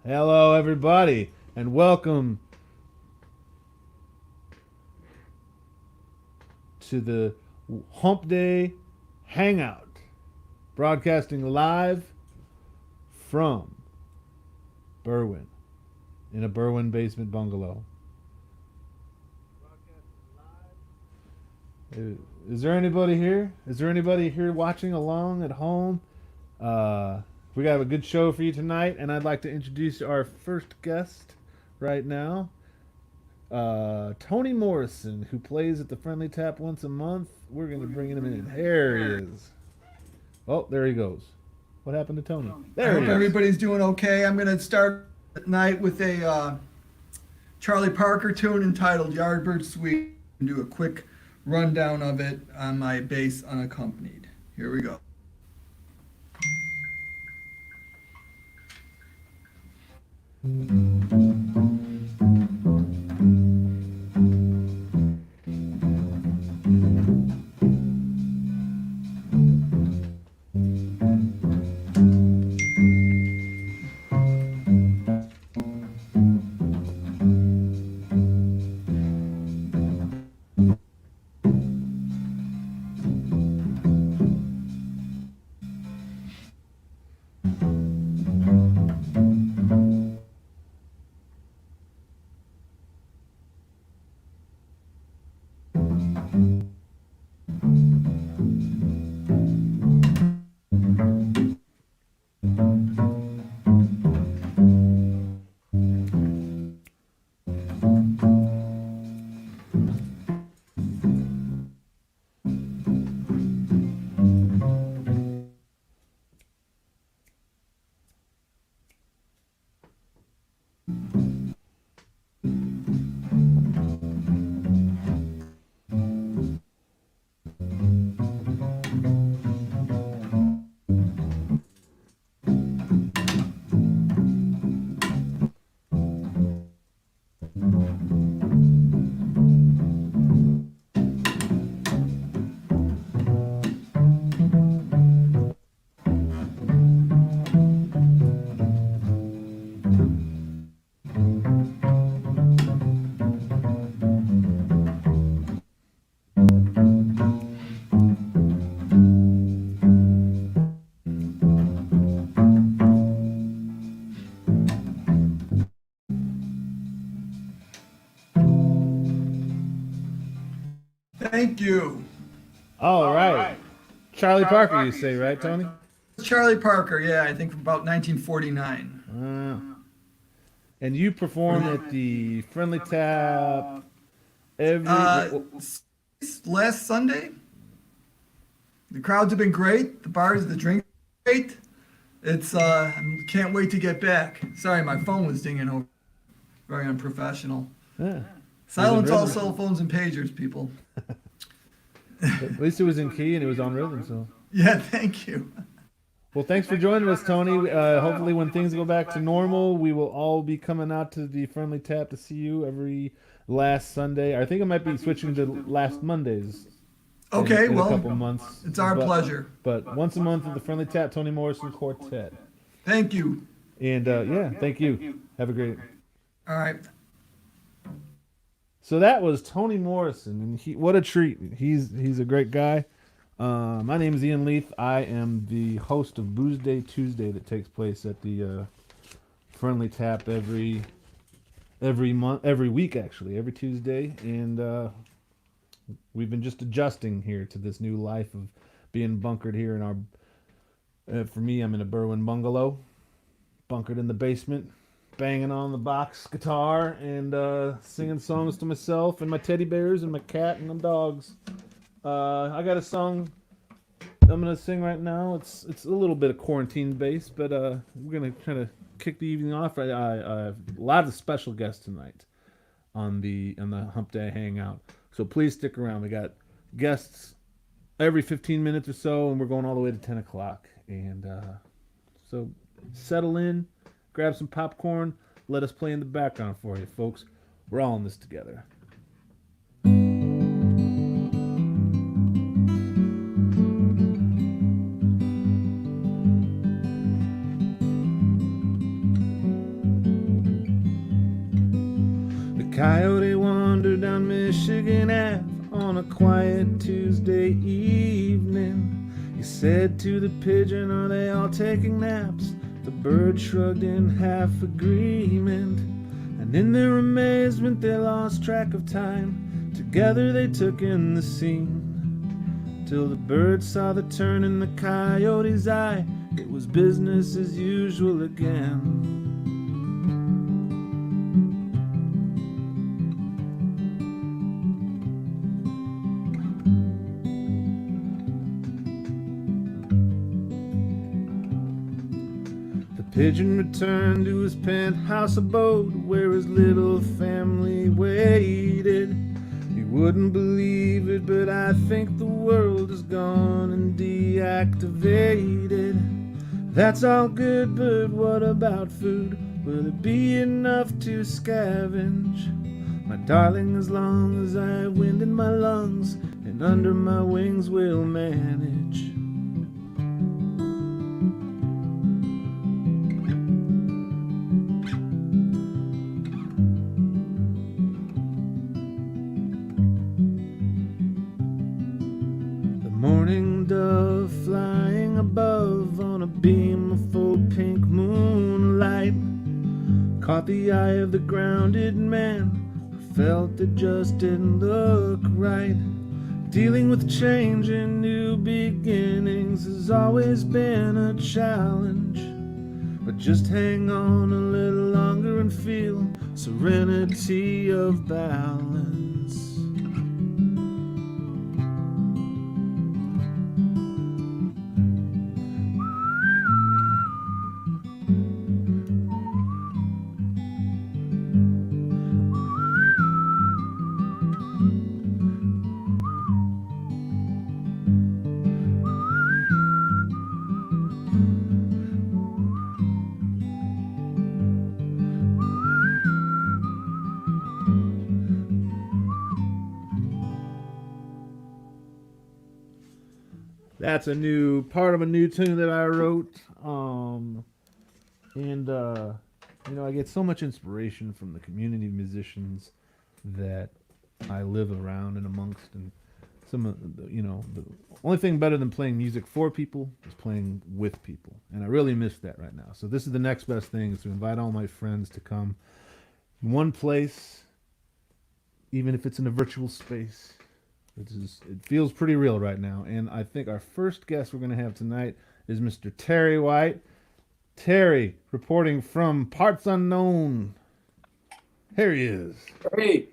Hello, everybody, and welcome to the Humpday Hangout, broadcasting live from Berwyn, in a Berwyn basement bungalow. Is there anybody here? Is there anybody here watching along at home? We got a good show for you tonight, and I'd like to introduce our first guest right now, Tony Morrison, who plays at the Friendly Tap once a month. We're going to bring him in. There he is. Oh, there he goes. What happened to Tony? I hope everybody's doing okay. I'm going to start tonight with a Charlie Parker tune entitled Yardbird Suite and do a quick rundown of it on my bass unaccompanied. Here we go. Thank you. All right. Charlie Parker, you say, right, Tony? Charlie Parker, yeah, I think from about 1949. And you perform at the Friendly Tap every... Last Sunday. The crowds have been great. The bars, the drinks, great. It's can't wait to get back. Sorry, my phone was dinging over. Very unprofessional. Yeah. Silence all cell phones and pagers, people. At least it was in key and it was on rhythm, so... Yeah, thank you. Well, thanks for joining us, Tony. Hopefully when things go back to normal, we will all be coming out to the Friendly Tap to see you every last Sunday. I think it might be switching to last Mondays. Okay, in well, a couple months. It's our pleasure. But once a month at the Friendly Tap, Tony Morrison Quartet. Thank you. And yeah, thank you. Have a great... All right. So that was Tony Morrison, and what a treat. He's a great guy. My name is Ian Leith. I am the host of Booze Day Tuesday that takes place at the Friendly Tap every week, actually, every Tuesday. And we've been just adjusting here to this new life of being bunkered here in our... for me, I'm in a Berwyn bungalow, bunkered in the basement, banging on the box guitar and singing songs to myself and my teddy bears and my cat and the dogs. I got a song I'm gonna sing right now. It's a little bit of quarantine based, but we're gonna try to kick the evening off. I have a lot of special guests tonight on the Humpday Hangout, so please stick around. We got guests every 15 minutes or so, and we're going all the way to 10 o'clock. And so settle in. Grab some popcorn. Let us play in the background for you, folks. We're all in this together. coyote wandered down Michigan Ave on a quiet Tuesday evening. He said to the pigeon, "Are they all taking naps?" The bird shrugged in half agreement, and in their amazement they lost track of time. Together they took in the scene, till the bird saw the turn in the coyote's eye. It was business as usual again. Pigeon returned to his penthouse abode, where his little family waited. You wouldn't believe it, but I think the world is gone and deactivated. That's all good, but what about food? Will it be enough to scavenge? My darling, as long as I have wind in my lungs and under my wings, we'll manage. Morning dove flying above on a beam of full pink moonlight caught the eye of the grounded man who felt it just didn't look right. Dealing with change and new beginnings has always been a challenge, but just hang on a little longer and feel serenity of balance. That's a new part of a new tune that I wrote. I get so much inspiration from the community musicians that I live around and amongst, and some of the only thing better than playing music for people is playing with people, and I really miss that right now. So this is the next best thing, is to invite all my friends to come in one place, even if it's in a virtual space. It feels pretty real right now. And I think our first guest we're going to have tonight is Mr. Terry White. Terry, reporting from Parts Unknown. Here he is. Hey.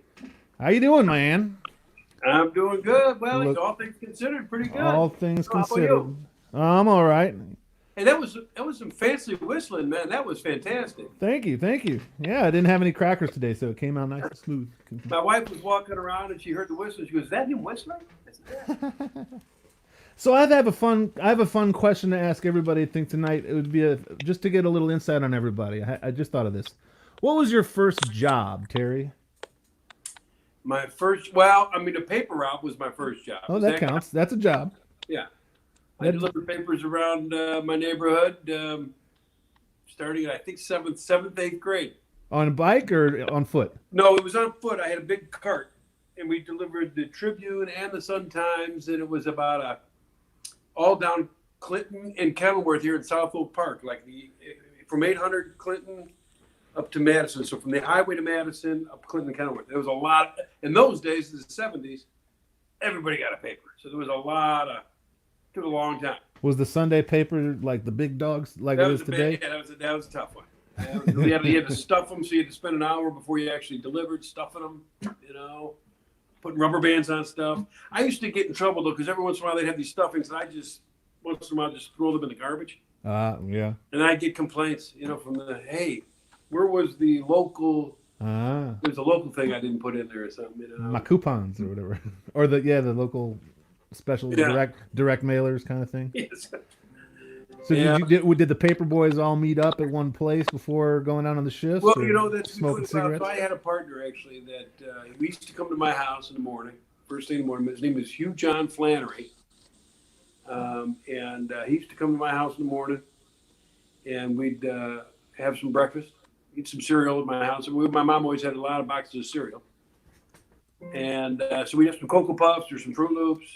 How you doing, man? I'm doing good. Well, all things considered, pretty good. All things considered. I'm all right. Hey, that was some fancy whistling, man. That was fantastic. Thank you. Yeah, I didn't have any crackers today, so it came out nice and smooth. My wife was walking around and she heard the whistle. She goes, "Is that him whistling?" I said, "Yeah." So I have a fun question to ask everybody. I think tonight it would be just to get a little insight on everybody. I just thought of this. What was your first job, Terry? My first, the paper route was my first job. Oh, that counts. That's a job. Yeah. I delivered papers around my neighborhood, starting at, I think, 7th, 8th grade. On a bike or on foot? No, it was on foot. I had a big cart, and we delivered the Tribune and the Sun-Times, and it was about all down Clinton and Kenilworth here in South Oak Park, from 800 Clinton up to Madison. So from the highway to Madison, up Clinton and Kenilworth. There was a lot. In those days, in the 70s, everybody got a paper. So there was a lot of... Took a long time. Was the Sunday paper like the big dogs like it is today? That was a tough one. You had to stuff them, so you had to spend an hour before you actually delivered, stuffing them, putting rubber bands on stuff. I used to get in trouble, though, because every once in a while they'd have these stuffings, and once in a while, just throw them in the garbage. Yeah. And I'd get complaints, from hey, where was the local... There's a local thing I didn't pid in there or something. My coupons or whatever. Or the local... special direct mailers kind of thing. Yes. So did the paper boys all meet up at one place before going out on the shifts? Well, that's smoking cigarettes. I had a partner actually that we used to come to my house in the morning, first thing in the morning. His name is Hugh John Flannery, and he used to come to my house in the morning, and we'd have some breakfast, eat some cereal at my house. My mom always had a lot of boxes of cereal. And so we'd have some Cocoa Puffs or some Fruit Loops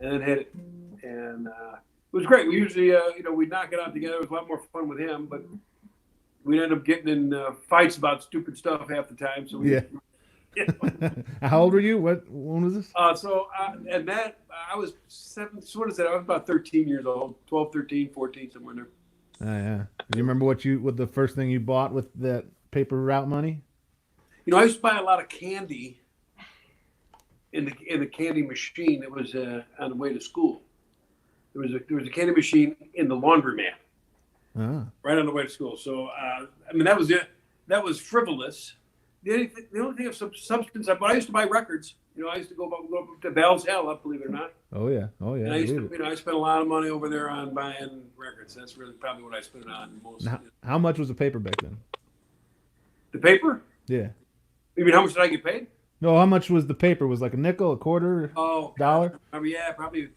and then hit it. And it was great. We usually, we'd knock it out together. It was a lot more fun with him, but we'd end up getting in fights about stupid stuff half the time. So Yeah. How old were you? When was this? And that, I was 7, so what is that? I was about 13 years old, 12, 13, 14, somewhere in there. Oh, yeah. Do you remember what the first thing you bought with that paper route money? I used to buy a lot of candy in the candy machine that was on the way to school. There was a candy machine in the laundromat, right on the way to school. So that was it. That was frivolous. The only thing of substance, but I used to buy records. I used to go up to Bell's Hell, believe it or not. Oh yeah. And I used to, I spent a lot of money over there on buying records. That's really probably what I spent it on most. How much was the paper back then? The paper? Yeah. You mean how much did I get paid? No, how much was the paper? Was it like a nickel, a quarter, dollar? Yeah, probably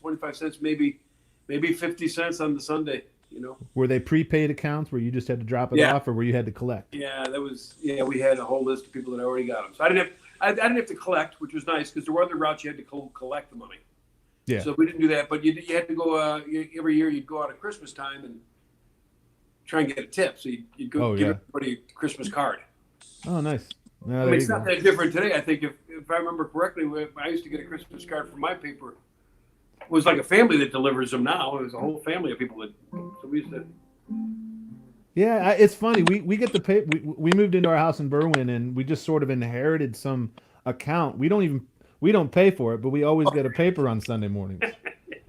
25 cents, maybe 50 cents on the Sunday. Were they prepaid accounts where you just had to drop it off, or where you had to collect? Yeah, we had a whole list of people that already got them. So I didn't have to collect, which was nice because there were other routes you had to collect the money. Yeah. So we didn't do that, but you had to go every year. You'd go out at Christmas time and try and get a tip. So you'd go give everybody a Christmas card. Oh, nice. No, It's not that different today. I think if I remember correctly, I used to get a Christmas card from my paper. It was like a family that delivers them now. It was a whole family of people so we used to. Yeah, it's funny. We get the pay. We moved into our house in Berwyn, and we just sort of inherited some account. We don't pay for it, but we always get a paper on Sunday mornings.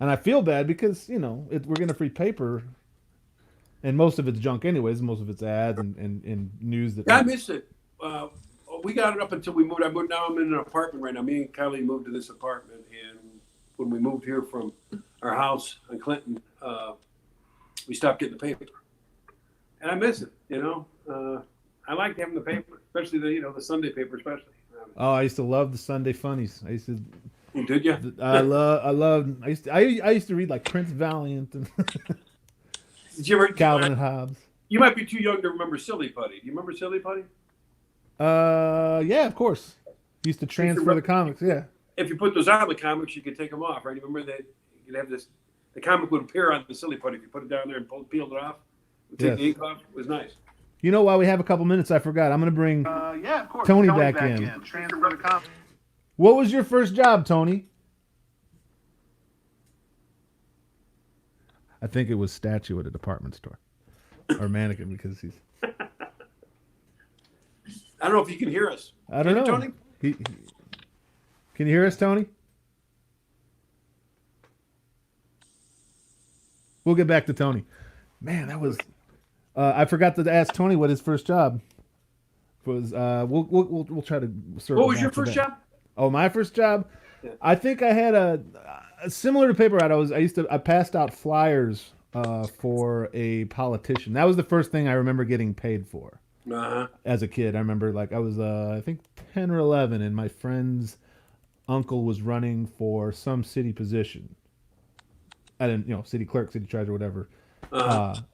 And I feel bad because we're getting a free paper, and most of it's junk anyways. Most of it's ads and news that. Yeah, I missed it. We got it up until we moved. Now I'm in an apartment right now. Me and Kylie moved to this apartment, and when we moved here from our house in Clinton, we stopped getting the paper, and I miss it. I liked having the paper, especially the Sunday paper, especially. Oh, I used to love the Sunday funnies. I used to. Did you? I used to read like Prince Valiant and Did you ever Calvin and Hobbes. You might be too young to remember Silly Putty. Do you remember Silly Putty? Yeah, of course. Used to transfer the comics. Yeah. If you put those on the comics, you could take them off, right? You remember that you'd have this. The comic would appear on the Silly Putty if you put it down there and peeled it off. Take the ink off. It was nice. While we have a couple minutes, I forgot. I'm going to bring Tony back in. What was your first job, Tony? I think it was statue at a department store. Or mannequin, because he's... I don't know if you can hear us. I don't know. Tony? Can you hear us, Tony? We'll get back to Tony. Man, that was... I forgot to ask Tony what his first job was. We'll try to circle. What was your first job? Oh, my first job. Yeah. I think I had a similar to paper route. I passed out flyers for a politician. That was the first thing I remember getting paid for as a kid. I remember I was I think 10 or 11, and my friend's uncle was running for some city position. I didn't, city clerk, city treasurer, whatever.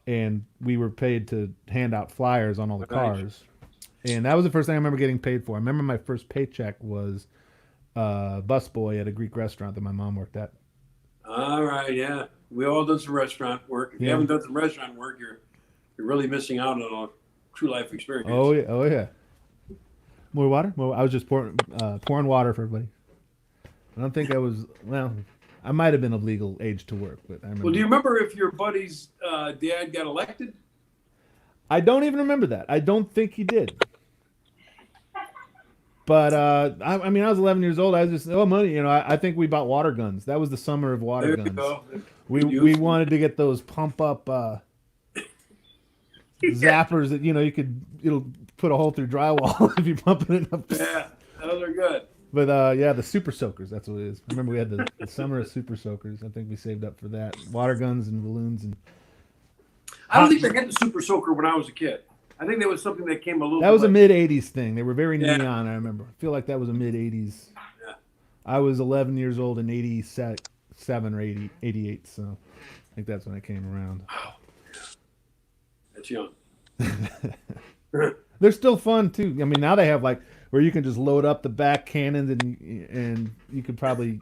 And we were paid to hand out flyers on all the cars. And that was the first thing I remember getting paid for. I remember my first paycheck was busboy at a Greek restaurant that my mom worked at. All right, yeah. We all done some restaurant work. If you haven't done some restaurant work, you're really missing out on a true life experience. Oh yeah. More water? I was just pouring water for everybody. I don't think I was, I might have been of legal age to work, but I remember. Well, do you remember if your buddy's dad got elected? I don't even remember that. I don't think he did. But I was 11 years old. I was just money. I think we bought water guns. That was the summer of water guns. Go. We wanted to get those pump up zappers that it'll put a hole through drywall if you pump it up. Yeah, those are good. But the super soakers, that's what it is. I remember we had the summer of super soakers. I think we saved up for that. Water guns and balloons and. I don't think they had the super soaker when I was a kid. I think that was something that came a little. That was a mid '80s thing. They were very neon. I remember. I feel like that was a mid '80s. Yeah. I was 11 years old in '87 or '88, so I think that's when I came around. Wow. That's young. They're still fun too. I mean, now they have like where you can just load up the back cannons and you could probably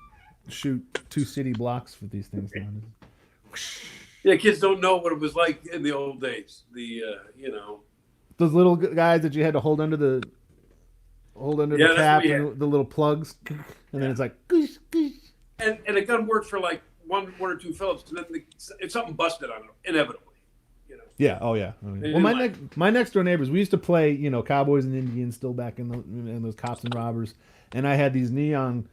shoot 2 city blocks with these things now. Yeah, kids don't know what it was like in the old days. Those little guys that you had to hold under the Yeah, that's cap what we and the little plugs, and then it's like goosh, goosh. And a gun worked for like one or two Phillips, and then if something busted on it, inevitably. Yeah. Oh yeah. Oh, yeah. Well, my next door neighbors, we used to play, cowboys and Indians still back in those cops and robbers, and I had these neon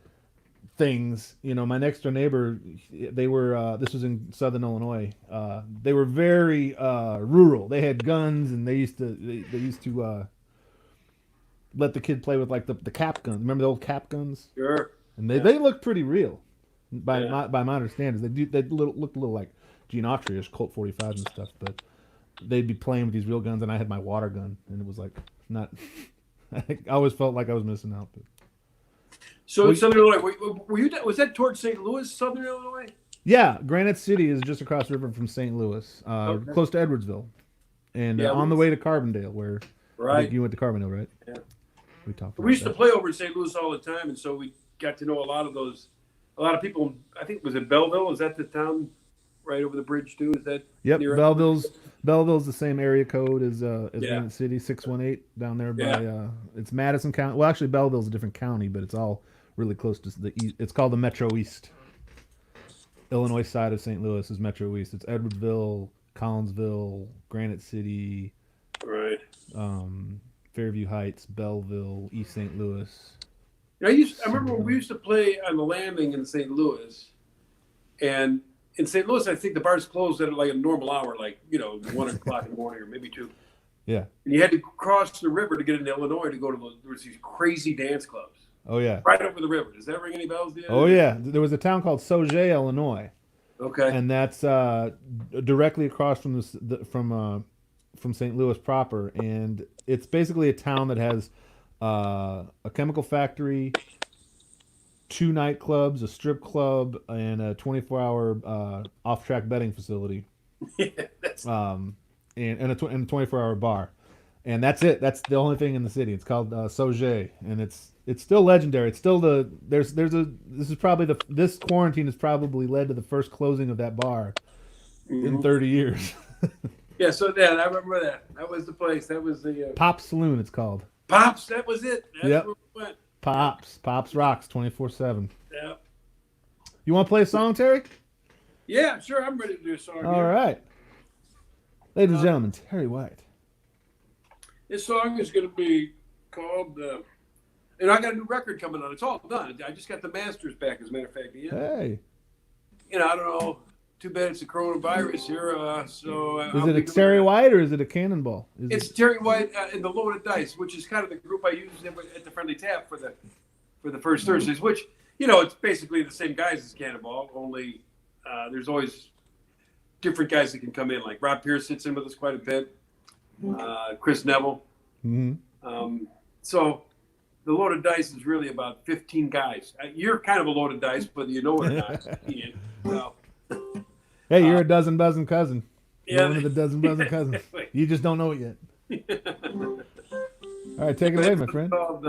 things. My next door neighbor, they were this was in Southern Illinois. They were very rural. They had guns, and they used to let the kid play with like the cap guns. Remember the old cap guns? Sure. And they look pretty real by modern standards. They looked a little like Gene Autry's Colt 45s and stuff, but they'd be playing with these real guns, and I had my water gun, and it was like not. I always felt like I was missing out. But. So Southern Illinois, was that towards St. Louis, Southern Illinois? Yeah, Granite City is just across the river from St. Louis, close to Edwardsville, and on the way to Carbondale, where I think you went to Carbondale, right? Yeah. We talked. We used to play over in St. Louis all the time, and so we got to know a lot of people. I think was it Belleville? Is that the town right over the bridge too? Is that? Yep, Belleville's the same area code as Granite City, 618 down there by it's Madison County. Well, actually, Belleville's a different county, but it's all really close to the east. It's called the Metro East. Illinois side of St. Louis is Metro East. It's Edwardsville, Collinsville, Granite City, right? Fairview Heights, Belleville, East St. Louis. I remember when we used to play on the Landing in St. Louis, and in St. Louis, I think the bars closed at like a normal hour, like 1 o'clock in the morning or maybe 2. Yeah. And you had to cross the river to get into Illinois to go to there was these crazy dance clubs. Oh yeah. Right over the river. Does that ring any bells? Oh yeah. There was a town called Sauget, Illinois. Okay. And that's directly across from from St. Louis proper, and it's basically a town that has a chemical factory, 2 nightclubs, a strip club, and a 24-hour off-track betting facility. And a 24-hour bar, and that's it. That's the only thing in the city. It's called Sauget, and it's still legendary. It's still this quarantine has probably led to the first closing of that bar in 30 years. Yeah, so I remember that. That was the place. That was the Pops Saloon. It's called Pops. That was it. That's where we went. Pops rocks 24/7. Yeah. You want to play a song, Terry? Yeah, sure. I'm ready to do a song. All right. Ladies and gentlemen, Terry White. This song is going to be called, and I got a new record coming on. It's all done. I just got the masters back, as a matter of fact. Yeah. Hey. I don't know. Too bad it's a coronavirus here. Is it a Terry White or is it a Cannonball? It's Terry White and the Loaded Dice, which is kind of the group I use at the Friendly Tap for the first Thursdays. Which it's basically the same guys as Cannonball, only there's always different guys that can come in. Like Rob Pierce sits in with us quite a bit. Chris Neville. Mm-hmm. So the Loaded Dice is really about 15 guys. You're kind of a loaded dice, but you know it or not. Ian. Hey, you're a dozen buzzing cousin. You're Yeah. one of the dozen buzzing cousins. You just don't know it yet. All right, take it away, my friend. Called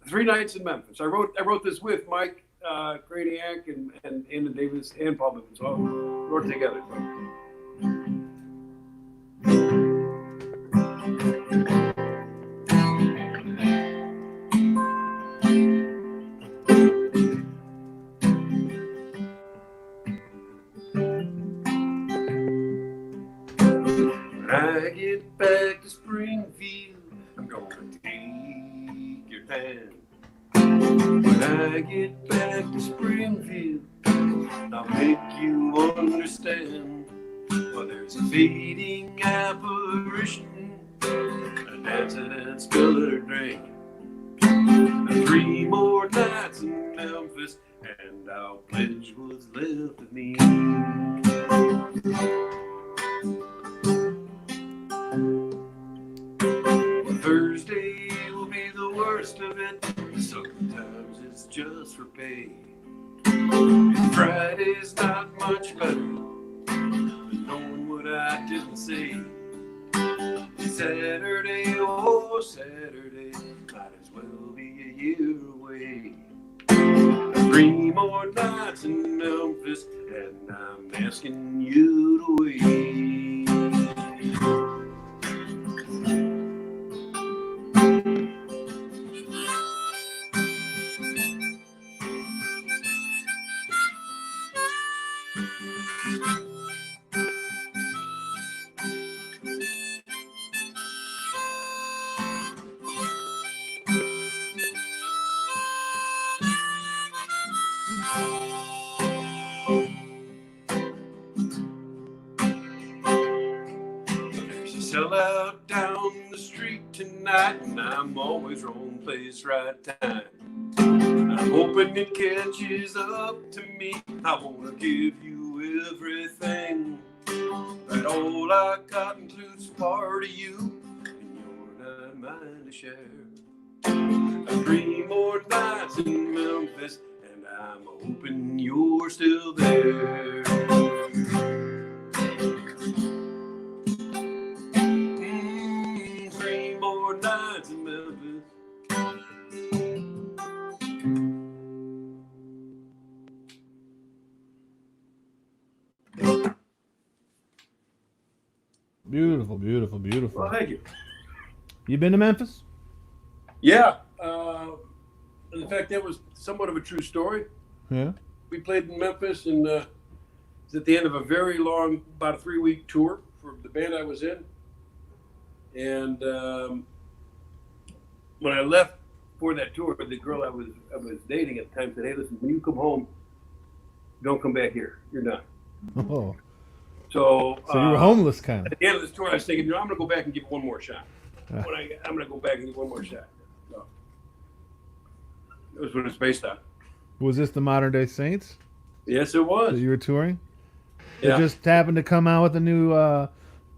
3 Nights in Memphis. I wrote this with Mike Graniak and Anna Davis and Paul Memphis. So I wrote it together. I get back to Springfield, I'm gonna take your hand. When I get back to Springfield, I'll make you understand. Well, there's a fading apparition, a dancing and spilling her drink. 3 more nights in Memphis, and I'll pledge what's left of me. Thursday will be the worst of it. Sometimes it's just for pay. Friday's not much better than knowing what I didn't say. Saturday, oh Saturday, might as well be a year away. 3 more nights in Memphis, and I'm asking you to wait. Sell out down the street tonight, and I'm always wrong place, right time. I'm hoping it catches up to me. I wanna give you everything, but all I got includes part of you, and you're not mine to share. 3 more nights in Memphis, and I'm hoping you're still there. 3 more nights in Memphis. Beautiful, beautiful, beautiful. Well, thank you. You been to Memphis? Yeah. In fact, that was somewhat of a true story. Yeah. We played in Memphis, and it was at the end of a very long, about a 3-week tour for the band I was in. And when I left for that tour, the girl I was dating at the time said, "Hey, listen, when you come home, don't come back here. You're done." Oh. So So you were homeless, kind of. at the end of this tour, I was thinking, I'm going to go back and give it one more shot. I'm going to go back and give one more shot. So that was what it's based on. Was this the Modern Day Saints Yes, it was. that you were touring? Yeah. It just happened to come out with a new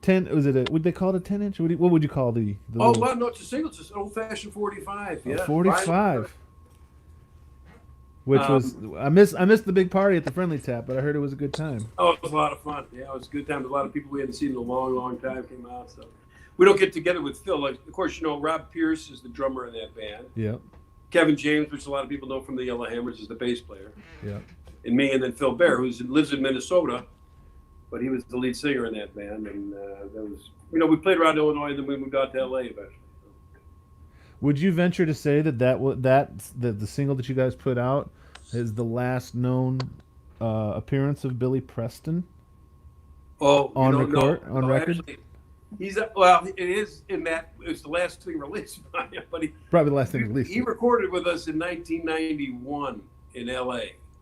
10. Was it a? Would they call it a 10-inch? What would you call the? Oh, little, well, no, it's a single. It's an old-fashioned 45. Yeah, 45. Which was I missed the big party at the Friendly Tap, but I heard it was a good time. Oh, it was a lot of fun. Yeah, it was a good time. A lot of people we hadn't seen in a long, long time came out. So we don't get together with Phil. Like, of course, Rob Pierce is the drummer in that band. Yep. Kevin James, which a lot of people know from the Yellow Hammers, is the bass player. Yep. And me, and then Phil Bear, who lives in Minnesota, but he was the lead singer in that band. And that was, we played around Illinois, and then we moved out to LA eventually. Would you venture to say that the single that you guys put out is the last known appearance of Billy Preston? Oh, on record? On record? Actually, it is in that it's the last thing released by him, but Probably the last thing released. he recorded with us in 1991 in LA.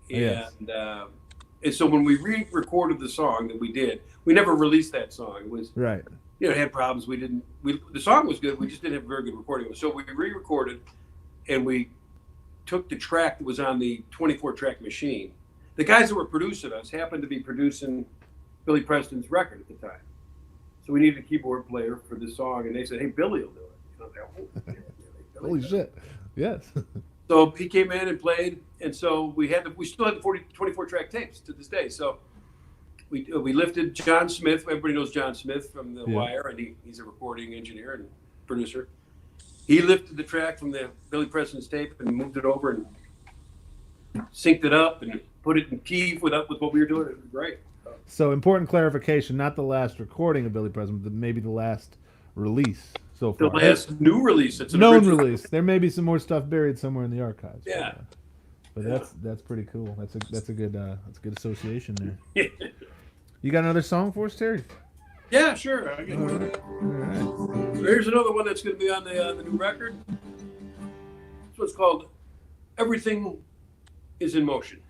Yes. And so when we re-recorded the song that we did, we never released that song. It was Right. it had problems. The song was good. We just didn't have a very good recording. So we re-recorded, and we took the track that was on the 24-track machine. The guys that were producing us happened to be producing Billy Preston's record at the time. So we needed a keyboard player for this song, and they said, "Hey, Billy will do it." And I was like, "Oh, yeah, Holy shit. Yes. So he came in and played, and so we still had the 24-track tapes to this day. So we lifted John Smith. Everybody knows John Smith from The Wire, and he's a recording engineer and producer. He lifted the track from the Billy Preston's tape and moved it over and synced it up and put it in key with what we were doing. It was great. So important clarification, not the last recording of Billy Preston, but maybe the last release so The far. last new release. It's an known original release. There may be some more stuff buried somewhere in the archives. Yeah. But that's pretty cool. That's a good association there. Yeah. You got another song for us, Terry? Yeah, sure. All right. Here's another one that's going to be on the new record. This one's called "Everything Is in Motion."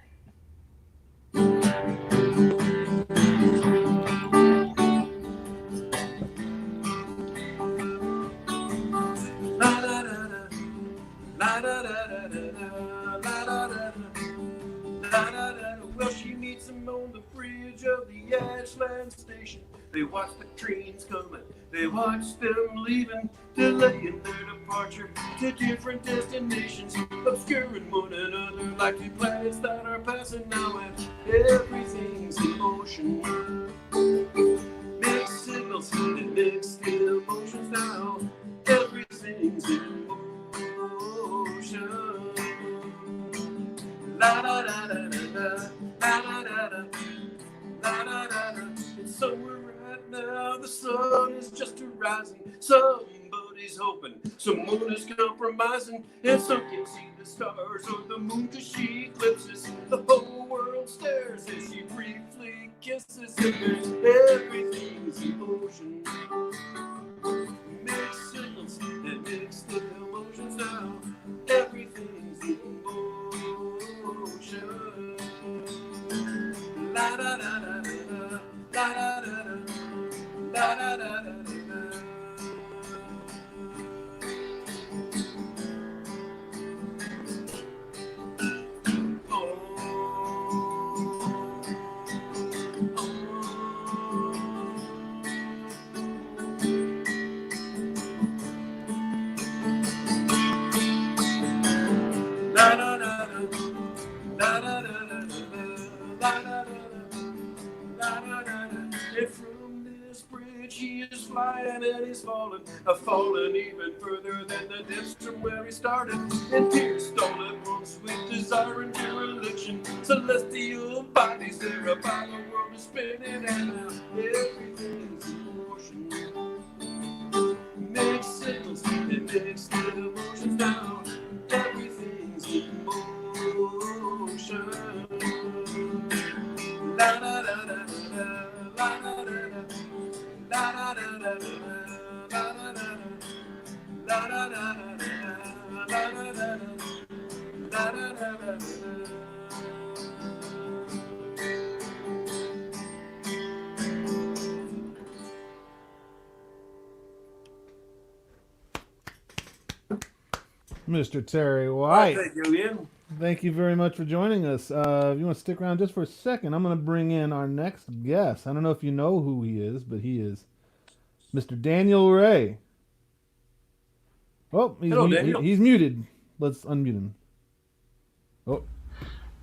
Well, she meets him on the bridge of the Ashland station. They watch the trains coming, they watch them leaving, delaying their departure to different destinations, obscuring one another like two planets that are passing now, and everything's in motion. Mixed signals and mixed emotions now. rising. Somebody's hoping, someone is compromising, and some can see the stars or the moon 'cause she eclipses. The whole world stares as she briefly kisses, and there's everything's emotion. Mixed signals and mixed emotions now. Everything's emotion. La da da da da da da da da da da da da. And from this bridge he is flying and he's falling, falling even further than the depths from where he started. And tears stolen from sweet desire and dereliction. Celestial bodies there about the world is spinning, and now everything's emotion. Mixed signals and mixed emotions now. Everything's emotion. La da da da da la da da da la da da da la da da la da da la da da la da da. Mr. Terry White. Thank you, Ian. Thank you very much for joining us. If you want to stick around just for a second, I'm going to bring in our next guest. I don't know if you know who he is, but he is Mr. Daniel Ray. Oh, Hello, Daniel. he's muted. Let's unmute him. Oh,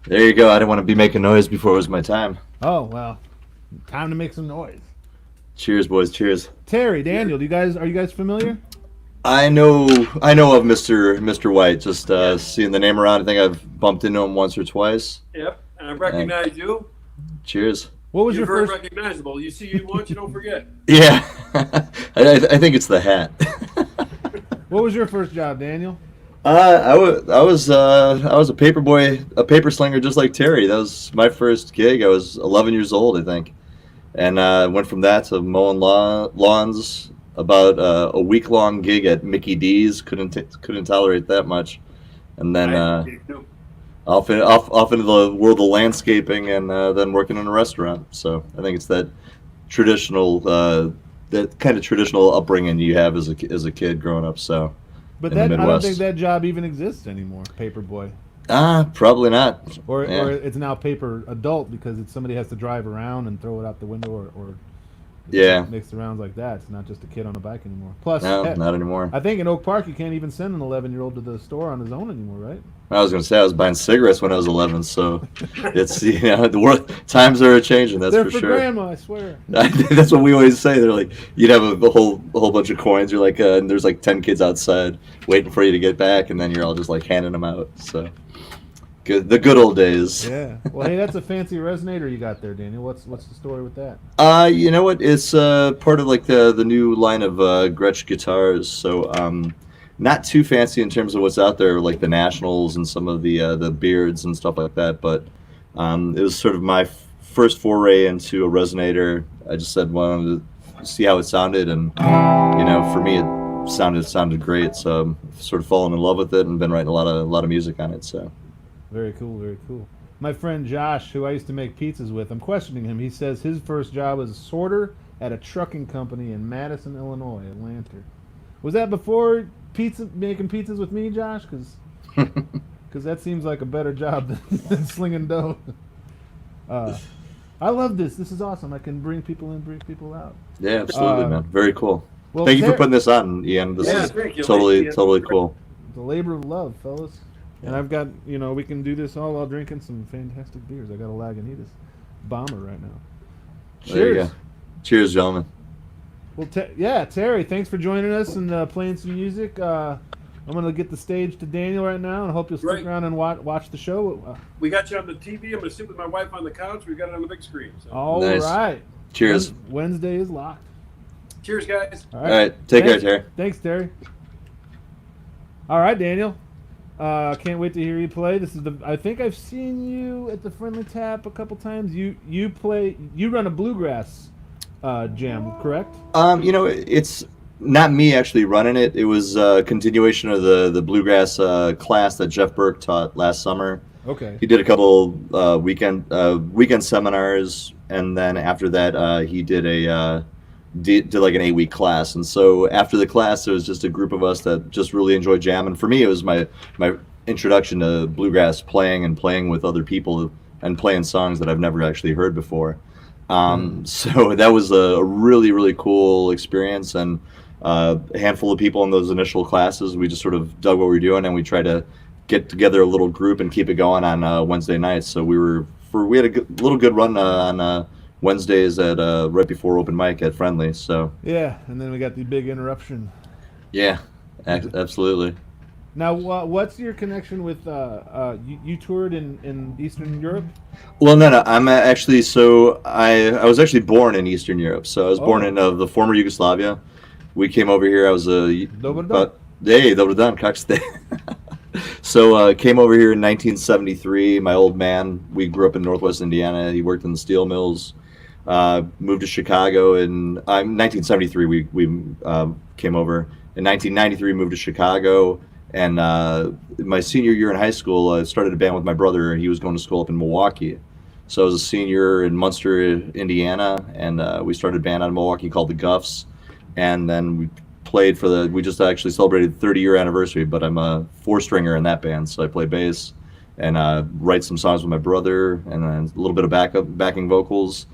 There you go. I didn't want to be making noise before it was my time. oh, well, time to make some noise. Cheers, boys. Cheers. Terry, Daniel, are you guys familiar? I know of Mr. White. Just seeing the name around. I think I've bumped into him once or twice. Yep, and I recognize you. Cheers. What was You're your very first? recognizable. You see you once, you don't forget. Yeah, I think it's the hat. What was your first job, Daniel? I was a paper boy, a paper slinger, just like Terry. That was my first gig. I was 11 years old, I think, and went from that to mowing lawns. About a week-long gig at Mickey D's. Couldn't tolerate that much, and then off into the world of landscaping, and then working in a restaurant. So I think it's that kind of traditional upbringing you have as a kid growing up. So, But in the I don't Midwest. think that job even exists anymore, Paperboy. Probably not. Or Yeah. or it's now paper adult because somebody has to drive around and throw it out the window or Yeah. makes the rounds like that. It's not just a kid on a bike anymore. Plus, No, heck, not anymore. I think in Oak Park you can't even send an 11-year-old to the store on his own anymore, right? I was gonna say I was buying cigarettes when I was 11, so it's the world times are changing. That's They're for for sure. grandma, I swear. That's what we always say. They're like, you'd have a whole bunch of coins. You're like, and there's like 10 kids outside waiting for you to get back, and then you're all just like handing them out. So, good, the good old days. Yeah. Well, hey, that's a fancy resonator you got there, Daniel. What's the story with that? You know what? It's part of like the new line of Gretsch guitars. So, not too fancy in terms of what's out there, like the Nationals and some of the Beards and stuff like that. But it was sort of my first foray into a resonator. I just said wanted to see how it sounded, and for me it sounded great. So I'm sort of fallen in love with it and been writing a lot of music on it. So Very cool, very cool. My friend Josh, who I used to make pizzas with, I'm questioning him. He says his first job was a sorter at a trucking company in Madison, Illinois, Atlanta. Was that before making pizzas with me, Josh? Because that seems like a better job than slinging dough. I love this. This is awesome. I can bring people in, bring people out. yeah, absolutely, man. Very cool. Well, Thank you for putting this on, Ian. This Yeah, is thank you. totally cool. The labor of love, fellas. And I've got, we can do this all while drinking some fantastic beers. I got a Lagunitas bomber right now. Cheers. There you go. Cheers, gentlemen. Well, Terry, thanks for joining us and playing some music. I'm going to get the stage to Daniel right now, and I hope you'll stick Right. around and watch the show. We got you on the TV. I'm going to sit with my wife on the couch. We got it on the big screen. So. All Nice. right. Cheers. Wednesday is locked. Cheers, guys. All right. Take care, Terry. Thanks, Terry. All right, Daniel. Can't wait to hear you play. I think I've seen you at the Friendly Tap a couple times. You run a bluegrass jam, correct? It's not me actually running it. It was a continuation of the bluegrass class that Jeff Burke taught last summer. Okay. He did a couple weekend seminars, and then after that, he did did like an 8-week class. And so after the class, there was just a group of us that just really enjoyed jamming. For me, it was my introduction to bluegrass playing and playing with other people and playing songs that I've never actually heard before. So that was a really, really cool experience. And a handful of people in those initial classes, we just sort of dug what we were doing, and we tried to get together a little group and keep it going on Wednesday nights. So we had a little good run on Wednesdays at right before open mic at Friendly. So Yeah, and then we got the big interruption. yeah, absolutely. Now, what's your connection with you toured in Eastern Europe? Well, no, I'm actually I was actually born in Eastern Europe. So I was born in the former Yugoslavia. We came over here. I was Dobar dan. Dobar dan, kako ste? So came over here in 1973. My old man, we grew up in Northwest Indiana. He worked in the steel mills. Moved to Chicago in 1973. We came over. In 1993, moved to Chicago. And my senior year in high school, I started a band with my brother. He was going to school up in Milwaukee. So I was a senior in Munster, Indiana, and we started a band out of Milwaukee called the Guffs. And then we played we just actually celebrated the 30-year anniversary, but I'm a 4-stringer in that band. So I play bass and write some songs with my brother, and then a little bit of backing vocals.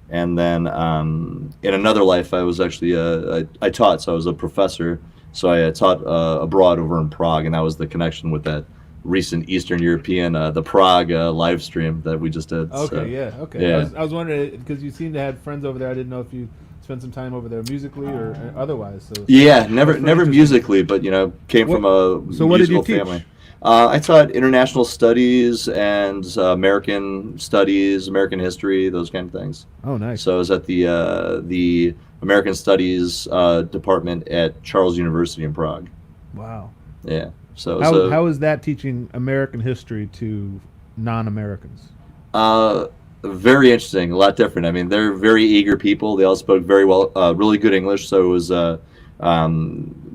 And then in another life, I was actually, I taught, so I was a professor. So I taught abroad over in Prague, and that was the connection with that recent Eastern European, the Prague live stream that we just did. Okay, so, okay. Yeah. I was wondering, because you seem to have friends over there. I didn't know if you spent some time over there musically or otherwise. So Yeah, never musically, but came from a So what did you musical teach? family. I taught international studies and American studies, American history, those kind of things. Oh, nice. So I was at the American Studies department at Charles University in Prague. Wow. Yeah. So How is that teaching American history to non-Americans? very interesting, a lot different. I mean, they're very eager people. They all spoke very well, really good English. So it was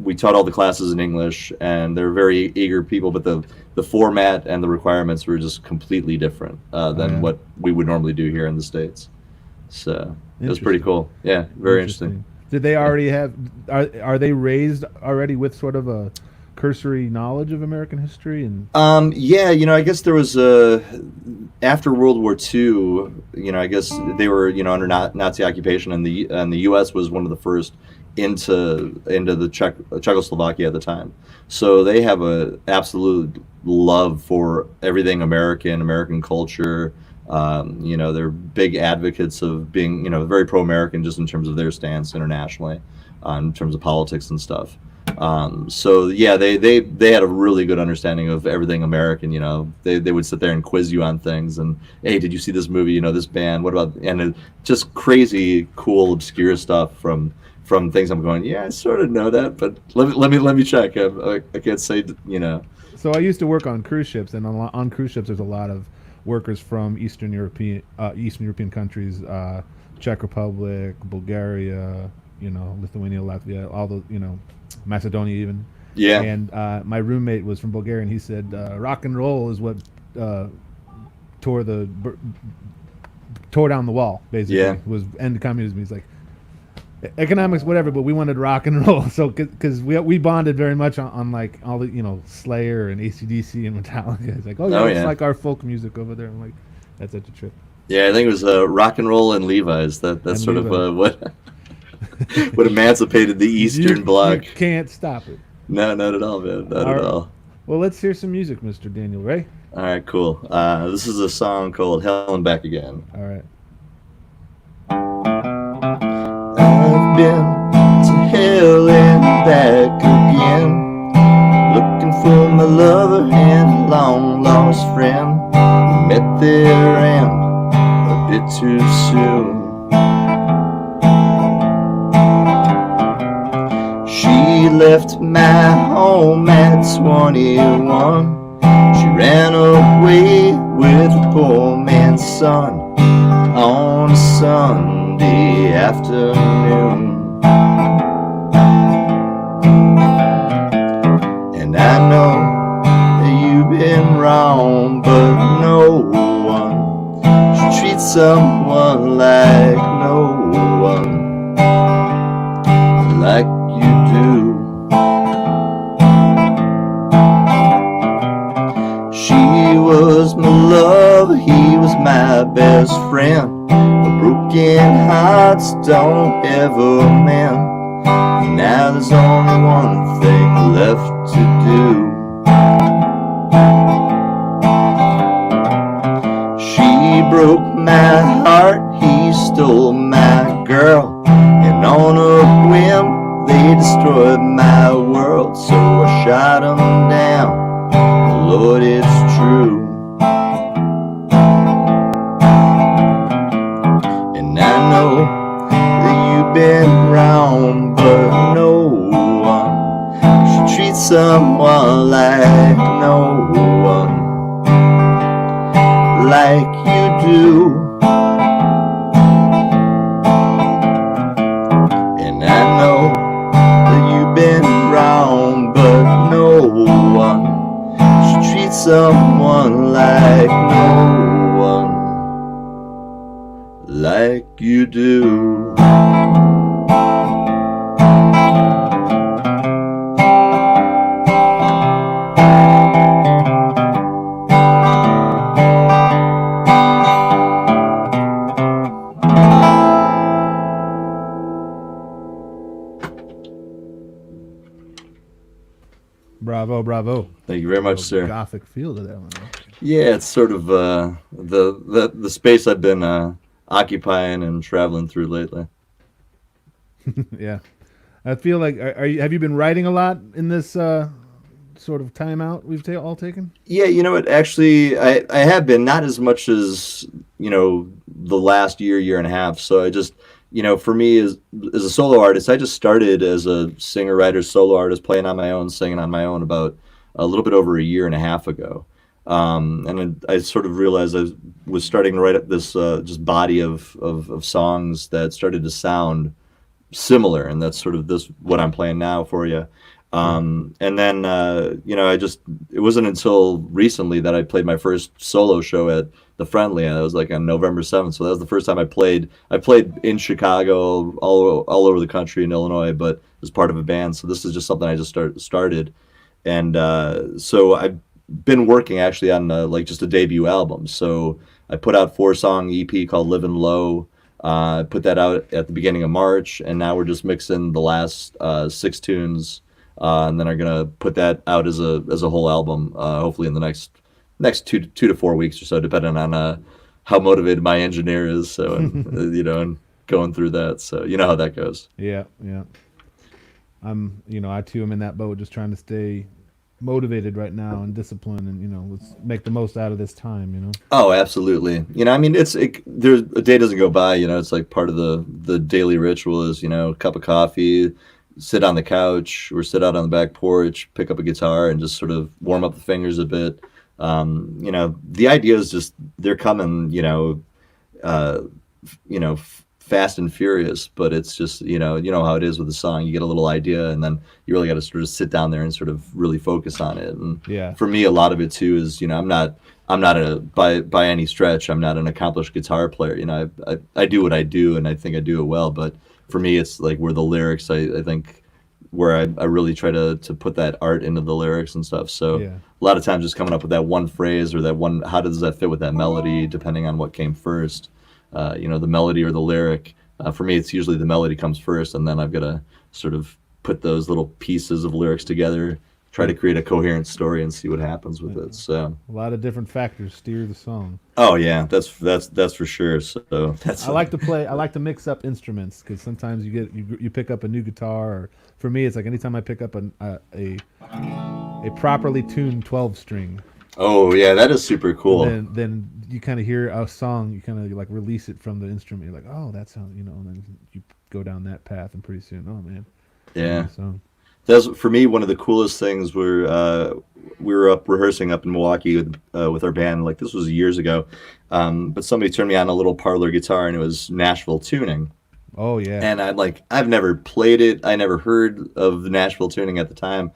we taught all the classes in English, and they're very eager people. But the format and the requirements were just completely different than what we would normally do here in the States. So it was pretty cool. Yeah, very interesting. Did they already have? Are they raised already with sort of a cursory knowledge of American history? And yeah, I guess there was after World War II. I guess they were under Nazi occupation, and the U.S. was one of the first into the Czechoslovakia at the time. So they have a absolute love for everything American culture. They're big advocates of being, very pro-American just in terms of their stance internationally, in terms of politics and stuff. So yeah, they had a really good understanding of everything American. They would sit there and quiz you on things, and hey, did you see this movie? This band? What about? And just crazy, cool, obscure stuff from things I'm going. Yeah, I sort of know that, but let me check. I can't say. So I used to work on cruise ships, and on cruise ships, there's a lot of workers from Eastern European countries, Czech Republic, Bulgaria, Lithuania, Latvia, all those, Macedonia even. Yeah. And my roommate was from Bulgaria, and he said rock and roll is what tore down the wall, basically. Yeah. Was end communism. He's like, economics, whatever, but we wanted rock and roll. So because we bonded very much on like all the Slayer and AC/DC and Metallica. It's like, it's like our folk music over there. I'm like, that's such a trip. Yeah, I think it was rock and roll and Levi's. That's sort Levi's. of what emancipated the Eastern Bloc. You can't stop it. No, not at all, man. Not at all. Well, let's hear some music, Mr. Daniel Ray. All right, cool. This is a song called Hell and Back Again. All right. I've been to hell and back again, looking for my lover and long lost friend. Met their end a bit too soon. left my home at 21. She ran away with a poor man's son on a Sunday afternoon. And I know that you've been wrong, but no one should treat someone like no one like you do. She was my love, he was my best friend. But broken hearts don't ever mend. Now there's only one thing left to do. She broke my heart, he stole my girl, and on a whim they destroyed my world. So I shot 'em down, Lord, it's true. And I know that you've been wrong, but no one should treat someone like no one like you do. And I know that you've been wrong, but no one should treat someone like no one like you do. Bravo, bravo. Thank you very much, sir. Gothic feel to that one. Yeah, it's sort of the space I've been occupying and traveling through lately. Yeah, I feel like have you been writing a lot in this sort of timeout we've all taken? Yeah, you know what? Actually, I have been, not as much as, the last year and a half. So I just, for me as a solo artist, I just started as a singer, writer, solo artist, playing on my own, singing on my own about a little bit over a year and a half ago. And I sort of realized I was starting to write up this just body of songs that started to sound similar, and that's sort of what I'm playing now for you. And then it wasn't until recently that I played my first solo show at the Friendly, and it was like on November 7th. So that was the first time I played. I played in Chicago, all over the country, in Illinois, but as part of a band. So this is just something I just started, and so I've been working actually on like just a debut album. So I put out 4-song EP called Livin' Low. I put that out at the beginning of March, and now we're just mixing the last 6 tunes. And then I'm gonna put that out as a whole album, hopefully in the next 2 to 4 weeks or so, depending on how motivated my engineer is. So and and going through that. So you know how that goes. Yeah. I too am in that boat, just trying to stay motivated right now and disciplined, and let's make the most out of this time. Oh, absolutely. There's a day doesn't go by. It's like part of the daily ritual is a cup of coffee, sit on the couch or sit out on the back porch, pick up a guitar and just sort of warm up the fingers a bit. The idea is just they're coming, fast and furious, but it's just, you know how it is with a song. You get a little idea and then you really got to sort of sit down there and sort of really focus on it. And yeah, for me, a lot of it too is, I'm not by any stretch, I'm not an accomplished guitar player. I do what I do and I think I do it well, but for me, it's like where the lyrics, I think, where I really try to put that art into the lyrics and stuff. So yeah. A lot of times just coming up with that one phrase or that one, how does that fit with that melody, depending on what came first, the melody or the lyric. For me, it's usually the melody comes first, and then I've got to sort of put those little pieces of lyrics together, try to create a coherent story and see what happens with it. So a lot of different factors steer the song. Oh yeah, that's for sure. So that's. I like to mix up instruments because sometimes you pick up a new guitar. Or for me, it's like anytime I pick up a properly tuned 12-string. Oh yeah, that is super cool. Then you kind of hear a song, you kind of like release it from the instrument. You're like, oh, that sounds, and then you go down that path, and pretty soon, oh man, yeah. song. That's for me one of the coolest things. We were up rehearsing up in Milwaukee with our band. Like this was years ago, but somebody turned me on a little parlor guitar, and it was Nashville tuning. Oh yeah. And I've never played it. I never heard of the Nashville tuning at the time.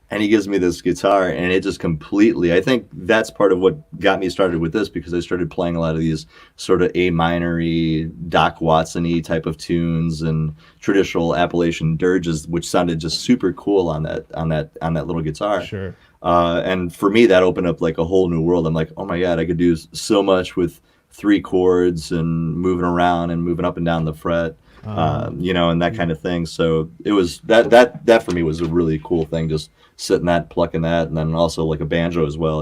And he gives me this guitar, and it just completely, I think that's part of what got me started with this, because I started playing a lot of these sort of A minor-y, Doc Watson-y type of tunes and traditional Appalachian dirges, which sounded just super cool on that little guitar. Sure. And for me, that opened up like a whole new world. I'm like, oh my God, I could do so much with 3 chords and moving around and moving up and down the fret. And that kind of thing. So it was that for me was a really cool thing, just sitting that, plucking that, and then also like a banjo as well.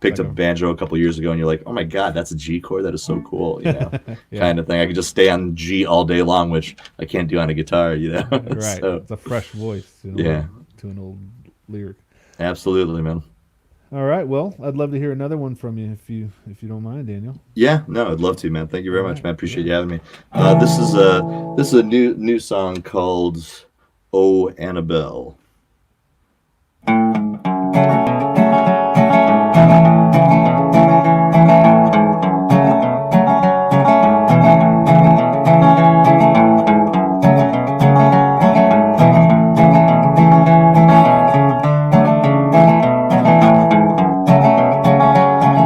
Picked up a banjo a couple years ago, and you're like, oh my God, that's a G chord. That is so cool. Yeah. Kind of thing. I could just stay on G all day long, which I can't do on a guitar. Right. So, it's a fresh voice. Yeah. To an old lyric. Absolutely, man. All right. Well, I'd love to hear another one from you if you don't mind, Daniel. Yeah, no, I'd love to, man. Thank you very much, man. Appreciate you having me. This is a new song called "Oh Annabelle."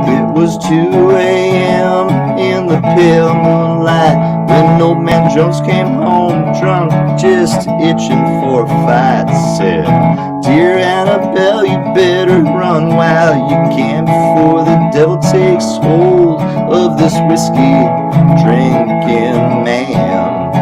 It was 2 a.m. in the pale moonlight when old man Jones came home drunk, just itching for a fight. Said, "Dear Annabelle, you better run while you can before the devil takes hold of this whiskey drinking man."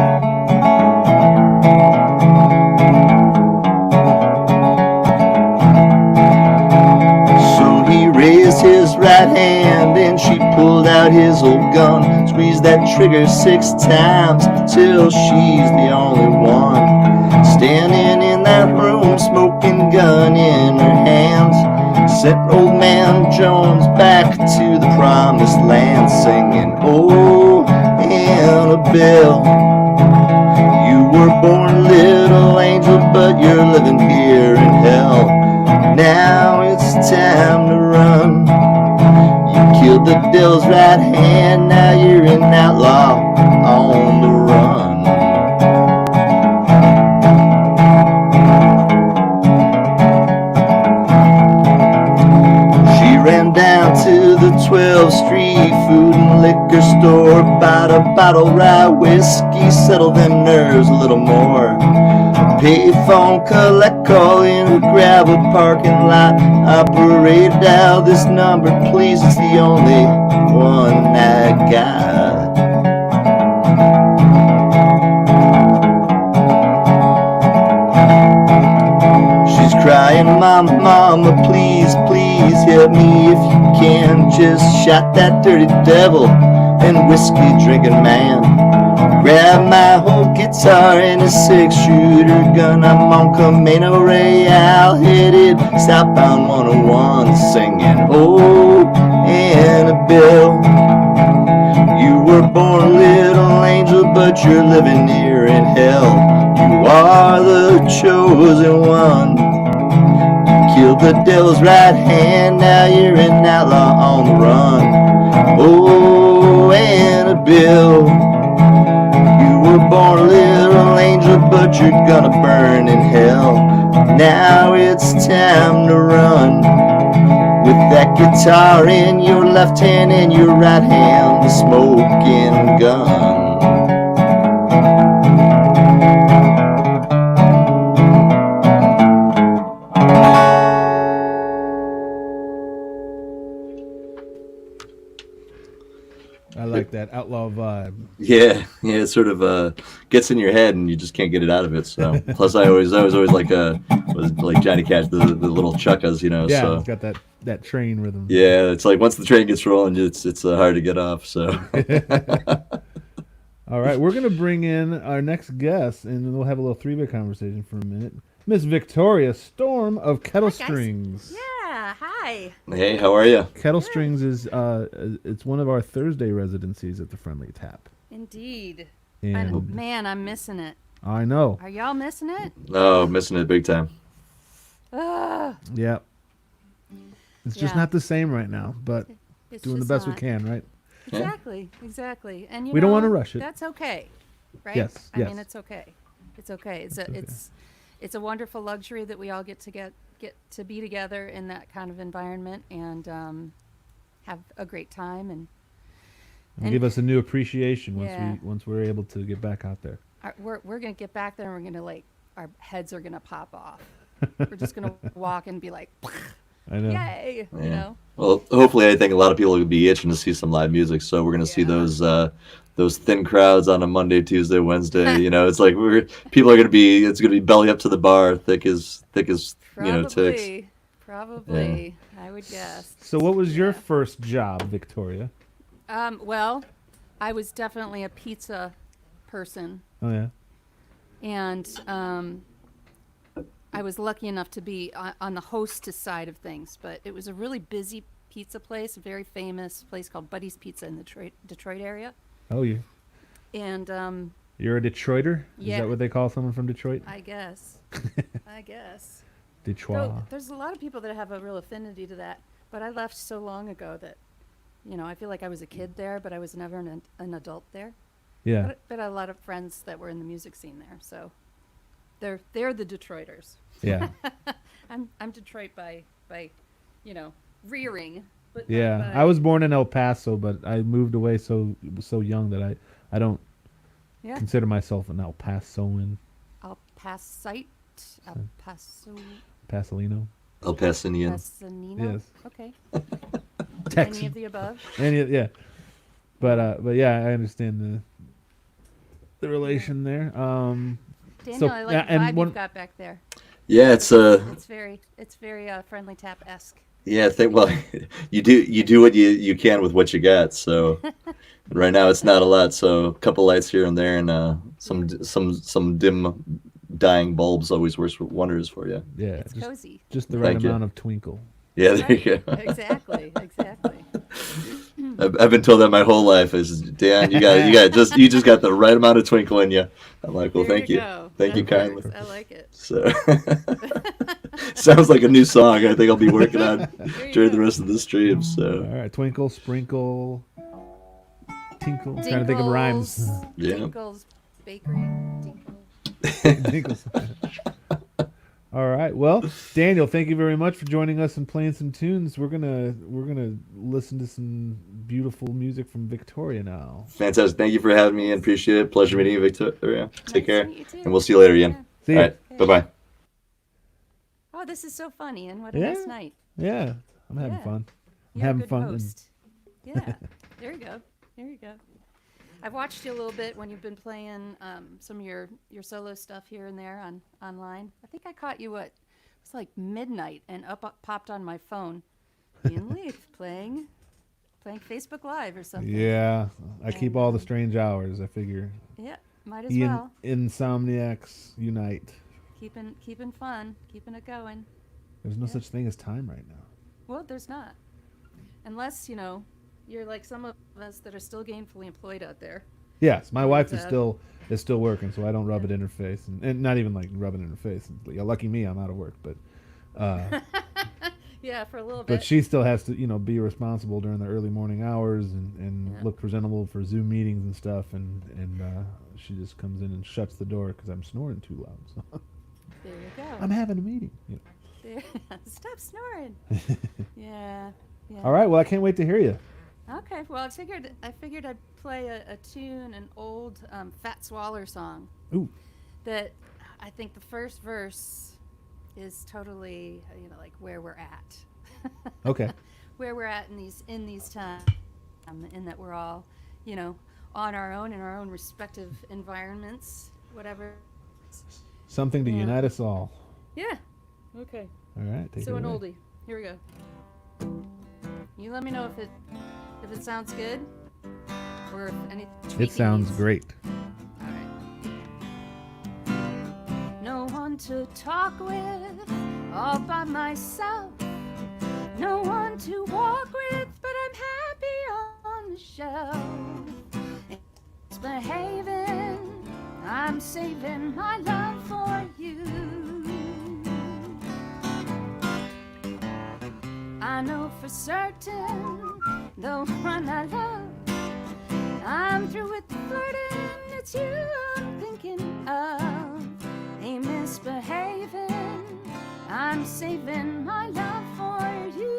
So he raised his right hand and she pulled out his old gun, squeezed that trigger 6 times till she's the only one standing in that room, smoking gun in her hands. Sent old man Jones back to the promised land, singing, "Oh Annabelle, you were born a little angel, but you're living here in hell. Now it's time to run. You killed the devil's right hand, now you're an outlaw on the run." She ran down to the 12th Street food and liquor store, bought a bottle of rye whiskey, settle them nerves a little more. Payphone collect call in a gravel parking lot. Operator, dial this number, please. It's the only one I got. She's crying, "Mama, mama, please, please help me if you can. Just shot that dirty devil and whiskey drinking man. Grab my whole guitar and a 6-shooter gun. I'm on Camino Real, headed southbound 101, singing, "Oh Annabelle, you were born a little angel, but you're living here in hell. You are the chosen one. You killed the devil's right hand, now you're an outlaw on the run. Oh Annabelle, you were born a little angel, but you're gonna burn in hell. Now it's time to run. With that guitar in your left hand and your right hand, the smoking gun." I like that outlaw vibe. Yeah, it sort of gets in your head and you just can't get it out of it. So plus I was always like Johnny Cash, the little chuckas, Yeah, So it's got that train rhythm. yeah, it's like once the train gets rolling, it's hard to get off. So All right, we're gonna bring in our next guest, and then we'll have a little 3-way conversation for a minute. Miss Victoria Storm of Kettle Hi, guys. Strings. Yeah, hi. hey, how are you? Kettle Strings is it's one of our Thursday residencies at the Friendly Tap. Indeed. And Man, I'm missing it. I know. Are y'all missing it? Oh, missing it big time. Ah, Yeah. It's just Yeah. not the same right now, but it's doing the just best we not. can, right? Exactly, exactly. And We don't wanna rush it. That's okay, right? Yes, I mean, yes. it's okay. It's okay. It's a wonderful luxury that we all get to be together in that kind of environment and have a great time And give us a new appreciation Yeah. once we're able to get back out there. we're gonna get back there and we're gonna our heads are gonna pop off. We're just gonna walk and be like, I know. yay, you know. Well, hopefully, I think a lot of people will be itching to see some live music. So we're gonna see Yeah. those thin crowds on a Monday, Tuesday, Wednesday. It's like people are gonna be. It's gonna be belly up to the bar, thick as ticks. Probably, I would guess. So what was your Yeah. first job, Victoria? Well, I was definitely a pizza person, Oh yeah. and I was lucky enough to be on the hostess side of things. But it was a really busy pizza place, a very famous place called Buddy's Pizza in the Detroit area. Oh, And you're a Detroiter? Is Yeah. that what they call someone from Detroit? I guess, I guess. Detroit. Though there's a lot of people that have a real affinity to that. But I left so long ago that, I feel like I was a kid there, but I was never an adult there. Yeah. But I had a lot of friends that were in the music scene there, so they're the Detroiters. Yeah. I'm Detroit by rearing. But not Yeah. by- I was born in El Paso, but I moved away so young that I don't Yeah. consider myself an El Pasoan. El Pasite, El Paso, Pasolino. El Pasadena. Pasanino. Yes. Okay. Texas. Any of the above. Yeah. But yeah, I understand the relation there. Daniel, I like yeah, the and vibe one- you've got back there. Yeah, it's It's very Friendly Tap-esque. Yeah, I think well, you do what you can with what you got. So right now it's not a lot. So a couple lights here and there, and some dim dying bulbs always works wonders for you. Yeah. It's cozy. Just the right Thank you. amount of twinkle. Yeah, there you go. Exactly. I've been told that my whole life is Dan. You just got the right amount of twinkle in you. I'm like, well, There thank you, go. thank you That kindly. works. I like it. So sounds like a new song. I think I'll be working on There you during the go. rest of the stream. All So right. Twinkle, sprinkle, tinkle. Trying to think of rhymes. Dinkles, Yeah. Dinkles Bakery. Dinkle. Tinkles. All right. Well, Daniel, thank you very much for joining us and playing some tunes. We're gonna listen to some beautiful music from Victoria now. fantastic. Thank you for having me and appreciate it. Pleasure meeting you, Victoria. Nice Take to care, meet you too. and we'll see you later, Ian. Yeah. See All ya. right. Bye bye. Oh, this is so funny, and what a Yeah. nice night. Yeah, I'm having Yeah. fun. I'm You're having a good fun. and- host. Yeah. There you go. There you go. I've watched you a little bit when you've been playing some of your solo stuff here and there online. I think I caught you at it's like midnight and popped on my phone. Ian Leith playing Facebook Live or something. Yeah, I keep And, all the strange hours. I figure. Yeah, might as well. Insomniacs unite. Keeping fun, keeping it going. There's no Yeah. such thing as time right now. Well, there's not. Unless, you're like some of us that are still gainfully employed out there. Yes, my wife is uh, still working, so I don't rub it in her face, and not even like rubbing it in her face. Yeah, lucky me, I'm out of work, but Yeah, for a little bit. but she still has to be responsible during the early morning hours and Yeah. look presentable for Zoom meetings and stuff, and she just comes in and shuts the door because I'm snoring too loud. So There you go. I'm having a meeting. There. Stop snoring. Yeah. All right, well I can't wait to hear you. Okay. Well, I figured I'd play a tune, an old Fat Swaller song. Ooh. That I think the first verse is totally like where we're at. Okay. Where we're at in these times, in that we're all on our own in our own respective environments, whatever. Something to Yeah. unite us all. Yeah. Okay. All right, take So it an away. oldie. Here we go. You let me know if it sounds good, or if any. It sounds tweaking great. All right. No one to talk with, all by myself. No one to walk with, but I'm happy on the shelf. It's behaving, I'm saving my love for you. I know for certain the one I love. I'm through with the flirting, it's you I'm thinking of. Ain't misbehaving, I'm saving my love for you.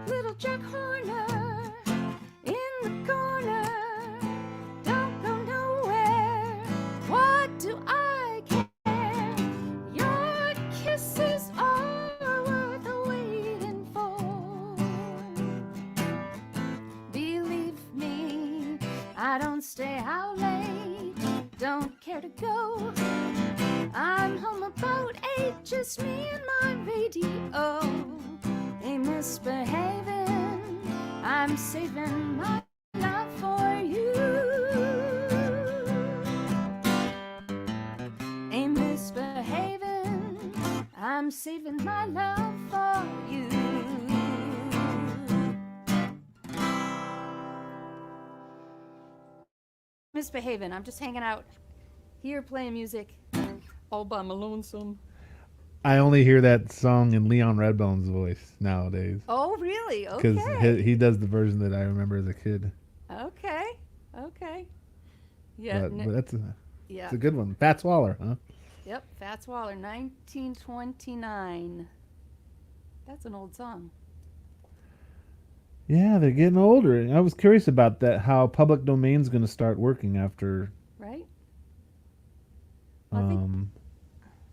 Little Jack Horner in the corner, don't go nowhere. What do I care? Your kisses are worth waiting for. Believe me, I don't stay out late, don't care to go. I'm home about 8, just me and my radio. Ain't misbehaving, I'm saving my love for you. Ain't misbehaving, I'm saving my love for you. Misbehaving, I'm just hanging out here playing music all by my lonesome. I only hear that song in Leon Redbone's voice nowadays Oh, really? because Okay. he does the version that I remember as a kid. Okay. Okay. Yeah. But that's Yeah. it's a good one. Fats Waller, huh? Yep. Fats Waller, 1929. That's an old song. Yeah, they're getting older. I was curious about that. How public domain's going to start working after. Right? Well, I think- Um,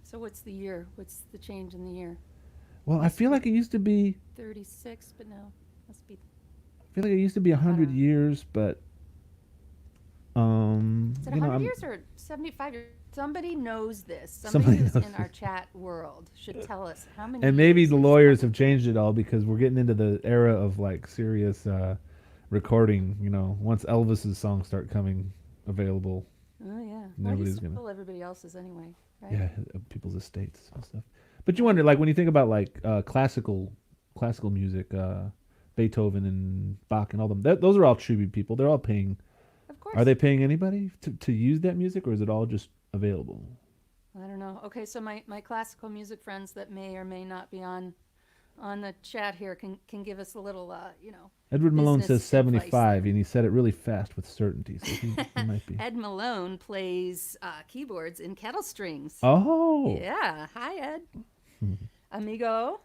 So what's the year? What's the change in the year? well, I feel like it used to be. 36, but no. Must be. I feel like it used to be 100 know. years, but Is it 100 I'm- years or 75 years? Somebody knows this. Somebody Somebody who's knows in our this. chat world should tell us how many And maybe years the is lawyers have 100. changed it all because we're getting into the era of like serious recording. You know, once Elvis's songs start coming available, Oh, yeah. Well, Nobody's he gonna- stole everybody else's anyway, right? yeah, people's estates and stuff. But you wonder, like, when you think about like classical music, Beethoven and Bach and all them, those are all tribute people. They're all paying. Of course. Are they paying anybody to use that music, or is it all just available? I don't know. Okay, so my classical music friends that may or may not be on the chat here can give us a little, Edward Malone business says 75, advice. and he said it really fast with certainty, so he might be. Ed Malone plays keyboards in kettle strings. Oh, Yeah. Hi, Ed. Amigo.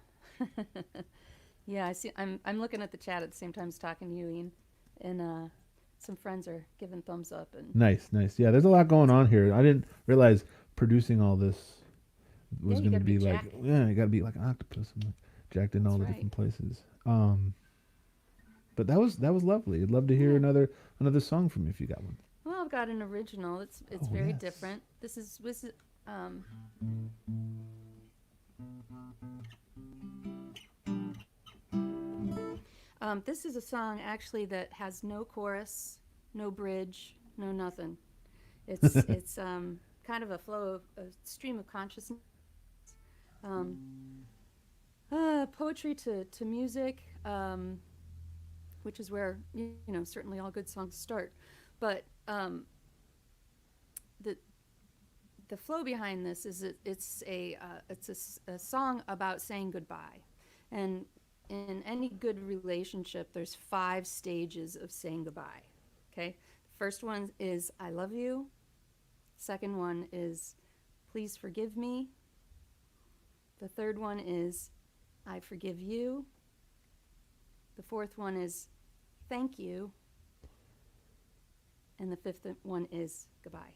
Yeah, I see. I'm looking at the chat at the same time as talking to you, Ian, and some friends are giving thumbs up and. nice. Yeah, there's a lot going on here. I didn't realize producing all this was Yeah, you going to gotta be be like, jacked. yeah, you got to be like an octopus and jacked in all the That's different places. But that was lovely. I'd love to hear Yeah. another song from you if you got one. Well, I've got an original. It's Oh, very yes. different. This is this is a song actually that has no chorus, no bridge, no nothing. It's kind of a flow of a stream of consciousness. Poetry to music, which is where certainly all good songs start. But the flow behind this is it's a song about saying goodbye, and in any good relationship, there's 5 stages of saying goodbye. Okay, the first one is I love you. Second one is please forgive me. The third one is I forgive you. The fourth one is thank you. And the fifth one is goodbye.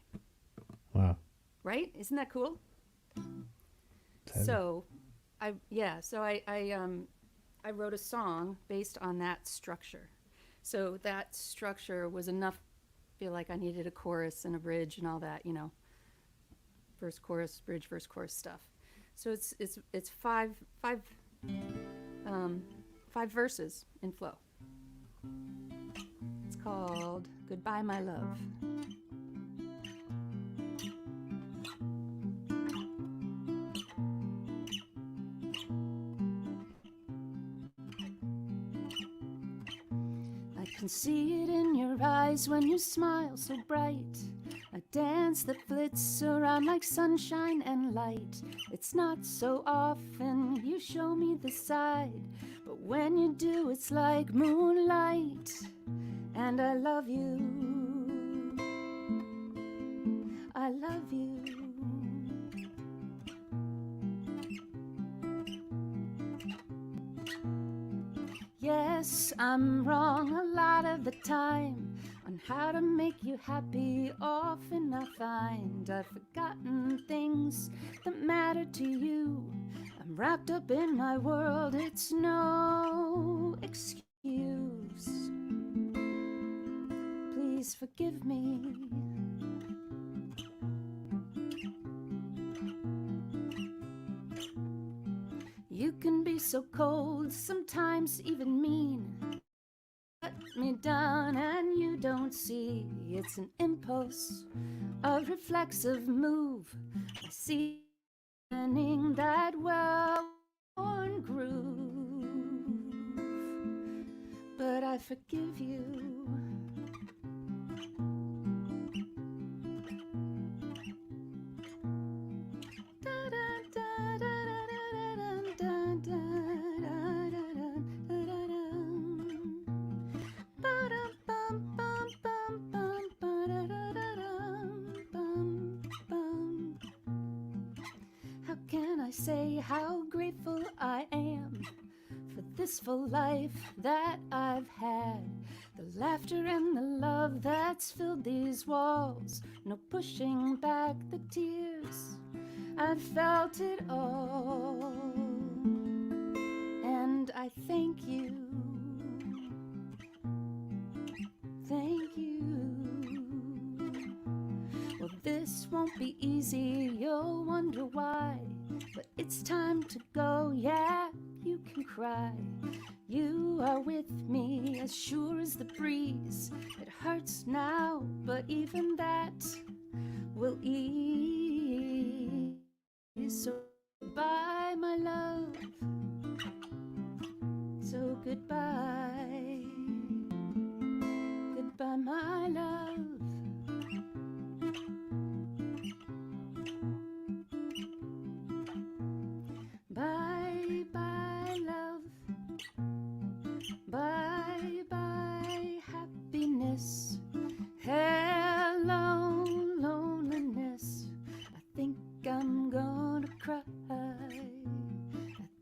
Wow. Right? Isn't that cool? Heavy. So, I wrote a song based on that structure. So that structure was enough. I feel like I needed a chorus and a bridge and all that, First chorus, bridge, first chorus stuff. So it's five verses in flow. It's called Goodbye, My Love. can see it in your eyes when you smile so bright. A dance that flits around like sunshine and light. It's not so often you show me the side, but when you do, it's like moonlight. And I love you. I love you. Yes, I'm wrong a lot of the time on how to make you happy. Often I find I've forgotten things that matter to you. I'm wrapped up in my world, it's no excuse. Please forgive me. You can be so cold, sometimes even mean. Let me down and you don't see. It's an impulse, a reflexive move. I see that well-worn groove. But I forgive you. How can I say how grateful I am for this full life that I've had? The laughter and the love that's filled these walls. No pushing back the tears. I've felt it all. And I thank you. Thank you. Well, this won't be easy, you'll wonder why. But it's time to go, yeah, you can cry. You are with me as sure as the breeze. It hurts now, but even that will ease. So goodbye, my love. So goodbye. Goodbye, my love. Bye, bye, love. Bye, bye, happiness. Hello, loneliness. I think I'm gonna cry. I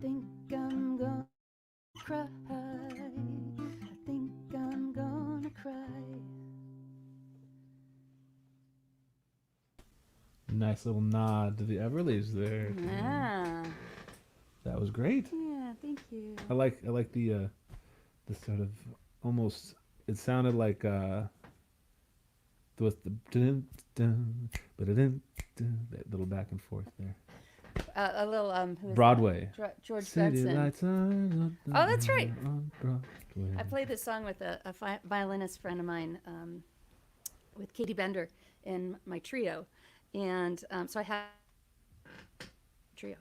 think I'm gonna cry. I think I'm gonna cry. Nice little nod to the Everleys there. Yeah. That was great. Yeah, thank you. I like the sort of almost. It sounded like with the dun, dun, ba-da-dun, dun, that little back and forth there. A little who is Broadway. that? George City Benson. lights on Oh, that's right. on Broadway. I played this song with a violinist friend of mine, with Katie Bender in my trio, and so I had trio,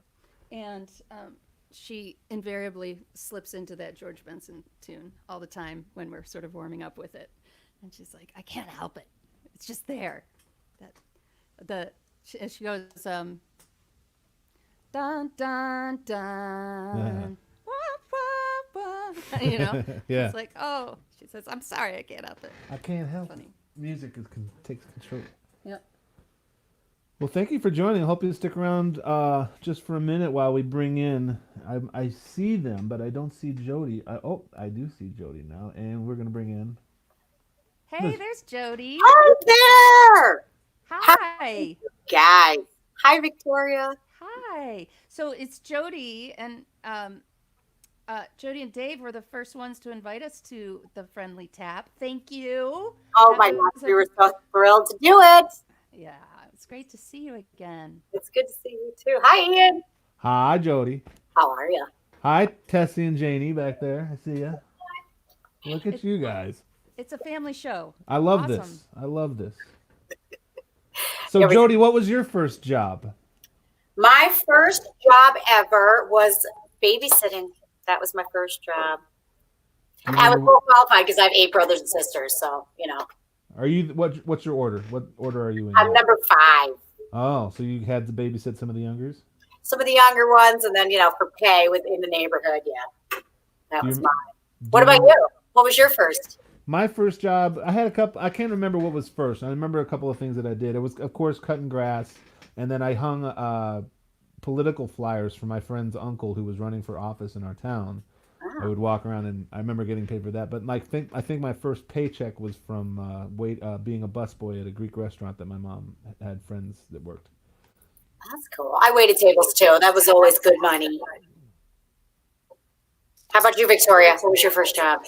and she invariably slips into that George Benson tune all the time when we're sort of warming up with it, and she's like, I can't help it, it's just there. She goes, dun dun dun, wah, wah, wah. You know, Yeah. It's like, oh, she says, I'm sorry, I can't help it. I can't help Funny. it. Music takes control. Yep. Well, thank you for joining. I hope you stick around just for a minute while we bring in. I see them, but I don't see Jody. I do see Jody now, and we're gonna bring in. Hey, there's Jody. Oh, there! Hi. Guys. Hi, Victoria. Hi. So it's Jody and Jody and Dave were the first ones to invite us to the Friendly Tap. Thank you. Oh, That my was gosh. We were so thrilled to do it. Yeah, it's great to see you again. It's good to see you, too. Hi, Ian. Hi, Jody. How are you? Hi, Tessie and Janie back there. I see ya. Look at you guys. It's a family show. I love Awesome. this. I love this. So, Yeah, Jody, what was your first job? My first job ever was babysitting. That was my first job. Do you I was remember, full qualified because I have 8 brothers and sisters. So, are you what's your order? What order are you in? I'm number 5. Oh, so you had to babysit some of the youngers? Some of the younger ones, and then, for pay within the neighborhood. Yeah, that Do was you, mine. do What about remember- you? What was your first? My first job, I had a couple. I can't remember what was first. I remember a couple of things that I did. It was, of course, cutting grass, and then I hung political flyers for my friend's uncle who was running for office in our town. I would walk around, and I remember getting paid for that. But I think my first paycheck was from being a busboy at a Greek restaurant that my mom had friends that worked. That's cool. I waited tables too. That was always good money. How about you, Victoria? What was your first job?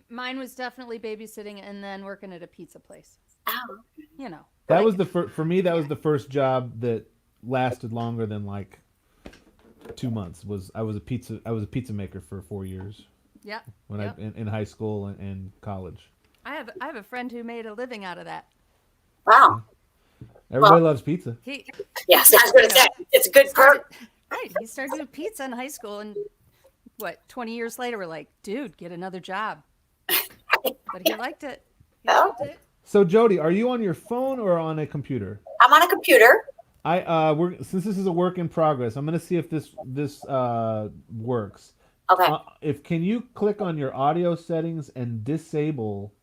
Mine was definitely babysitting and then working at a pizza place. Oh, That was the for me. That was the first job that lasted longer than like 2 months. I was a pizza maker for 4 years Yep. when Yep. in high school and college. I have a friend who made a living out of that. wow. Everybody loves pizza. He Yes, I was going to say it's a good started, perk. right. He started doing pizza in high school, and 20 years later, we're like, dude, get another job. But he liked it. He Oh. liked it. So Jody, are you on your phone or on a computer? I'm on a computer. Since this is a work in progress, I'm gonna see if this works. Okay. Can you click on your audio settings and disable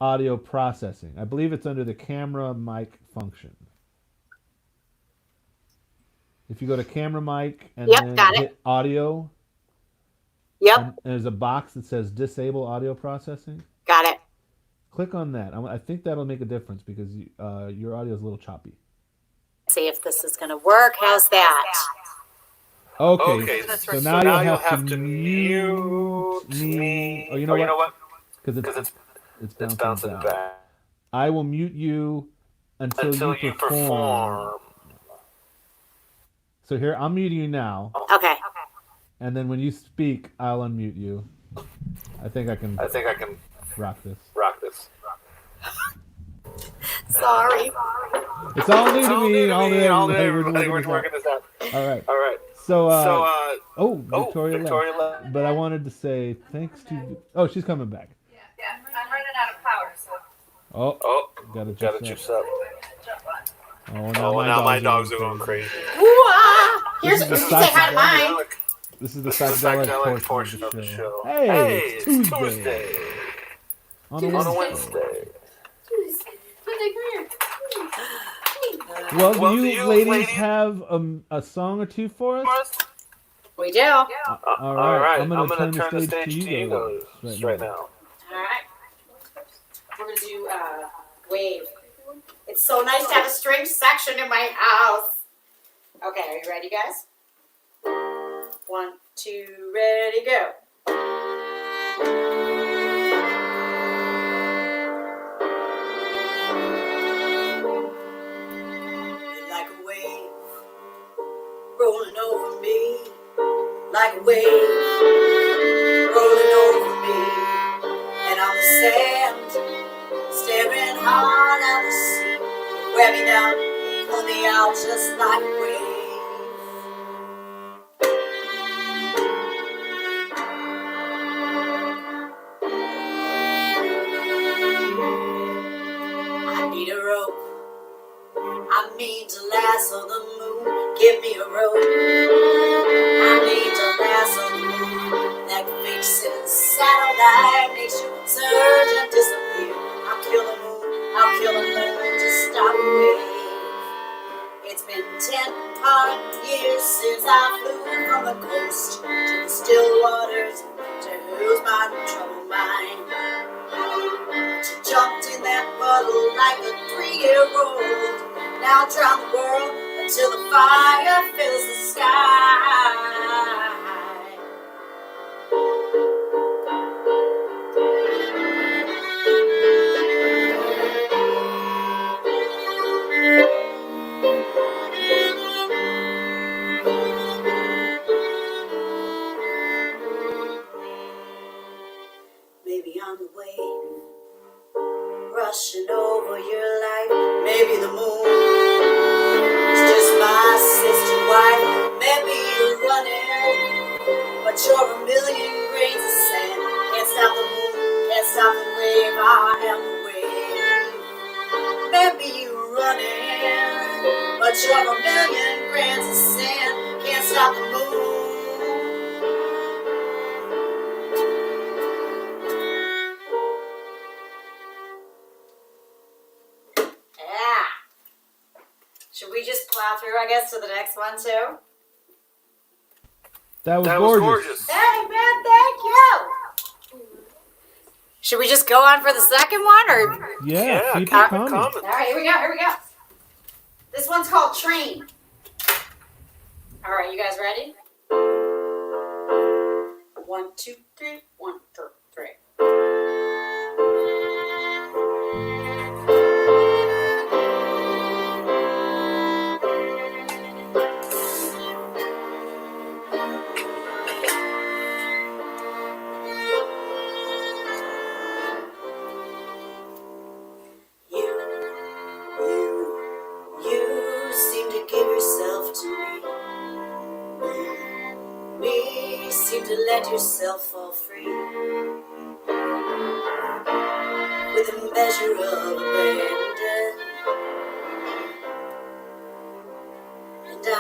audio processing? I believe it's under the camera mic function. If you go to camera mic and Yep, then got it. hit audio, Yep, and there's a box that says disable audio processing. got it. Click on that. I think that'll make a difference because your audio is a little choppy. See if this is going to work. How's that? Okay, so now you'll have to mute me. Oh, you know what? Because it's bouncing back. I will mute you until you perform. So here, I'm muting you now, Okay. and then when you speak, I'll unmute you. I think I can rock this. Sorry. It's all new to me. All new. Hey, we're working this out. All right. So, Victoria left. But I wanted to say thanks to. Oh, she's coming back. Yeah, I'm running out of power, so. Oh, gotta juice up. Oh, now my dogs are going crazy. Woo-ah! Here's This you is say the hi to mine. This is the psychedelic portion of the show. Hey, it's Tuesday. On a Wednesday. Well, do you ladies have a song or two for us? We do. All All right, I'm gonna turn the stage to you guys right now. right. We're going to do Wave. It's so nice to have a string section in my house. Okay, are you ready, guys? 1, 2, ready, go. Like a wave rolling over me, like a wave rolling over me, and on the sand, staring hard at the sea, wear me down, pull me out just like a wave. I need a rope. I need to lasso the moon. Give me a rope. I need to lasso the moon. That fixes satellite makes you surge and disappear. I'll kill the moon. I'll kill the moon to stop a wave. It's been 10 hard years since I flew from the coast to the still waters to lose my troubled mind. She jumped in that puddle like a 3-year-old. Now drown the world until the fire fills the sky. Maybe I'm the wave rushing over your life. Maybe the moon is just my sister wife. Maybe you're running, but you're a million grains of sand. Can't stop the remember you running, but you're a million grains of sand, can't stop the moon. Yeah. Should we just plow through, I guess, to the next one, too? That was gorgeous. Hey, man, thank you! Should we just go on for the second one, or? Yeah, keep it coming. All right, here we go. This one's called Train. All right, you guys ready? 1, 2, 3, 1, 2, 3. You seem to give yourself to me seem to let yourself fall free with a measure of abandon, and I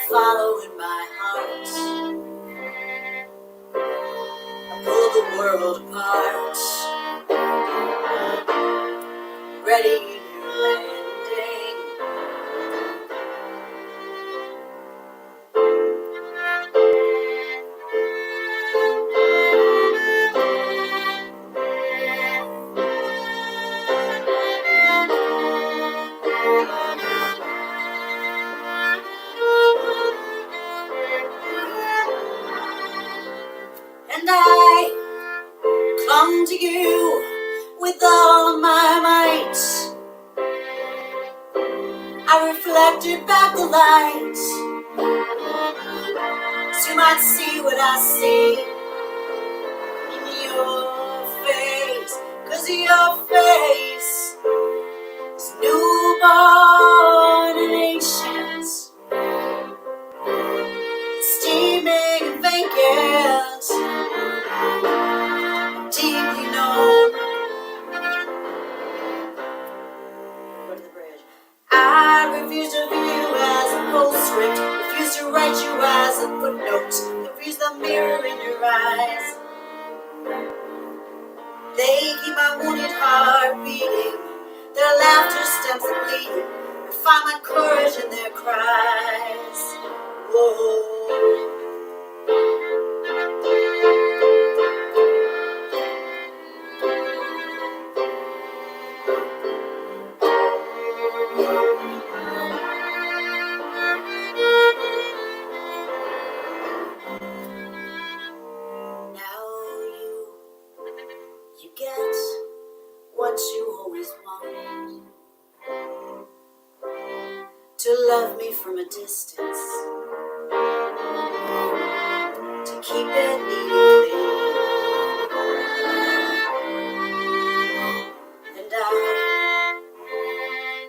follow in my heart. I pull the world apart, ready new landing. And I clung to you with all of my might. I reflected back the light, so you might see what I see in your face. 'Cause your face is newborn and ancient, steaming and vacant, deeply known. Go to the bridge. I refuse to view you as a postscript, refuse to write you as a footnote, refuse the mirror in your eyes. They keep my wounded heart beating, their laughter stems the bleeding. I find my courage in their cries. Whoa. Now you get what you always wanted, to love me from a distance, to keep it neatly. And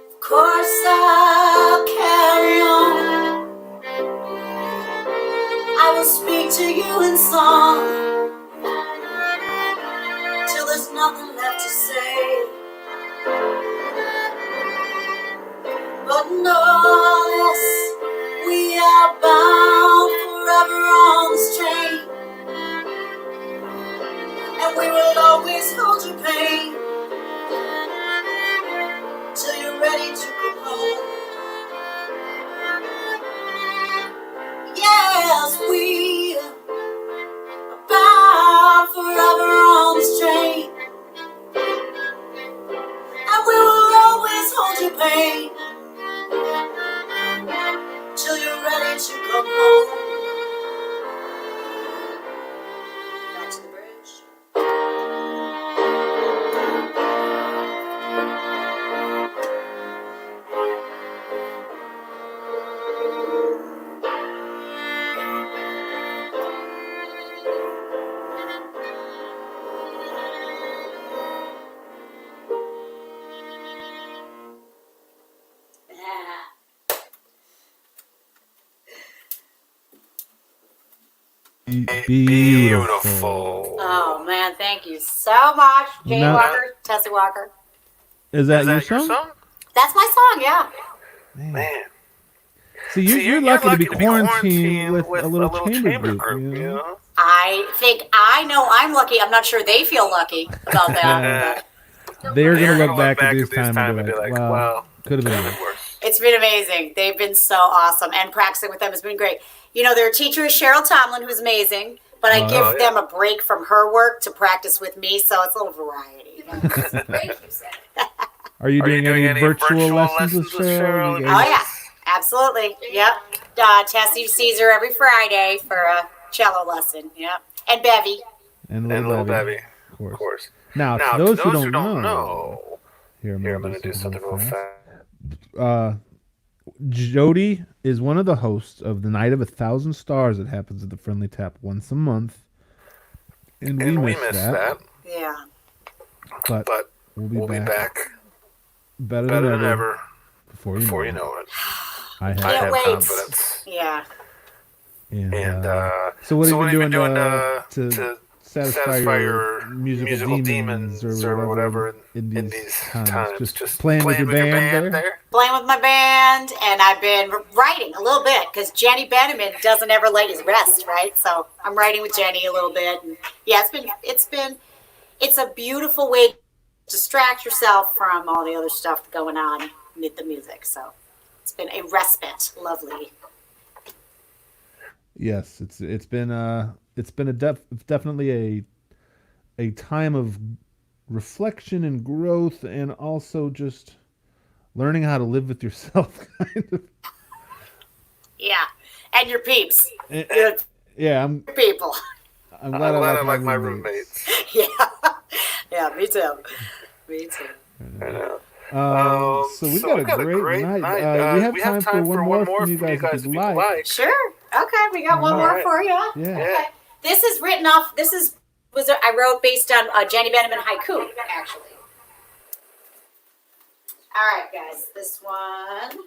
of course I'll carry on. I will speak to you in song, till there's nothing left to say. But no less, we are bound forever on this train, and we will always hold your pain till you're ready to come home. Yes, we are bound forever on this train, and we will always hold your pain till you're ready to come home. Back to the bridge. Beautiful. Oh man, thank you so much, Jane Now- Walker, Tessie Walker. Is that your song? That's my song, yeah. Man. See, you're lucky to be quarantined with a little chamber group. You know? I think I know I'm lucky. I'm not sure they feel lucky about that. They're gonna look back at this time and be like, "Wow, could have been worse." It's been amazing. They've been so awesome, and practicing with them has been great. You know, their teacher is Cheryl Tomlin, who's amazing, but I give them a break from her work to practice with me, so it's a little variety. Are you doing any virtual lessons with Cheryl? You Oh guys- yeah, absolutely. Yep. Tessie sees her every Friday for a cello lesson. Yep. And Bevy. And little Bevy, of course. Now, to those who don't know, here I'm gonna do something real fast. Jody is one of the hosts of the Night of 1,000 Stars that happens at the Friendly Tap once a month, and we miss that. Yeah. But we'll be back better than ever before you know it. I have wait. confidence. Yeah. And so what have you been doing to satisfy your musical demons or whatever in these times? Just playing with your band there? Playing with my band, and I've been writing a little bit because Jenny Bienemann doesn't ever let you rest, right? So I'm writing with Jenny a little bit, and yeah, it's a beautiful way to distract yourself from all the other stuff going on with the music. So it's been a respite, lovely. Yes, it's been definitely a time of reflection and growth, and also just learning how to live with yourself, kind of. Yeah, and your peeps. Yeah, I'm People. glad I like my roommates. Yeah, yeah, me too. Me too. I know. So we've got a great night. We have time for one more from you guys if you'd like. Sure. Okay, we got one more for you. Yeah. Okay. This is written off. I wrote based on Jenny Bienemann haiku, actually. All right, guys. This one.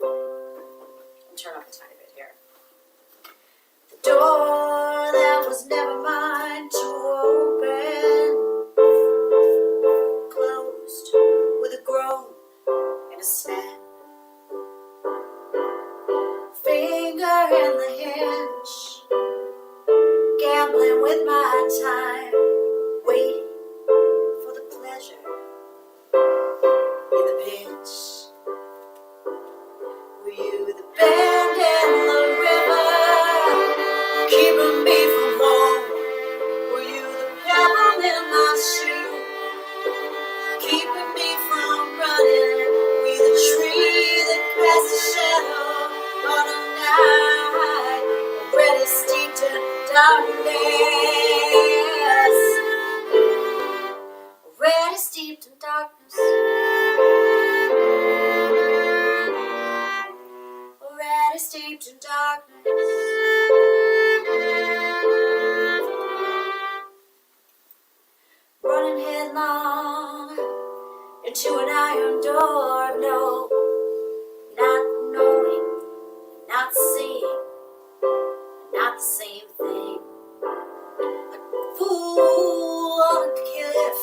I'll turn up a tiny bit here. The door that was never mine to open closed with a groan and a snap. Finger in the hinge, gambling with my time, waiting for the pleasure in the pinch. Were you the bend in the river, keeping me from home? Were you the pebble in my shoe, keeping me from running? Were you the tree that casts a shadow on a night already steeped in darkness? Already steeped in darkness. Already steeped in darkness. Running headlong into an iron door of no, not knowing, not seeing, not the same thing. A fool on a cliff.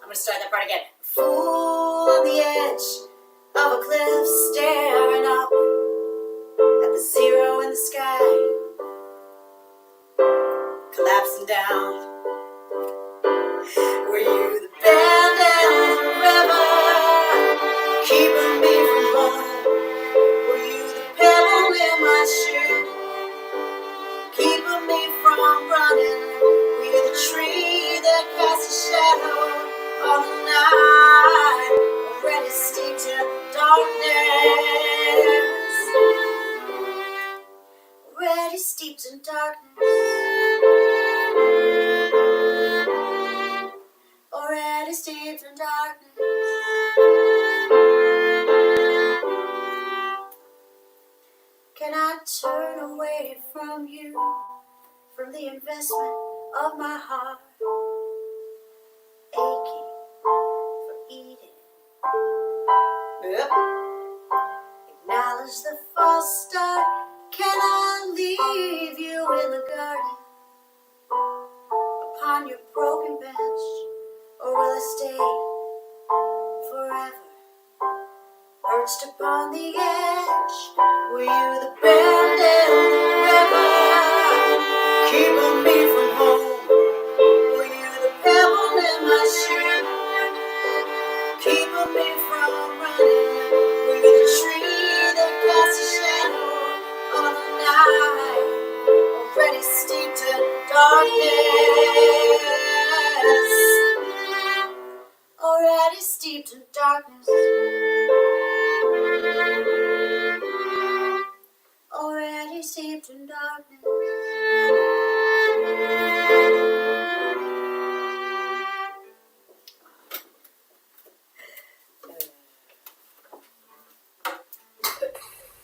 I'm gonna start that part again. Fool on the edge of a cliff, staring up at the zero in the sky, collapsing down. Were you the bend in the river, keeping me from home? Were you the pebble in my shoe, keeping me from running? Were you the tree that casts a shadow on the night already steeped in darkness? Already steeped in darkness. Already steeped in darkness. Can I turn away from you, from the investment of my heart, aching for eating? Yep. Acknowledge the false start Can I leave you in the garden upon your broken bench, or will I stay forever perched upon the edge? Were you the bend in the river keeping me from home? Were you the pebble in my shoe keeping me from running? Were you the tree that casts a shadow on the night already steeped in darkness? Already steeped in darkness. Already steeped in darkness.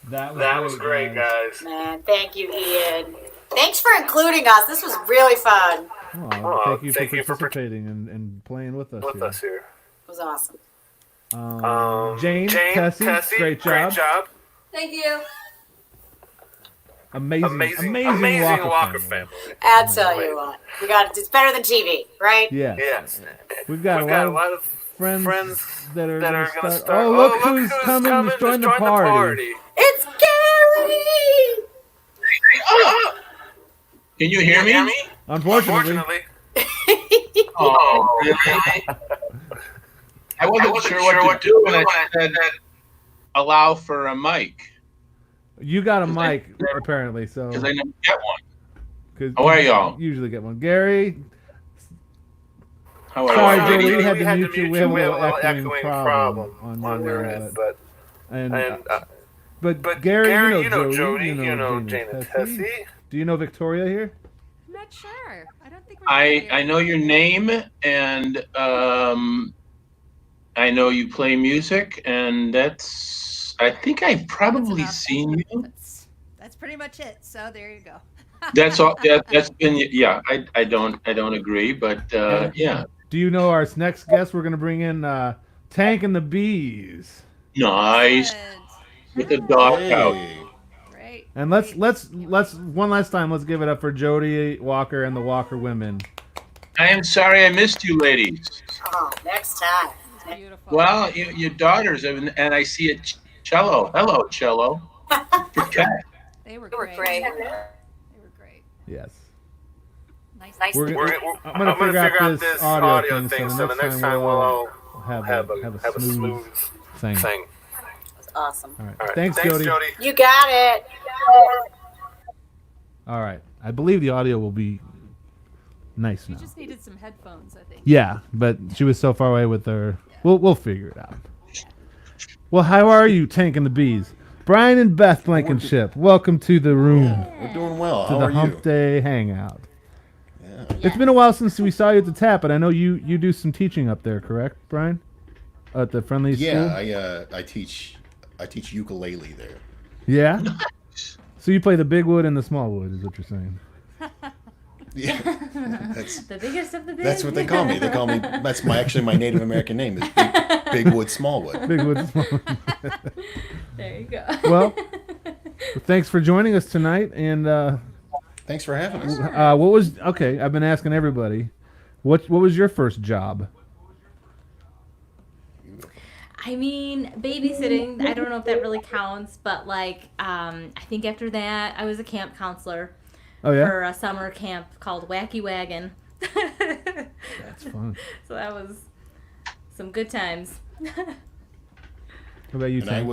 That was great, guys. Man, thank you, Ian. Thanks for including us. This was really fun. Oh, thank you for participating and playing with us here. It was awesome. Jane, Tessie, great job. Thank you. Amazing Walker family. I'll tell you what, we got it's better than TV, right? Yes. We've got a lot of friends that are going to start. Oh, look who's coming to join the party. It's Gary. Can you hear me? Unfortunately. Oh, really? I wasn't sure what to do when I said allow for a mic. You got a mic, apparently, so. Because I never get one. How are y'all? Usually get one. Gary. How are Sorry, you? Jody, we had to mute you. We have a little echoing problem on your end. But Gary, you know Jody, you know Jane and Tessie. Do you know Victoria here? I'm not sure. I don't think we're I know your name, and I know you play music, and I think I've probably seen you. That's pretty much it. So there you go. That's all. That's been. Yeah, I don't agree, but yeah. Do you know our next guest? We're gonna bring in Tank and the Beez. Nice. With the dog out. Great. And let's one last time. Let's give it up for Jody Walker and the Walker women. I am sorry I missed you, ladies. Oh, next time. Beautiful. Well, your daughters, and I see a cello. Hello, cello. They were great. They were great. Yes. Nice. I'm gonna figure out this audio thing, so the next time we'll all have a smooth thing. That's awesome. All right. Thanks, Jody. You got it. All right. I believe the audio will be nice You now. just needed some headphones, I think. Yeah, but she was so far away with her. We'll figure it out. Well, how are you, Tank and the Beez? Brian and Beth Blankenship, welcome to the room. We're doing well. To How the are you? Humpday Hangout. Yeah. It's been a while since we saw you at the tap, but I know you do some teaching up there, correct, Brian? At the Friendly School? Yeah, I teach ukulele there. Yeah? So you play the big wood and the small wood, is what you're saying. Yeah. That's The biggest of the big. that's what they call me. They call me that's my Native American name is Big Wood Small Wood. Big wood, small wood. There you go. Well, thanks for joining us tonight. And Thanks for having us. what was okay? I've been asking everybody, what was your first job? I mean, babysitting, I don't know if that really counts, but like, I think after that, I was a camp counselor Oh yeah, for a summer camp called Wacky Wagon. that's fun. So that was some good times. How about you, And I Tank?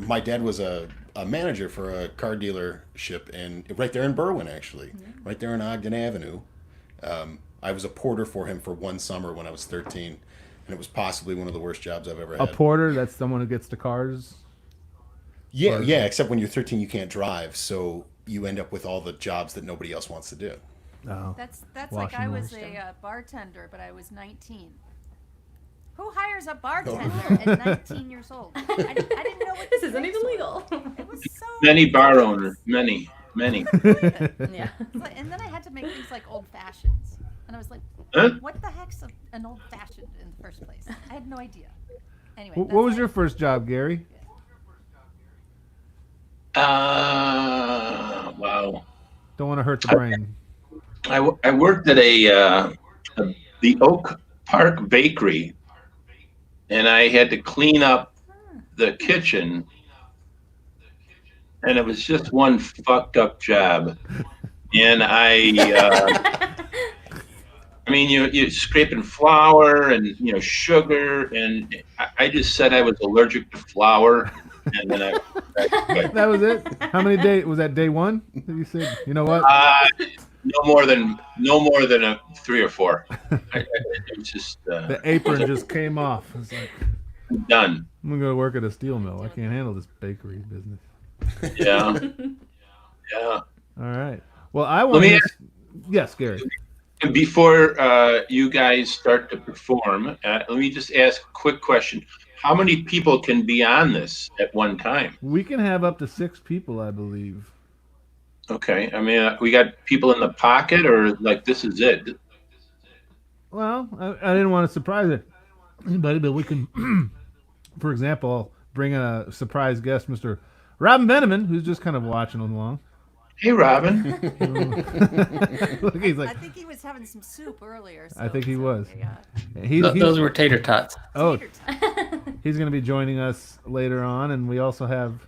my dad was a manager for a car dealership right there in Berwyn, actually, right there on Ogden Avenue. I was a porter for him for one summer when I was 13, and it was possibly one of the worst jobs I've ever A had. porter, that's someone who gets the cars. Yeah, yeah. Except when you're 13, you can't drive, so you end up with all the jobs that nobody else wants to do. Oh, That's Washing like I was machine. a bartender, but I was 19. Who hires a bartender at 19 years old? I didn't know what This the isn't even drinks were. legal. It was so Many bar owners, many. Yeah. It's like- and then I had to make things like old fashions, and I was like, Huh? "What the heck's an old fashioned in the first place?" I had no idea. Anyway, What that's was how- your first job, Gary? Wow. Don't want to hurt the brain. I worked at the Oak Park Bakery, and I had to clean up the kitchen, and it was just one fucked up job. And I mean, you're scraping flour and sugar, and I just said I was allergic to flour, and then I That was it. How many days was that? Day one? You said, you know what? no more than a 3 or 4. It's just The apron just came off. I was like, done. I'm gonna go work at a steel mill. I can't handle this bakery business. Yeah, yeah. All right. Well, I want to. Yes, Gary. And before you guys start to perform, let me just ask a quick question. How many people can be on this at one time? We can have up to 6 people, I believe. Okay. I mean, we got people in the pocket, or like this is it? Well, I didn't want to surprise anybody, but we can, for example, bring a surprise guest, Mr. Robin Bienemann, who's just kind of watching along. Hey, Robin. Look, he's like, I think he was having some soup earlier. I think he was. Yeah. Those were tater tots. Oh, he's going to be joining us later on, and we also have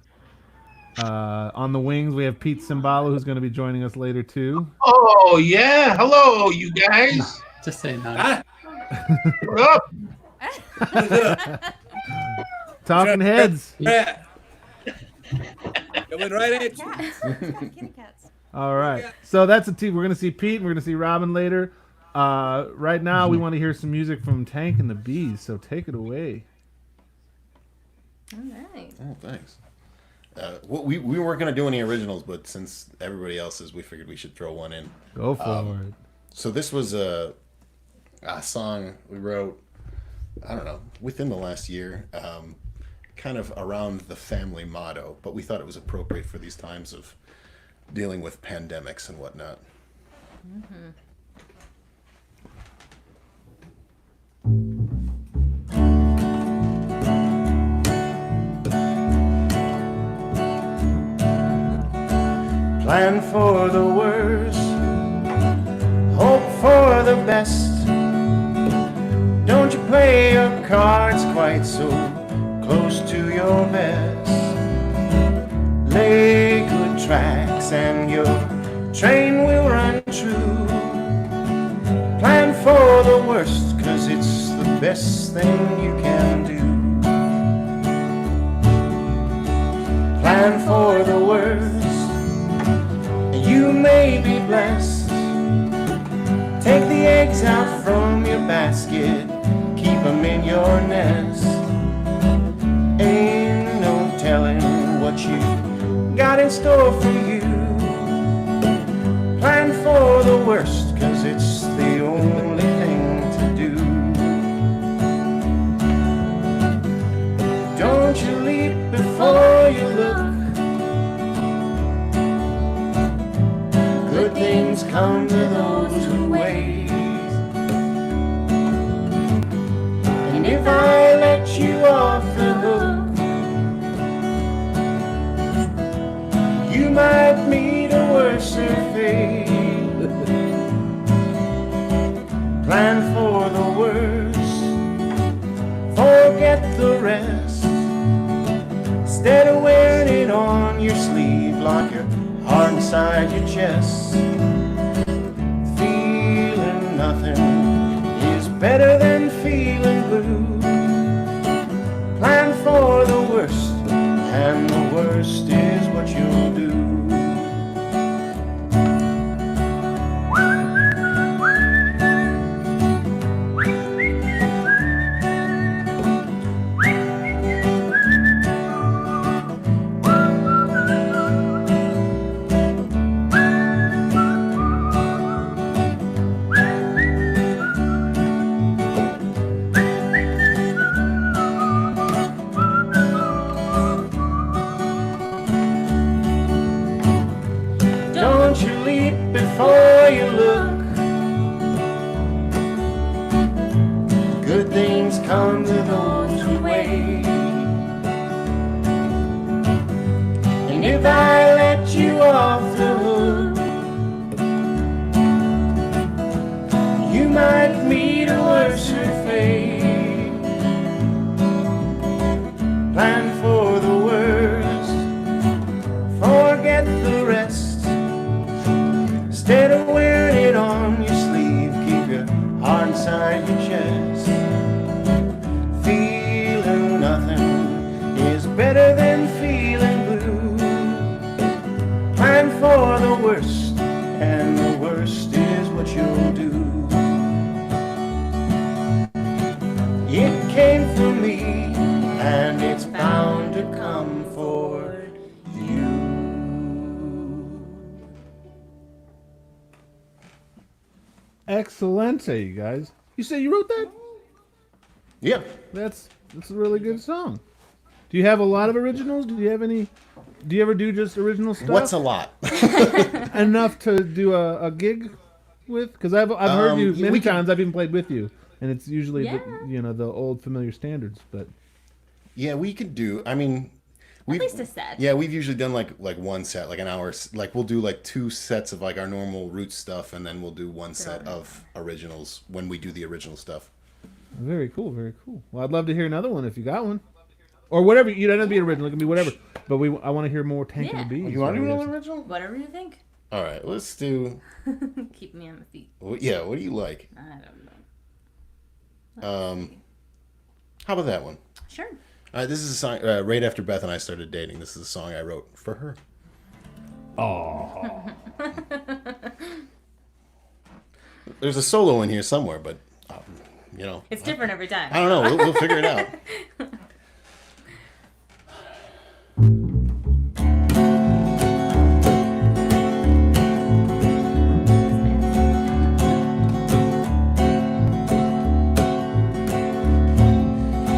on the wings. We have Pete Cimbalo, who's going to be joining us later too. Oh yeah, hello, you guys. Just saying that. What up? Talking heads. Yeah. Coming right at you. Cats. Kitty cats. All right. So that's a team. We're going to see Pete and we're going to see Robin later. Right now, we want to hear some music from Tank and the Beez. So take it away. All right. Oh, thanks. We weren't going to do any originals, but since everybody else is, we figured we should throw one in. Go for it. So this was a song we wrote, I don't know, within the last year. Kind of around the family motto, but we thought it was appropriate for these times of dealing with pandemics and whatnot. Mm-hmm. Plan for the worst, hope for the best. Don't you play your cards quite so close to your vest. Lay good tracks and your train will run true. Plan for the worst, 'cause it's the best thing you can do. Plan for the worst, and you may be blessed. Take the eggs out from your basket, keep them in your nest. Ain't no telling what you got in store for you. Plan for the worst, 'cause it's the only thing to do. Don't you leap before you look. Good things come to those who wait. And if I let you off the hook, you might meet a worse fate. Plan for the worst, forget the rest. Instead of wearing it on your sleeve, lock your heart inside your chest. Feeling nothing is better than feeling blue. Plan for the worst, and the worst is what you'll do. Don't you leap before you look. Good things come to those who wait. And if I yes. Feeling nothing is better than feeling blue. Plan for the worst, and the worst is what you'll do. It came for me, and it's bound to come for you. Excellente, you guys. You say you wrote that? Yeah. That's a really good song. Do you have a lot of originals? Do you ever do just original stuff? What's a lot? Enough to do a gig with? Because I've heard you many times. I've even played with you, and it's usually the old familiar standards. But yeah, we could do. I mean, At least a set. Yeah, we've usually done like one set, like an hour. Like we'll do like 2 sets of like our normal roots stuff, and then we'll do 1 set of originals when we do the original stuff. Very cool, very cool. Well, I'd love to hear another one if you got one, or whatever. You don't have to be original; it can be whatever. But I want to hear more Tank and the Beez. You want to do another original? Whatever you think. All right, let's do. Keep me on my feet. Yeah, what do you like? I don't know. How about that one? Sure. All right, this is a song right after Beth and I started dating. This is a song I wrote for her. Oh. There's a solo in here somewhere, but It's different every time. I don't know. We'll figure it out.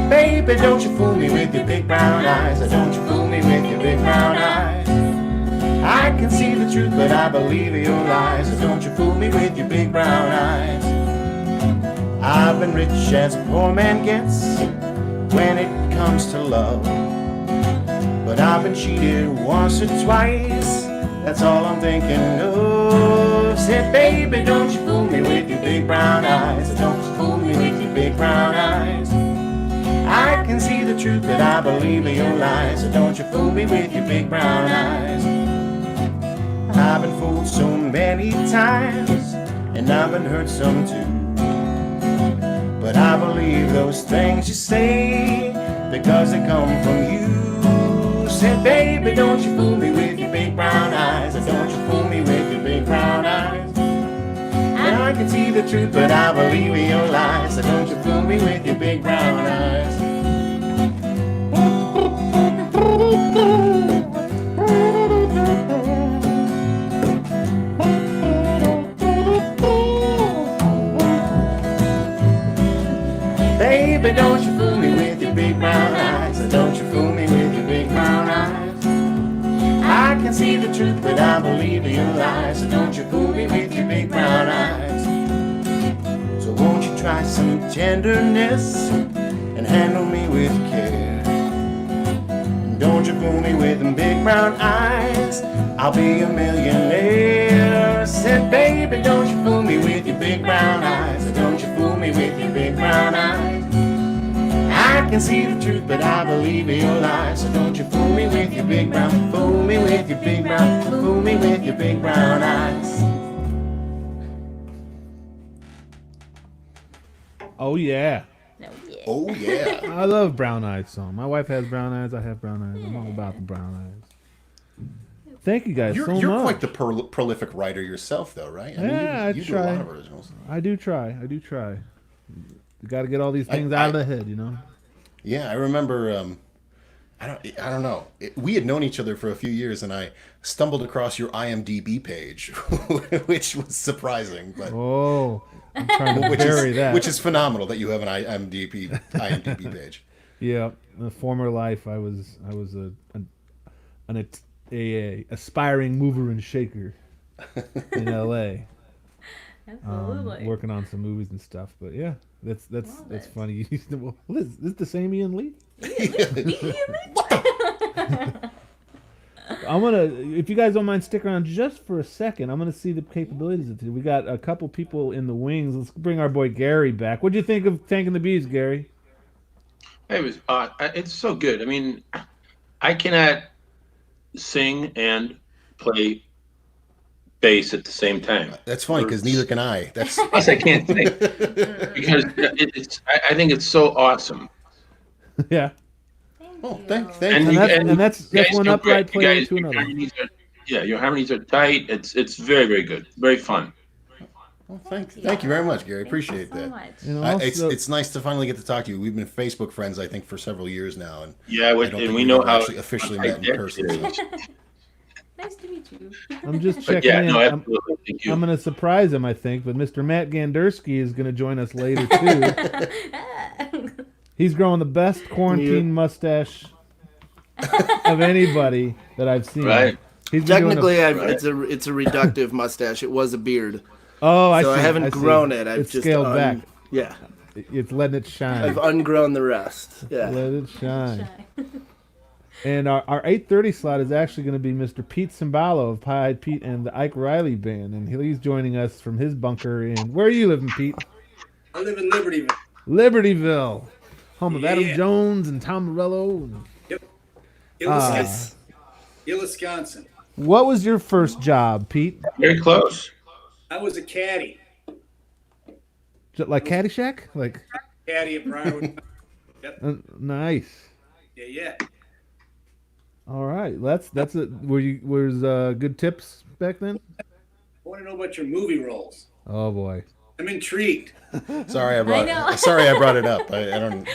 Baby, don't you fool me with your big brown eyes. Don't you fool me with your big brown eyes. I can see the truth, but I believe your lies. Don't you fool me with your big brown eyes. I've been rich as a poor man gets when it comes to love, but I've been cheated once or twice. That's all I'm thinking of. Said, baby, don't you fool me with your big brown eyes. Don't you fool me with your big brown eyes. I can see the truth, but I believe your lies. So don't you fool me with your big brown eyes. I've been fooled so many times, and I've been hurt some too. But I believe those things you say because they come from you. Said, baby, don't you fool me with your big brown eyes. Don't you fool me with your big brown eyes. And I can see the truth, but I believe your lies. So don't you fool me with your big brown eyes. Baby, don't you fool me with your big brown eyes. Don't you fool me with your big brown eyes. I can see the truth, but I believe your lies. So don't you fool me with your big brown eyes. So won't you try some tenderness and handle me with care. And don't you fool me with them big brown eyes. I'll be a millionaire. Said, baby, don't you fool me with your big brown eyes. Don't you fool me with your big brown eyes. I can see the truth, but I believe your lies. So don't you fool me with your big brown, fool me with your big brown, fool me with your big brown eyes. Oh yeah. Oh yeah. I love Brown Eyes song. My wife has brown eyes. I have brown eyes. I'm all about the brown eyes. Thank you guys so much. You're quite the prolific writer yourself, though, right? I mean, Yeah, you do a lot of originals. I do try. You got to get all these things out of the head, you know. Yeah, I remember. I don't know. We had known each other for a few years, and I stumbled across your IMDb page, which was surprising. But I'm trying to bury that. Which is phenomenal that you have an IMDb page. Yeah, in a former life, I was an aspiring mover and shaker in LA. Absolutely. Working on some movies and stuff. But yeah, that's funny. Well, is this the same Ian Lee? I'm gonna, if you guys don't mind, stick around just for a second. I'm gonna see the capabilities of it. We got a couple people in the wings. Let's bring our boy Gary back. What'd you think of Tank and the Beez, Gary? It was it's so good. I mean, I cannot sing and play bass at the same time. That's funny because neither can I. That's Plus, I can't sing because I think it's so awesome. Yeah. oh, thank And you. That's you guys one do upright great. player You guys- to your another. harmonies are- Yeah, your harmonies are tight. It's very, very good. Very fun. Well, thank you very much, Gary. Appreciate so that. much. You know, also, It's nice to finally get to talk to you. We've been Facebook friends, I think, for several years now, and Yeah, I we, don't and think we we've know ever how actually officially met in person. it So. is. Nice to meet you. I'm just But checking yeah, in. no, I'm, absolutely. Thank you. I'm going to surprise him, I think, but Mr. Matt Gandurski is going to join us later too. He's growing the best quarantine mustache of anybody that I've seen. Right. He's been doing Technically, Right. it's a reductive mustache. It was a beard, Oh, I so see. I haven't see. grown it. I've It's just scaled back. Yeah, It's letting it shine. I've ungrown the rest. Yeah. Let it shine. And our 8:30 slot is actually going to be Mr. Pete Cimbalo of Pie Eyed Pete and the Ike Riley Band, and he's joining us from his bunker in. Where are you living, Pete? I live in Libertyville. Libertyville, home of Adam Yeah. Jones and Tom Morello. And, Wisconsin. what was your first job, Pete? Very close. I was a caddy. Like Caddyshack? Like Caddy at Briarwood. nice. Yeah. All right, that's it. Was good tips back then? I want to know about your movie roles. Oh boy. I'm intrigued. Sorry, I know. brought it up. I don't.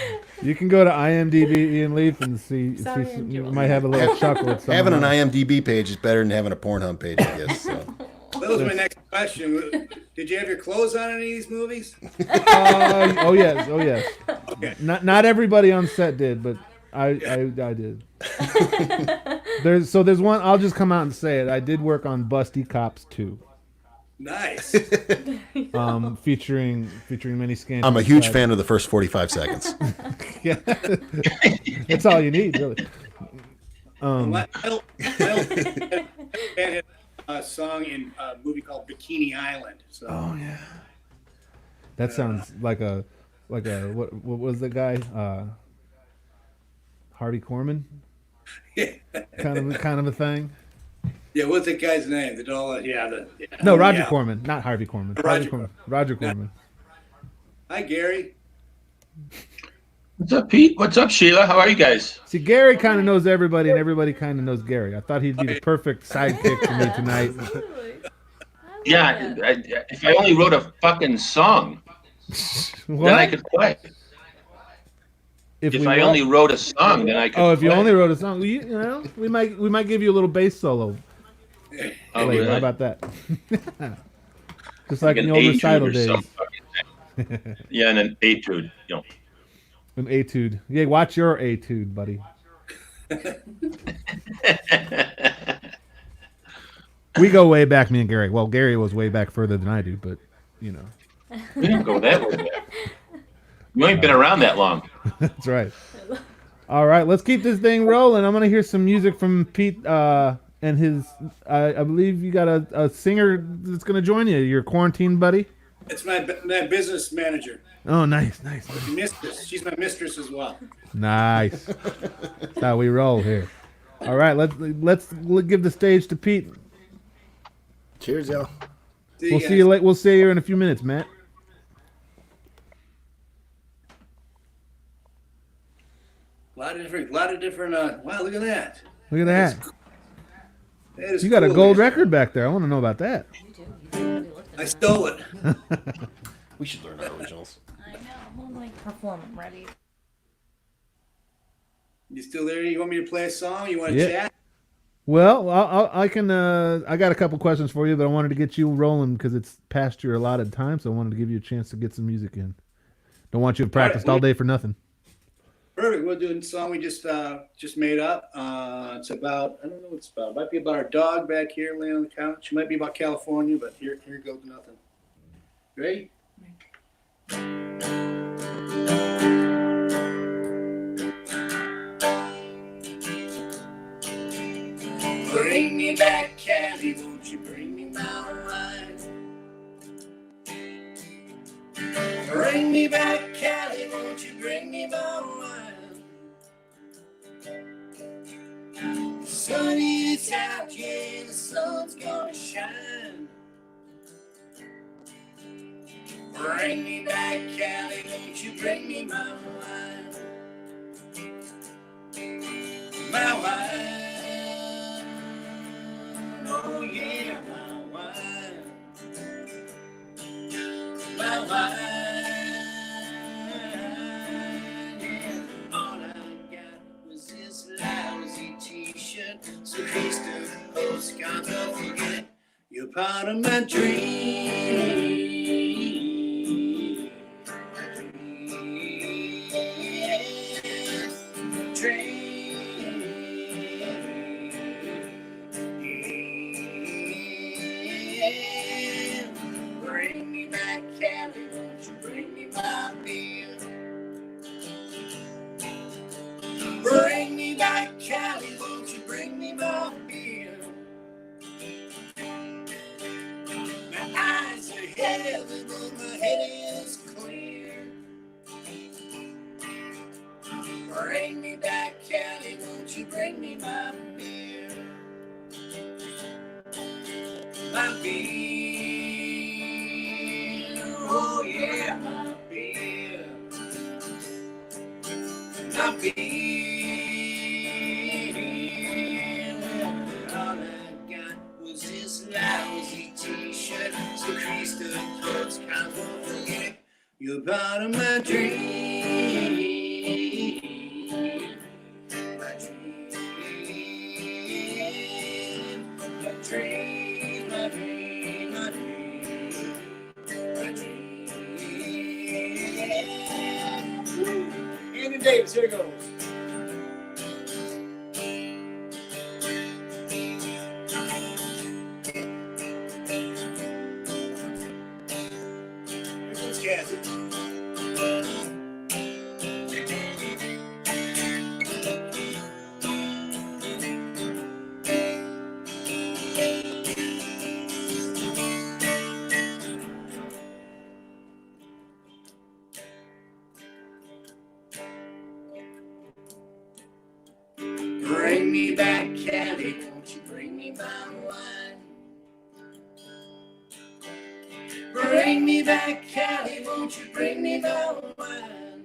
You can go to IMDb Ian Leith and see Sorry, you Andrew. might have a little chuckle at some Having an of them. IMDb page is better than having a Pornhub page, I guess. So. That was my next question. Did you have your clothes on in any of these movies? Oh yes. Okay. Not everybody on set did, but I did. There's one. I'll just come out and say it. I did work on Busty Cops 2, Nice. featuring many scandals. I'm a huge fan of the first 45 seconds. Yeah, that's all you need, really. My old band had a song in a movie called Bikini Island. So Oh yeah. That sounds like a what was the guy? Harvey Korman? kind of a thing. yeah, what's that guy's name? No, Roger Yeah. Corman, not Harvey Korman. Roger Roger Corman. Hi, Gary. What's up, Pete? What's up, Sheila? How are you guys? See, Gary kind of knows everybody, and everybody kind of knows Gary. I thought he'd be the perfect sidekick for me tonight. Yeah, if I only wrote a fucking song, then I could play. If we I what? only wrote a song, then I could. Oh, if you play. only wrote a song, you know, we might give you a little bass solo Oh, later. really? How about that? Just like in an the old etude recital or days. some fucking thing. Yeah, and an etude. You know. An etude. Yeah, watch your etude, buddy. We go way back, me and Gary. Well, Gary was way back further than I do, but you know. We didn't go that way back. You ain't been around that long. That's right. All right, let's keep this thing rolling. I'm gonna hear some music from Pete and his. I believe you got a singer that's gonna join you. Your quarantine buddy. It's my business manager. Oh, nice. Mistress. She's my mistress as well. Nice. That's how we roll here. All right, let's give the stage to Pete. Cheers, y'all. We'll see you late. We'll see you in a few minutes, Matt. A lot of different. Wow, look at that. Look at that. That is You got a cool. gold record back there. I want to know about that. I stole it. We should learn our originals. I know. I'm like perform. I'm ready. You still there? You want me to play a song? You want to Yeah. chat? Well, I can. I got a couple questions for you, but I wanted to get you rolling because it's past your allotted time, so I wanted to give you a chance to get some music in. Don't want you to practice all day for nothing. Perfect. We'll do a song we just made up. It's about, I don't know what it's about. It might be about our dog back here laying on the couch. It might be about California, but here goes nothing. Ready? Bring me back, Callie, won't you bring me my wine? Bring me back, Callie, won't you bring me my wine? Sunny, it's out, yeah, the sun's gonna shine. Bring me back, Cali, won't you bring me my wine? My wine, oh yeah, my wine. My wine, yeah. All I got was this lousy t-shirt. So please do postcards, don't forget you're part of my dream. Bring me back, Cali, won't you bring me my beer? Bring me back, Cali, won't you bring me my beer? My eyes are heavy, but my head is clear. Bring me back, Cali, won't you bring me my beer? My beer, oh yeah, my beer. My beer, all I got was this lousy t-shirt. So crease the clothes, can't forget you're part of my dream. My dream, my dream, my dream, my dream, my dream. Andy Davis, here it goes. Here comes Kathy. Bring me back, Cali, won't you bring me my wine? Bring me back, Cali, won't you bring me my wine?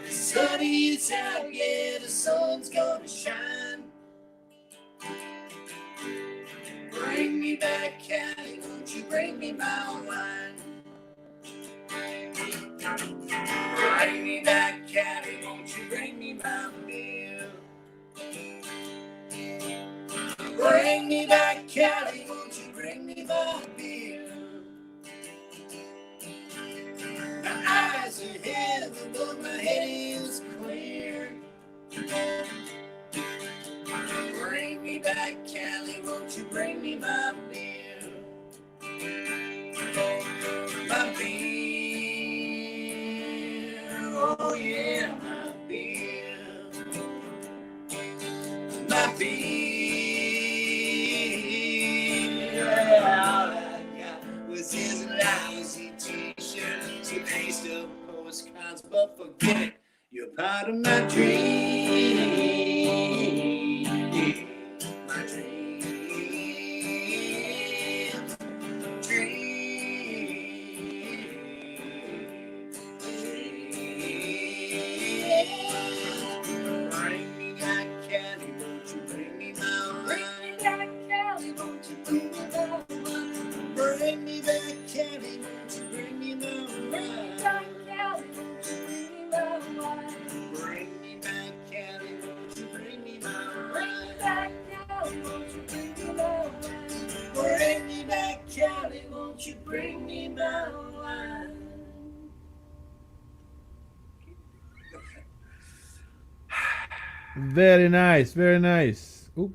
The sun is out, yeah, the sun's gonna shine. Bring me back, Cali, won't you bring me my wine? Bring me back, Cali, won't you bring me my beer? Bring me back, Cali, won't you bring me my beer? My eyes are heavy, but my head is clear. Bring me back, Cali, won't you bring me my beer? My beer, oh yeah, my beer. My beer, all I got was his lousy t-shirt. So paste up postcards, but forget it, you're part of my dream. My dream, bring me back, Cali, won't you bring me my wine? Bring me back, Cali, won't you bring me my wine? Bring me back, Cali, won't you bring me my wine? Bring me back, Cali, won't you bring me my wine? Bring me back, Cali, won't you bring me my wine? Bring me back, Cali, won't you bring me my wine? Very nice, very nice. Oop,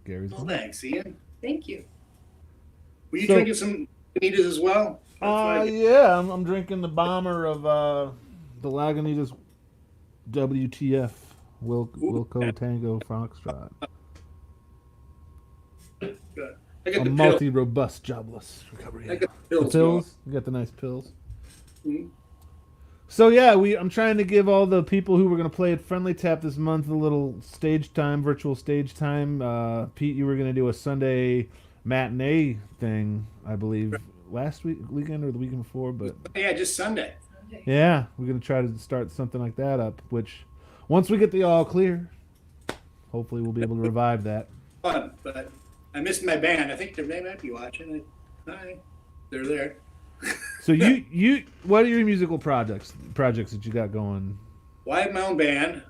Gary's Well, gone. thanks, Ian. Thank you. Were you So- drinking some Bonitas as well? Yeah, I'm drinking the bomber of the Lagunitas WTF Wilco Tango Foxtrot. Good. I A got the pill. multi-robust jobless recovery. I got the The pills. pills? You got the nice pills. Mhm. So yeah, I'm trying to give all the people who were going to play at Friendly Tap this month a little stage time, virtual stage time. Pete, you were going to do a Sunday matinee thing, I believe. last weekend or the weekend before, but Yeah, just Sunday. yeah, we're gonna try to start something like that up. Which once we get the all clear, hopefully we'll be able to revive that. Fun, but I missed my band. I think they might be watching. Hi, they're there. So you what are your musical projects that you got going? Well, I have my own band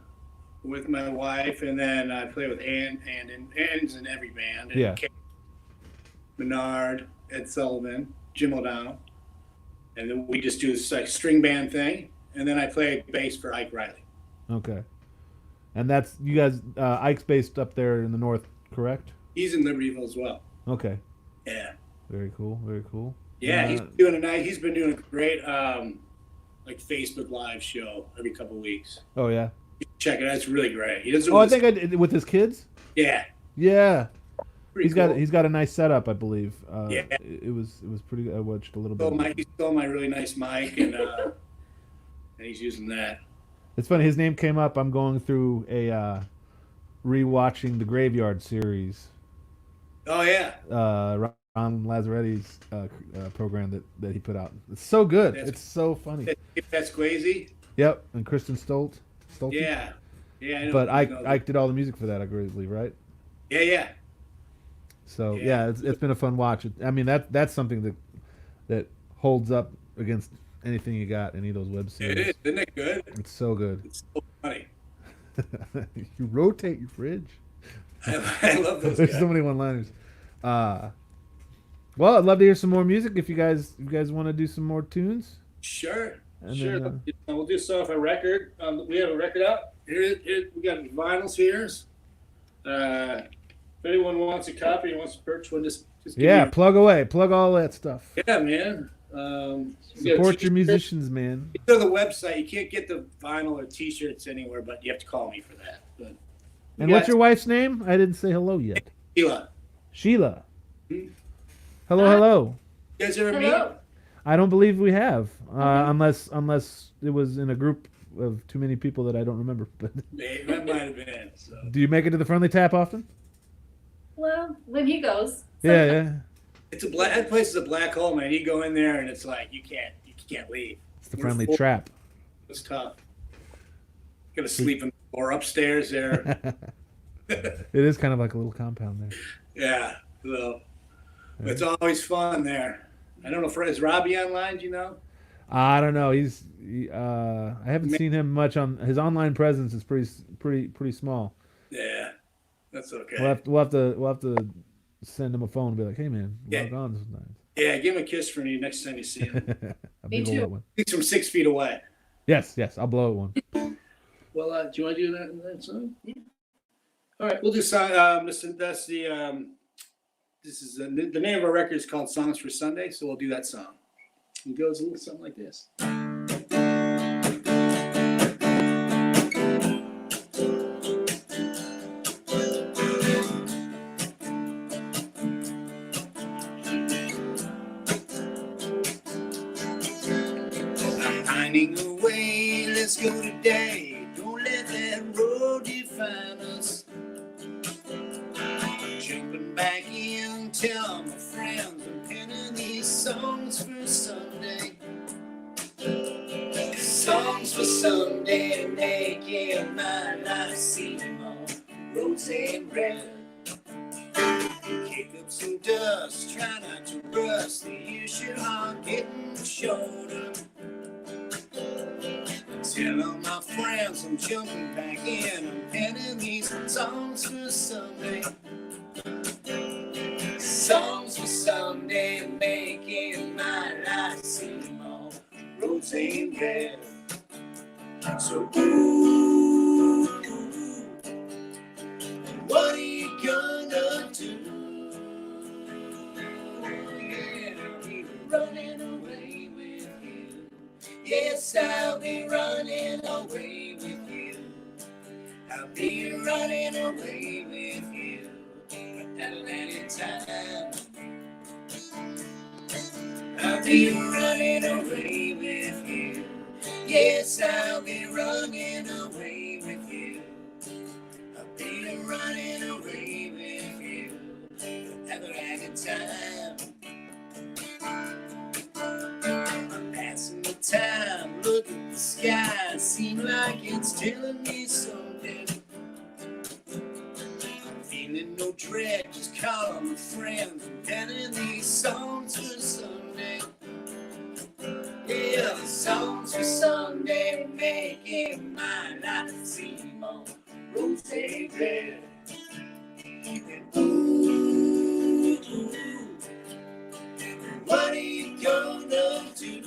with my wife, and then I play with Ann's in every band. And Yeah. Kate Menard, Ed Sullivan, Jim O'Donnell, and then we just do this like string band thing, and then I play bass for Ike Riley. Okay, and that's you guys. Ike's based up there in the north, correct? He's in Libertyville as well. Okay. Yeah. Very cool. Very cool. Yeah, he's doing a night. He's been doing a great like Facebook Live show every couple weeks. Oh yeah. Check it out. It's really great. He does. Oh, I think I did with his kids. Yeah. Yeah. Pretty He's cool. got a nice setup, I believe. Yeah. It was pretty good. I watched a little bit. He stole my really nice mic, and he's using that. It's funny. His name came up. I'm going through a rewatching the Graveyard series. Oh yeah. Ron Lazzaretti's program that he put out. It's so good. It's so funny. That's Swayze. Yep, and Kristen Stolte. Yeah. Yeah. I know, But Ike did all the music for that, I believe, right? Yeah, yeah. So yeah, it's been a fun watch. I mean that's something that holds up against anything you got, any of those web series. It is, isn't it good? It's so good. It's so funny. You rotate your fridge. I love those There's guys. so many one-liners. Well, I'd love to hear some more music if you guys want to do some more tunes. Sure. And Sure. then, We'll do stuff a record. We have a record out. Here we got vinyls here. If anyone wants a copy, wants to purchase one, just give yeah, me plug away, plug all that stuff. yeah, man. Support your musicians, man. You go to the website. You can't get the vinyl or T-shirts anywhere, but you have to call me for that. But And what's your wife's name? I didn't say hello yet. Sheila? Sheila. Hmm? Hello, hello. You guys ever meet? I don't believe we have, unless it was in a group of too many people that I don't remember. But That might have been. So. do you make it to the Friendly Tap often? Well, when he goes. Yeah, yeah. It's that place is a black hole, man. You go in there and it's like you can't leave. It's the Friendly Trap. It's tough. Gonna sleep in the floor upstairs there. It is kind of like a little compound there. Yeah, so it's always fun there. I don't know, is Robbie online? Do you know? I don't know. I haven't seen him much on his online presence. Is pretty small. Yeah, that's okay. We'll have to send him a phone and be like, hey man, log on sometimes. Yeah, give him a kiss for me next time you see him. A big old one. He's from 6 feet away. Yes, I'll blow it one. Well, do you want to do that song? Yeah. All right, we'll do song. This is the name of our record is called Songs for Sunday, so we'll do that song. It goes a little something like this. I'm finding a way, let's go today. Don't let that road define us. Jumping back in, tell my friends I'm penning these songs for Sunday. Songs for Sunday, making my life seem all rosy red. Kick up some dust, try not to rust. The usual heart getting shorter. Tell all my friends I'm jumping back in. I'm penning these songs for Sunday. Songs for Sunday, making my life seem all rosy red. So ooh, what are you gonna do? Yeah, I'll be running away with you. Yes, I'll be running away with you. I'll be running away with you at any time. I'll be running away with you. Yes, I'll be running away with you. I'll be running away with you at any time. it's telling me something. Feeling no dread, just call my friend. Adding these songs for Sunday. Yeah, the songs for Sunday make it mine. I can see them on rose red. And ooh, what are you gonna do?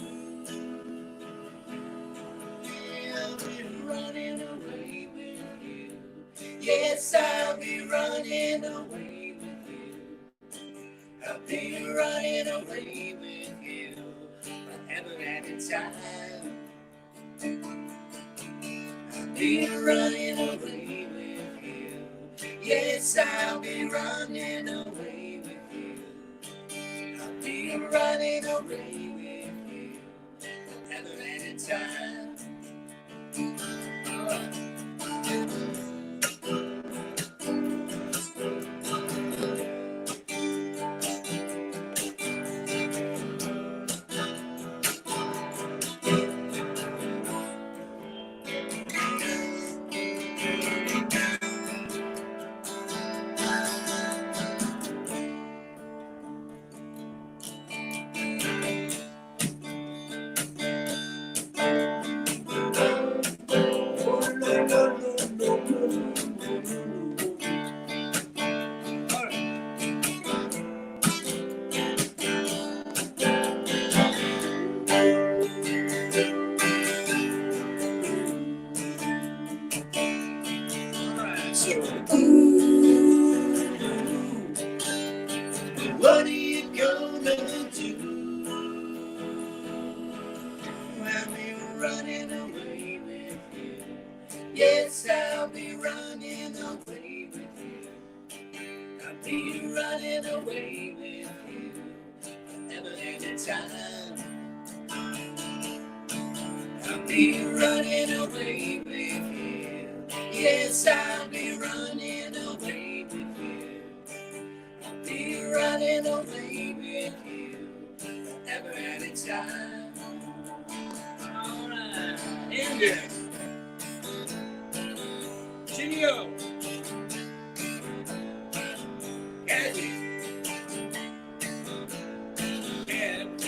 Yeah, I'll be running away with you. Yes, I'll be running away with you. I'll be running away with you. Forever and in time. I'll be running away with you. Yes, I'll be running away with you. I'll be running away with you. Forever and in time. What are you gonna do? I'll be running away with you. Yes, I'll be running away with you. I'll be running away with you. Forever and in time. I'll be running away with you. Yes, I'll be running away with you. I'll be running away with you. Forever and in time. All right. And yes. Cheerio. Catchy. And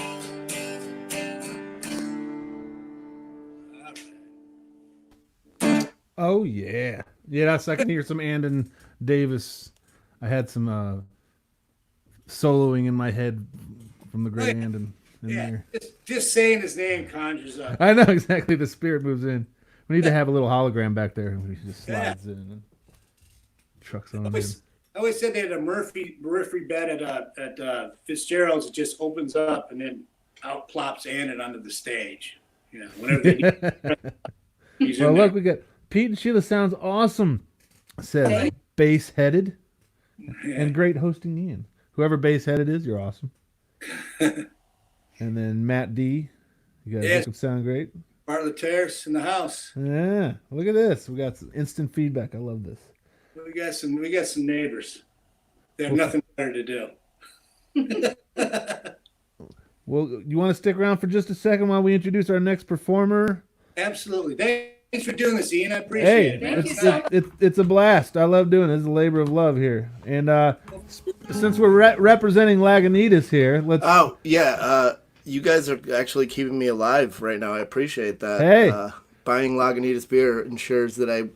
Oh yeah, yeah. That's I can hear some Andon Davis. I had some soloing in my head from the great Andon in there. Just saying his name conjures up. I know exactly. The spirit moves in. We need to have a little hologram back there. He just slides in and trucks on in. I always said they had a Murphy bed at Fitzgerald's. It just opens up and then out plops Andon onto the stage. You know, whenever they need. He's Well, in look, there. we got Pete and Sheila sounds awesome. Says bass headed and great hosting Ian. Whoever bass headed is, you're awesome. And then Matt D, you guys Yes. make them sound great. Bartlett Terrace in the house. Yeah, look at this. We got some instant feedback. I love this. We got some neighbors. They have nothing better to do. Well, you want to stick around for just a second while we introduce our next performer? Absolutely. Thanks for doing this, Ian. I appreciate it. It's a blast. I love doing it. It's a labor of love here. And since we're representing Lagunitas here, let's. Oh yeah, you guys are actually keeping me alive right now. I appreciate that. Hey. Buying Lagunitas beer ensures that I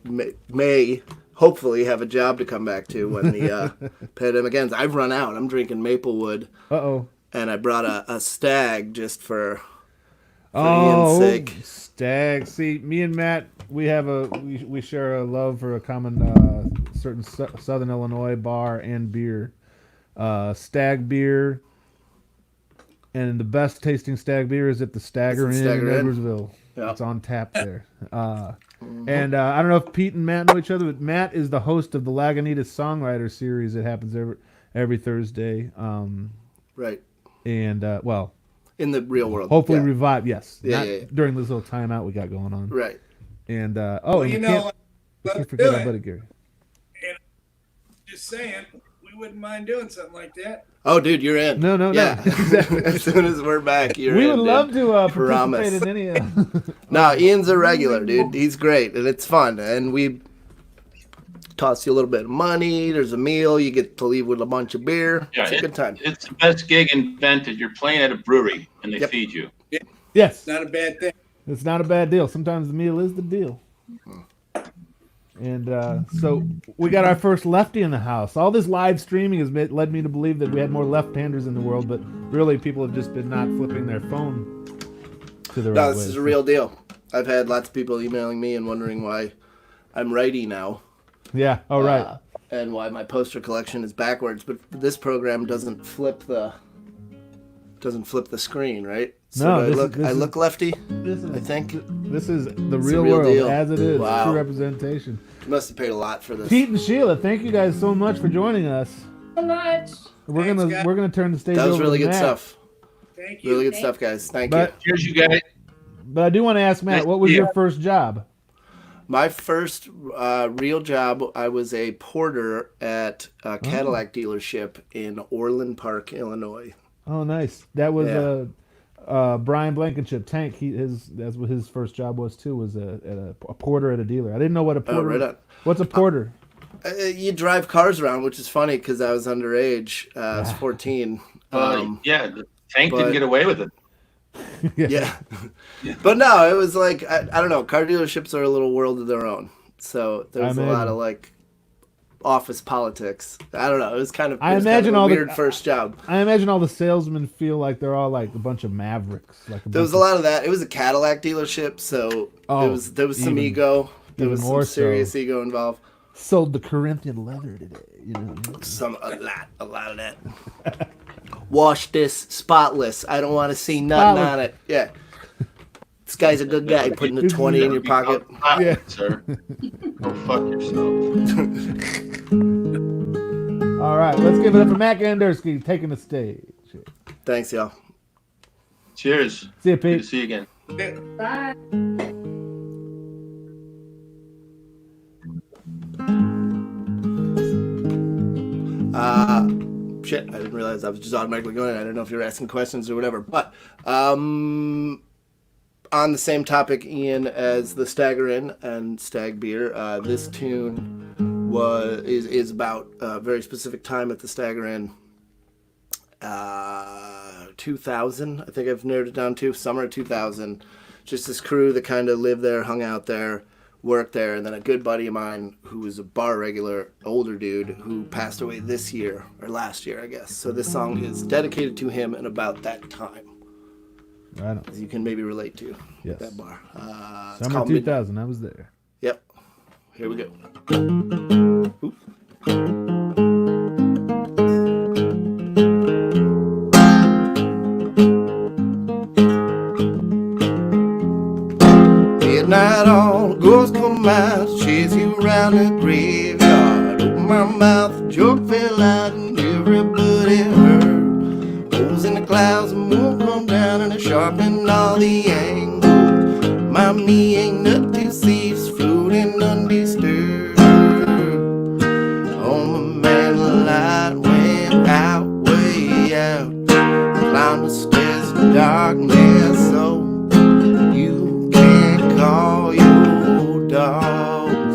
may hopefully have a job to come back to when the pandemic ends. I've run out. I'm drinking Maplewood. Uh-oh. And I brought a stag just for Oh, Ian's sake. Stag. See, me and Matt, we have we share a love for a common certain Southern Illinois bar and beer. Stag beer. And the best tasting stag beer is at the Stagger Inn in Edwardsville. Yeah. It's on tap there. And I don't know if Pete and Matt know each other, but Matt is the host of the Lagunitas Songwriter Series that happens every Thursday. Right. And, well, in the real world. hopefully yeah. revive, yes. Yeah, Not yeah, yeah. during this little timeout we got going on. Right. And, Well, and you we know, can't let's forget do our it. buddy Gary. And just saying, we we wouldn't mind doing something like that. Oh, dude, you're in. No. As soon as we're back, you're in. We would dude. love to Promise. participate in any. No, Ian's a regular, dude. He's great, and it's fun. And we toss you a little bit of money. There's a meal. You get to leave with a bunch of beer. Yeah, It's a good time. It's the best gig invented. You're playing at a brewery and they feed you. Yes, Not a bad thing. it's not a bad deal. Sometimes the meal is the deal. And so we got our first lefty in the house. All this live streaming has led me to believe that we had more left-handers in the world, but really people have just been not flipping their phone to the right No, way. this is a real deal. I've had lots of people emailing me and wondering why I'm righty now. Yeah. Oh, right. And why my poster collection is backwards, but this program doesn't flip the screen, right? So No, I look lefty. This is, I think this is the It's a real real world deal. as it is. Wow. True representation. you must have paid a lot for this. Pete and Sheila, thank you guys so much for joining us. So much. We're Thanks, gonna guys. we're gonna turn the stage That was over really to good Matt. stuff. Thank you. Really good stuff, guys. Thank But you. Cheers, you guys. but I do want to ask Matt, what was your first job? My first real job, I was a porter at a Cadillac dealership in Orland Park, Illinois. Oh, nice. That was Yeah. Brian Blankenship. Tank. That's what his first job was too. Was a porter at a dealer. I didn't know what a porter. right on. What's a porter? You drive cars around, which is funny because I was underage. I was 14. Yeah, Tank but- didn't get away with it. Yeah. But no, it was like, I don't know, car dealerships are a little world of their own. So there was a lot of like office politics. I don't know. It was kind of, I it was imagine kind of a all the- weird first job. I imagine all the salesmen feel like they're all like a bunch of mavericks. There was a lot of that. It was a Cadillac dealership, so there was some even- ego. There even was some more serious so. ego involved. Sold the Corinthian leather today. You know. A lot of that. Wash this spotless. I don't want to see nothing on it. Yeah. This guy's a good guy. Putting the 20 in your pocket. Yeah. Sir. Go fuck yourself. All right, let's give it up for Matt Gandurski taking the stage. Thanks, y'all. Cheers. See you, Good Pete. to see you again. Bye. Shit, I didn't realize I was just automatically going in. I didn't know if you were asking questions or whatever. But on the same topic, Ian, as the Stagger Inn and Stag Beer, this tune is about a very specific time at the Stagger Inn. 2000, I think I've narrowed it down to summer of 2000. Just this crew that kind of lived there, hung out there, worked there, and then a good buddy of mine who was a bar regular, older dude, who passed away this year, or last year, I guess. So this song is dedicated to him and about that time. Right on. As you can maybe relate to Yes. that bar. It's Summer called 2000. I was there. Yep. Here we go. Oop. Midnight on, ghosts come out, chase you around the graveyard. Open my mouth, a joke fell out, and everybody heard. Holes in the clouds, the moon come down, and it sharpened all the angles. My me ain't nothing to see, it's floating undisturbed. Oh, my man, the light went out, way out. Climbed the stairs in darkness, so you can't call your dogs.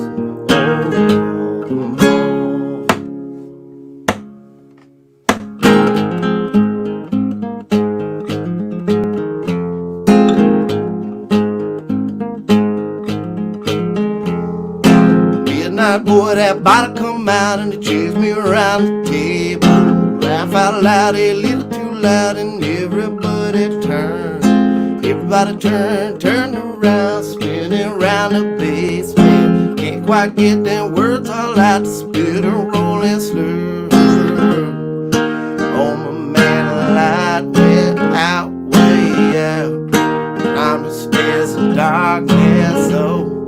Midnight boy, that body come out and it chased me around the table. Laugh out loud, a little too loud, and everybody turned. Everybody turned around, spinning around the basement. Can't quite get them words all out, to spit a rolling slur. Oh, my man, the light went out, way out. On the stairs of darkness, so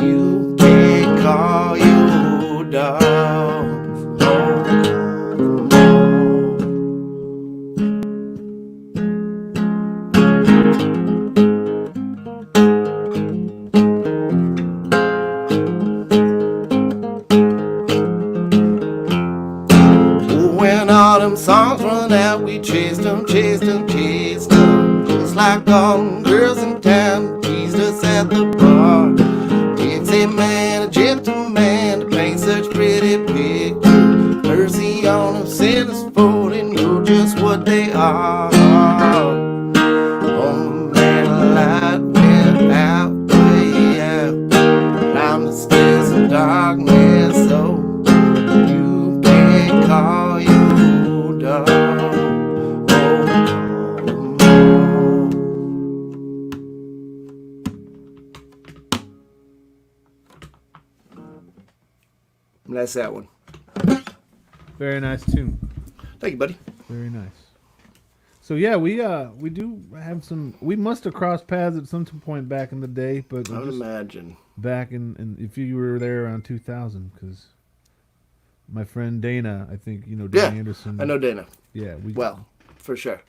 you can't call your dogs. at the bar. It's a man, a gentleman, to paint such pretty pictures. Mercy on them sinners, for they know just what they are. Oh man, the light went out, way out. Down the stairs of darkness, so you can't call your dog. That's that one. Very nice tune. Thank you, buddy. Very nice. So yeah, we do have some. We must have crossed paths at some point back in the day, but I would imagine back in if you were there around 2000, because my friend Dana, I think you know Dana Anderson. I know Dana. Yeah, well, for sure.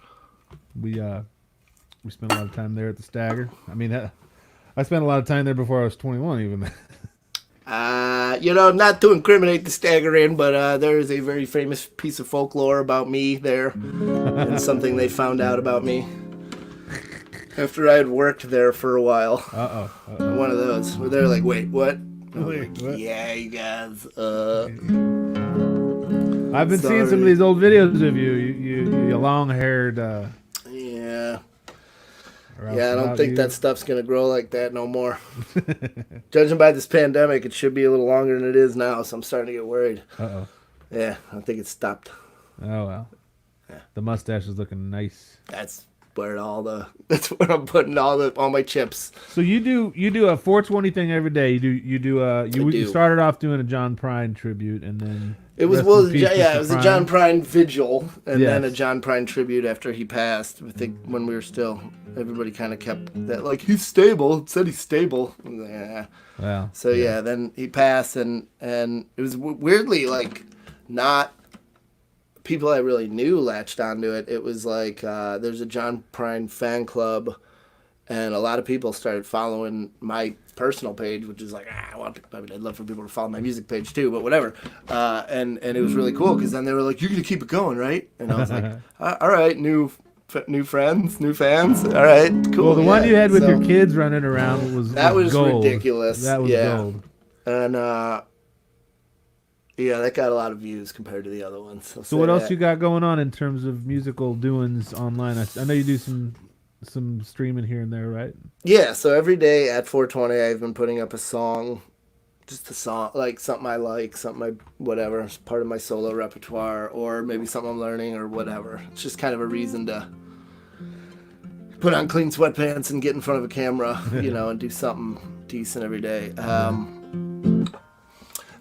We spent a lot of time there at the Stagger. I mean, I spent a lot of time there before I was 21, even. Not to incriminate the Stagger Inn, but there is a very famous piece of folklore about me there, and something they found out about me after I had worked there for a while. One of those where they're like, "Wait, what?" Wait, what? Yeah, you guys. I've been seeing some of these old videos of you long-haired. Yeah. Yeah, I don't think that stuff's going to grow like that no more. Judging by this pandemic, it should be a little longer than it is now, so I'm starting to get worried. Uh-oh. Yeah, I think it's stopped. Oh, well. Yeah. The mustache is looking nice. That's where that's where I'm putting all my chips. So you do a 420 thing every day. You started off doing a John Prine tribute, and then it was a John Prine vigil, and then a John Prine tribute after he passed. I think when we were still, everybody kind of kept that like he's stable. It said he's stable. Yeah. Wow. So then he passed, and it was weirdly like not people I really knew latched onto it. It was like there's a John Prine fan club, and a lot of people started following my personal page, which is like I'd love for people to follow my music page too, but whatever. And it was really cool because then they were like, "You're gonna keep it going, right?" And I was like, "All right, new friends, new fans. All right, cool." Well, the one you had with your kids running around was gold. Ridiculous. That was gold. And that got a lot of views compared to the other ones. So what else you got going on in terms of musical doings online? I know you do some streaming here and there, right? Yeah, so every day at 420, I've been putting up a song, just a song, like something I like, whatever, it's part of my solo repertoire, or maybe something I'm learning or whatever. It's just kind of a reason to put on clean sweatpants and get in front of a camera, and do something decent every day.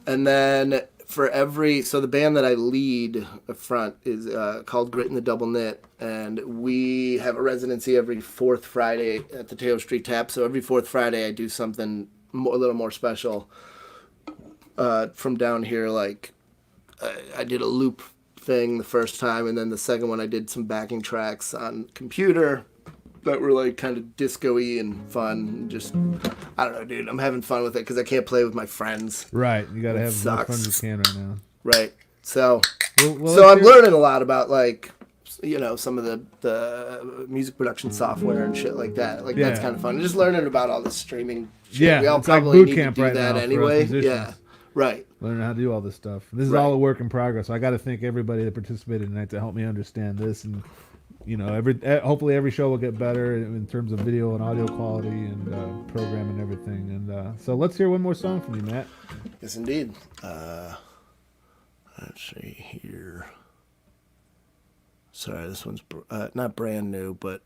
And then so the band that I lead up front is called Grit and the Double Knit, and we have a residency every fourth Friday at the Taylor Street Tap. So every fourth Friday I do something a little more special from down here. Like I did a loop thing the first time, and then the second one I did some backing tracks on computer that were like kind of disco-y and fun. Just, I don't know, dude. I'm having fun with it because I can't play with my friends. Right. You got to have as much fun as you can right now. Right. So I'm learning a lot about like, some of the music production software and shit like that. Like that's kind of fun. Just learning about all the streaming shit. Yeah. We all it's like probably boot need camp to do right that now anyway. For us musicians. Right. Learning how to do all this stuff. This is all a work in progress. So I got to thank everybody that participated tonight to help me understand this, and hopefully every show will get better in terms of video and audio quality and program and everything. And so let's hear one more song from you, Matt. Yes, indeed. Let's see here. Sorry, this one's not brand new, but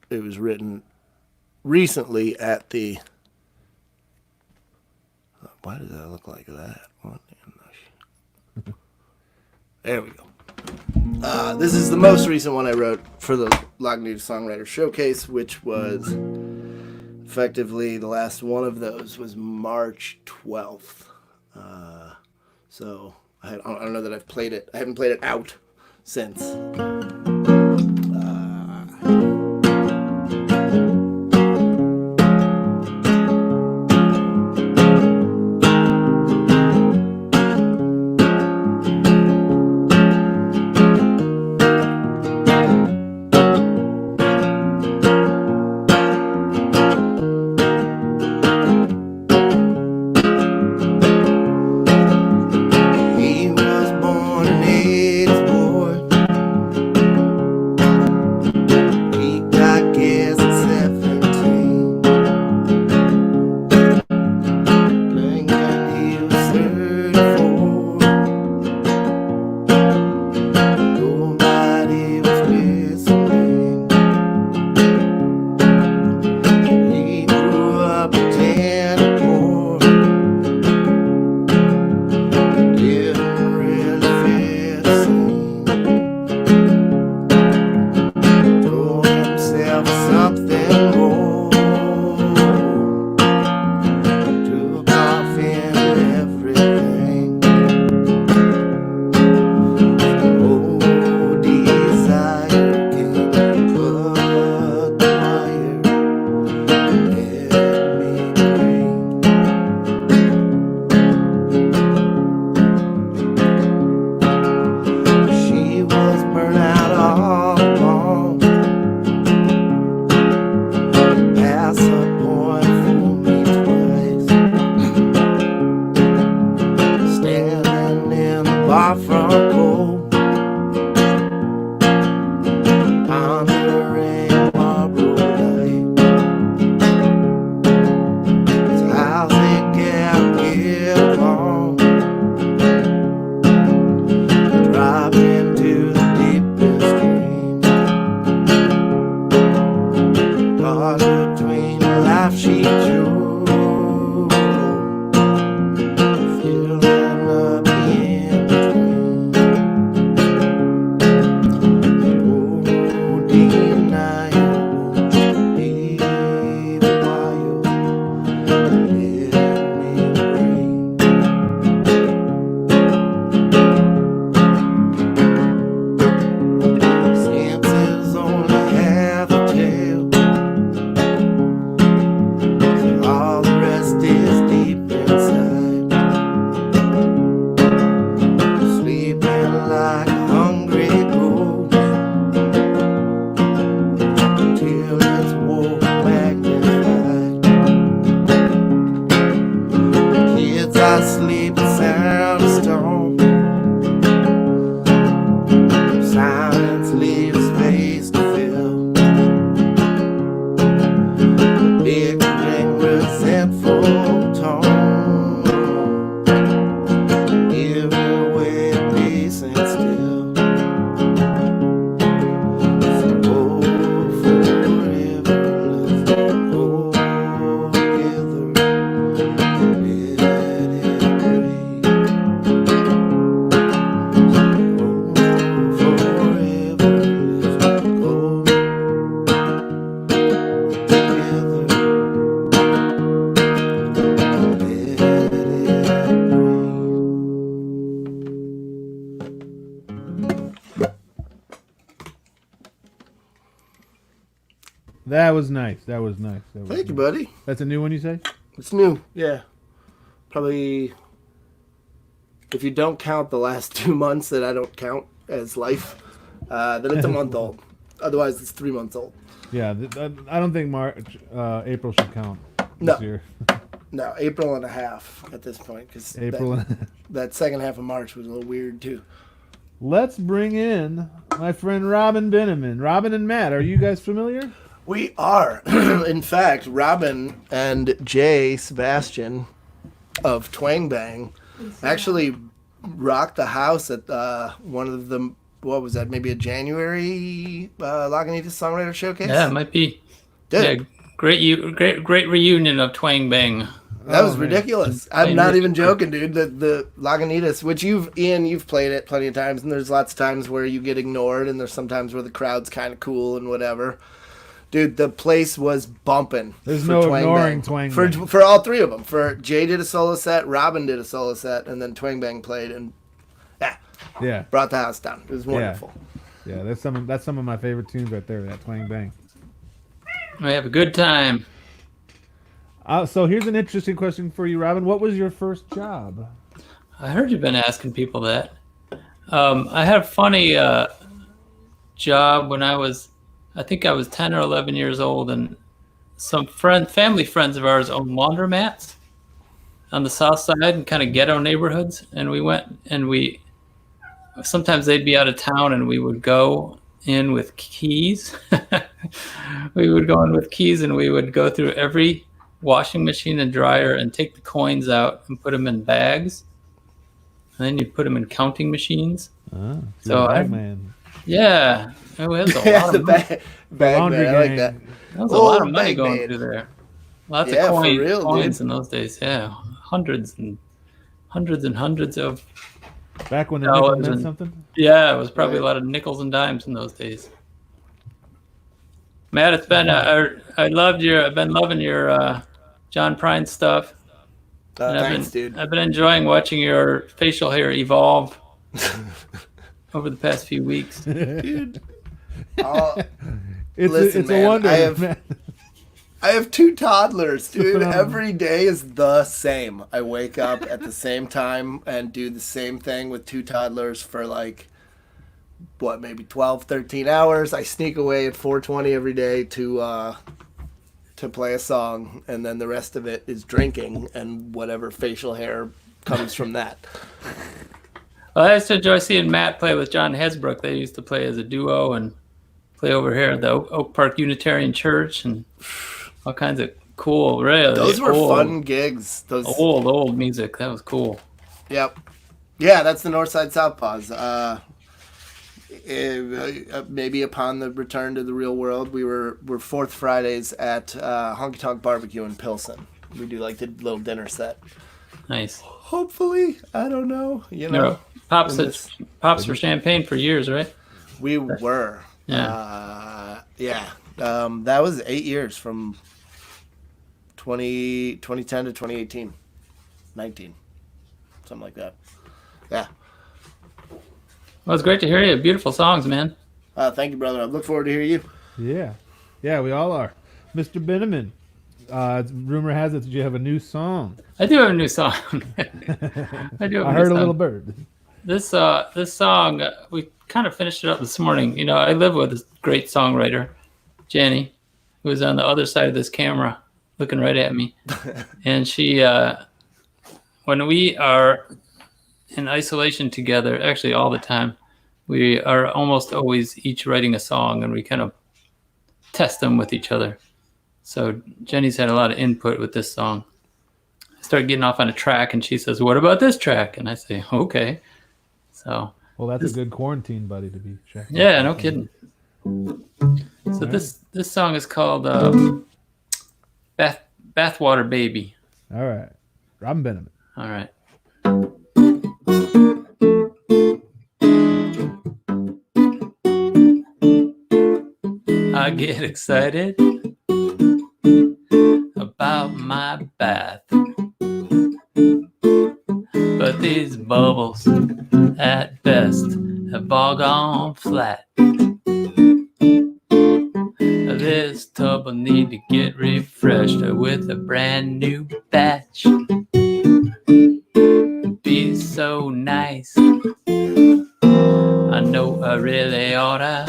it was written recently at the. Why does that look like that? There we go. This is the most recent one I wrote for the Lagunitas Songwriter Showcase, which was effectively the last one of those was March 12th. So I don't know that I've played it. I haven't played it out since. life she chose. Filling up the in-between. Oh, deny it, won't you leave a while? Let me breathe. Senses only half a tale. All the rest is deep inside. Sleeping like a hungry ghost till it's woke magnified. Kids are sleeping sound stone. Silence leaves space to fill. Bickering, resentful tone. Everywhere peace and still. So go forever, let's go together. Let it breathe. So go forever, let's go together. That was nice. That was nice. That was Thank you, nice. buddy. That's a new one, you say? It's new, yeah. Probably, if you don't count the last 2 months that I don't count as life, then it's a month old. Otherwise, it's 3 months old. Yeah, I don't think March, April should count No. this year. No, April and a half at this point, because April. that second half of March was a little weird too. Let's bring in my friend Robin Bienemann. Robin and Matt, are you guys familiar? We are. In fact, Robin and Jay Sebastian of Twang Bang actually rocked the house at one of the, what was that, maybe a January Lagunitas Songwriter Showcase? Yeah, it might be. Dude. Yeah, great reunion of Twang Bang. That was ridiculous. I'm not even joking, dude. The Lagunitas, which you've played it plenty of times, and there's lots of times where you get ignored, and there's sometimes where the crowd's kind of cool and whatever. Dude, the place was bumping. There's for no Twang ignoring Bang. Twang for Bang. for all three of them. For Jay did a solo set, Robin did a solo set, and then Twang Bang played, and Yeah. brought the house down. It was wonderful. Yeah, that's some of my favorite tunes right there, that Twang Bang. We have a good time. So here's an interesting question for you, Robin. What was your first job? I heard you've been asking people that. I had a funny job when I think I was 10 or 11 years old, and some family friends of ours owned laundromats on the south side in kind of ghetto neighborhoods. And we went and sometimes they'd be out of town and we would go in with keys. We would go in with keys and we would go through every washing machine and dryer and take the coins out and put them in bags. And then you put them in counting machines. So man. Yeah, it was a lot of money. Bag man, I like that. That was a lot of money going through there. Lots Yeah, of for real, coins dude. in those days. Yeah, hundreds of. Back when the nickel dollars meant and- something? Yeah, it was probably a lot of nickels and dimes in those days. Matt, it's been I've been loving your John Prine stuff. And Thanks, dude. I've been enjoying watching your facial hair evolve over the past few weeks. Dude. It's Listen, a man, wonder. I have 2 toddlers, dude. phenomenal. Every day is the same. I wake up at the same time and do the same thing with 2 toddlers for maybe 12, 13 hours. I sneak away at 4:20 every day to play a song, and then the rest of it is drinking and whatever facial hair comes from that. Well, I used to enjoy seeing Matt play with John Hesbrook. They used to play as a duo and play over here at the Oak Park Unitarian Church and all kinds of cool, really. Those were old, fun gigs. Those old music. That was cool. Yep. Yeah, that's the Northside Southpaws. maybe upon the return to the real world, we're fourth Fridays at Honky Tonk Barbecue in Pilsen. We do like the little dinner set. Nice. Hopefully, I don't know. Pops for champagne for years, right? We were. Yeah. That was 8 years from 2010 to 2018. 19. Something like that. Yeah. Well, it's great to hear you. Beautiful songs, man. Thank you, brother. I look forward to hear you. Yeah. Yeah, we all are. Mr. Bienemann, rumor has it that you have a new song. I do have a new song. I heard a little bird. This song, we kind of finished it up this morning. You know, I live with this great songwriter, Jenny, who is on the other side of this camera looking right at me. And she, when we are in isolation together, actually all the time, we are almost always each writing a song, and we kind of test them with each other. So Jenny's had a lot of input with this song. I start getting off on a track, and she says, "What about this track?" And I say, "Okay." So well, that's a good quarantine buddy to be checking. Yeah, no kidding. So this song is called Bathwater Baby. All right, Robin Bienemann. All right. I get excited about my bath, but these bubbles at best have all gone flat. This tub will need to get refreshed with a brand new batch. Be so nice, I know I really oughta.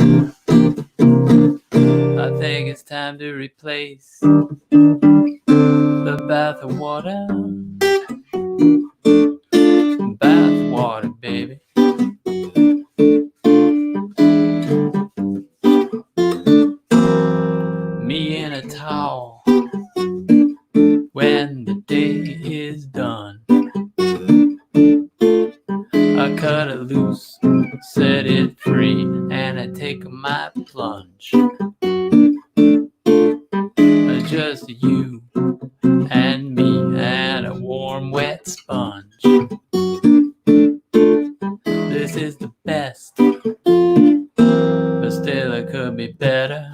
I think it's time to replace the bath water. Bath water, baby. Me in a towel when the day is done. I cut it loose, set it free, and I take my plunge. Just you and me and a warm, wet sponge. This is the best, but still it could be better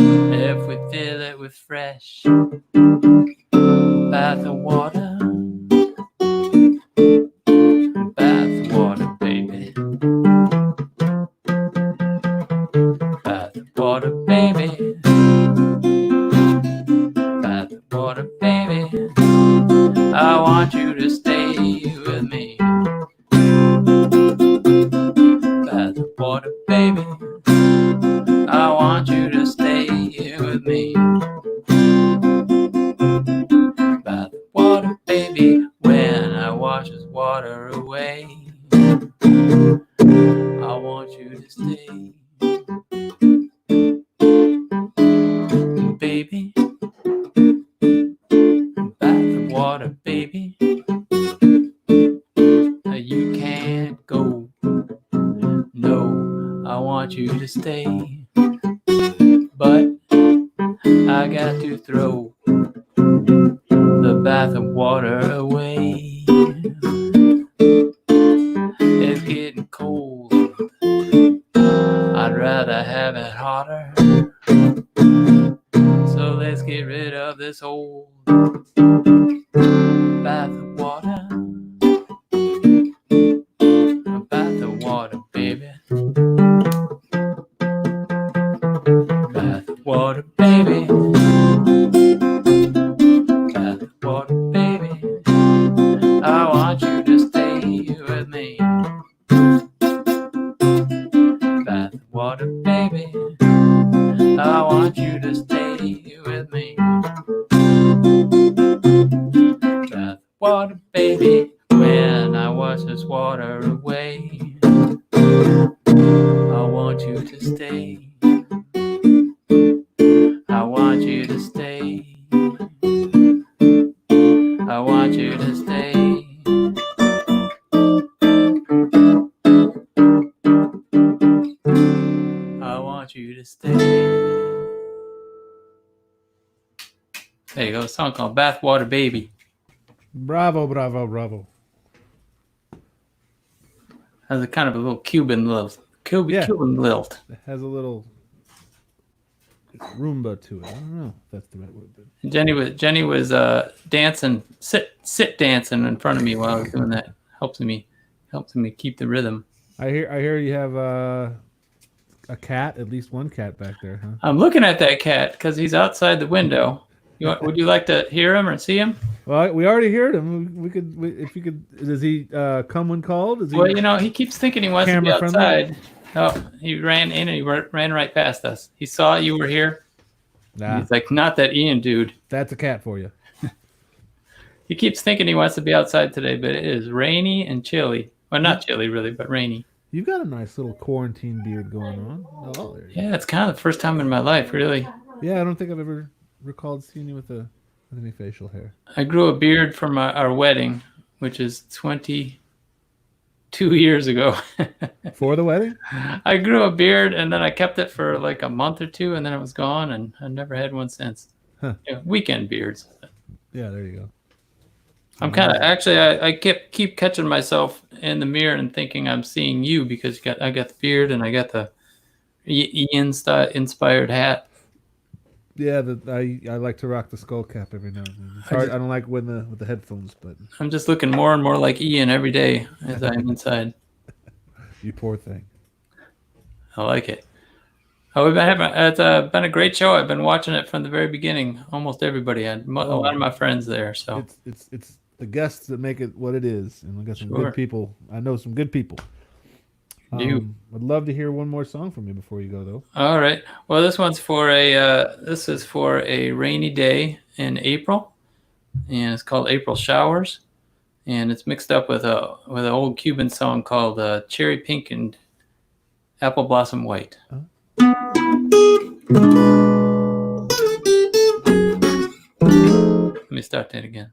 if we fill it with fresh bath of water. Bath water, baby. Bath water, baby. Bath water, baby. I want you to stay with me. Bath water, baby. I want you to stay with me. Bath water, baby. When I wash this water away, I want you to stay. Baby, bath water, baby. You can't go. No, I want you to stay. But I got to throw the bath of water away. It's getting cold. I'd rather have it hotter. So let's get rid of this old bath of water. A bath of water, baby. Bath of water, baby. Bath of water, baby. I want you to stay with me. Bath of water, baby. I want you to stay with me. Bath water, baby. When I wash this water away, I want you to stay. I want you to stay. I want you to stay. There you go. A song called Bathwater Baby. Bravo, bravo, bravo. Has a kind of a little Cuban lilt. Cuban lilt. It has a little Roomba to it. I don't know if that's the right word. But... Jenny was dancing, sit dancing in front of me while I was doing that. Helps me keep the rhythm. I hear you have a cat, at least one cat back there, huh? I'm looking at that cat because he's outside the window. Would you like to hear him or see him? Well, we already heard him. If you could, does he come when called? Is he Well, he keeps thinking he wants to be camera-friendly? outside. Oh, he ran in and he ran right past us. He saw you were here. Nah, He's like, not that Ian dude. that's a cat for you. He keeps thinking he wants to be outside today, but it is rainy and chilly. Well, not chilly really, but rainy. You've got a nice little quarantine beard going on. Oh, there you go. Yeah, it's kind of the first time in my life, really. Yeah, I don't think I've ever recalled seeing you with any facial hair. I grew a beard from our wedding, which is 22 years ago. For the wedding? I grew a beard and then I kept it for like a month or two and then it was gone and I never had one since. Huh. Yeah, weekend beards. Yeah, there you go. I'm kind of actually I keep catching myself in the mirror and thinking I'm seeing you because I got the beard and I got the Ian inspired hat. Yeah, I like to rock the skull cap every now and then. It's hard. I don't like with the headphones, but I'm just looking more and more like Ian every day as I'm inside. You poor thing. I like it. Oh, it's been a great show. I've been watching it from the very beginning. Almost everybody. I had a lot of my friends there. So it's the guests that make it what it is, and we got some Sure. good people. I know some good people. I'd love to hear one more song from you before you go, though. all right. Well, this is for a rainy day in April, and it's called April Showers, and it's mixed up with an old Cuban song called Cherry Pink and Apple Blossom White. Let me start that again.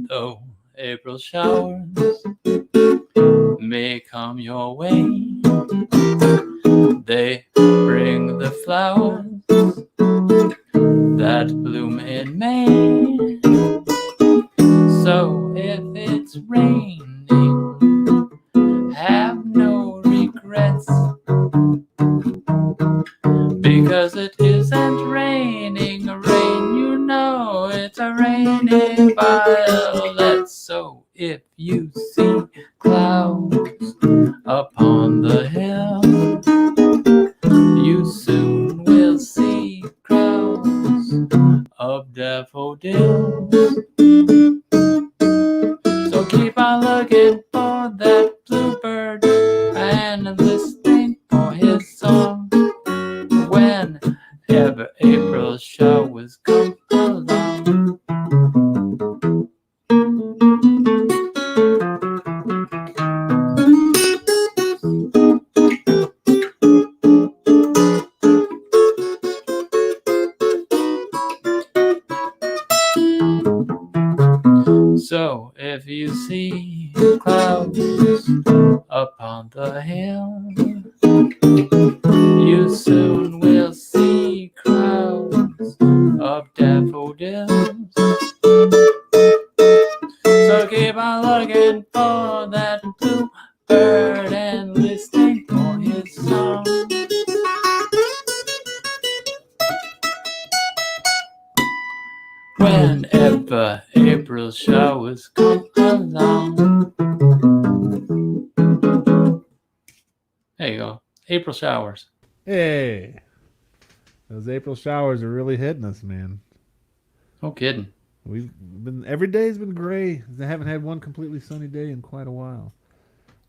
Though April showers may come your way, they bring the flowers that bloom in May. So if it's raining, have no regrets, because it isn't raining rain, you know it's a rainy violet. So if you see clouds upon the hill, you soon will see crowds of daffodils. So keep on looking for that bluebird and listening for his song whenever April showers come along. So if you see clouds upon the hill, you soon will see crowds of daffodils. So keep on looking for that blue bird and listening for his song. Whenever April showers come along. There you go. April showers. Hey, those April showers are really hitting us, man. No kidding. We've been every day's been gray. I haven't had one completely sunny day in quite a while.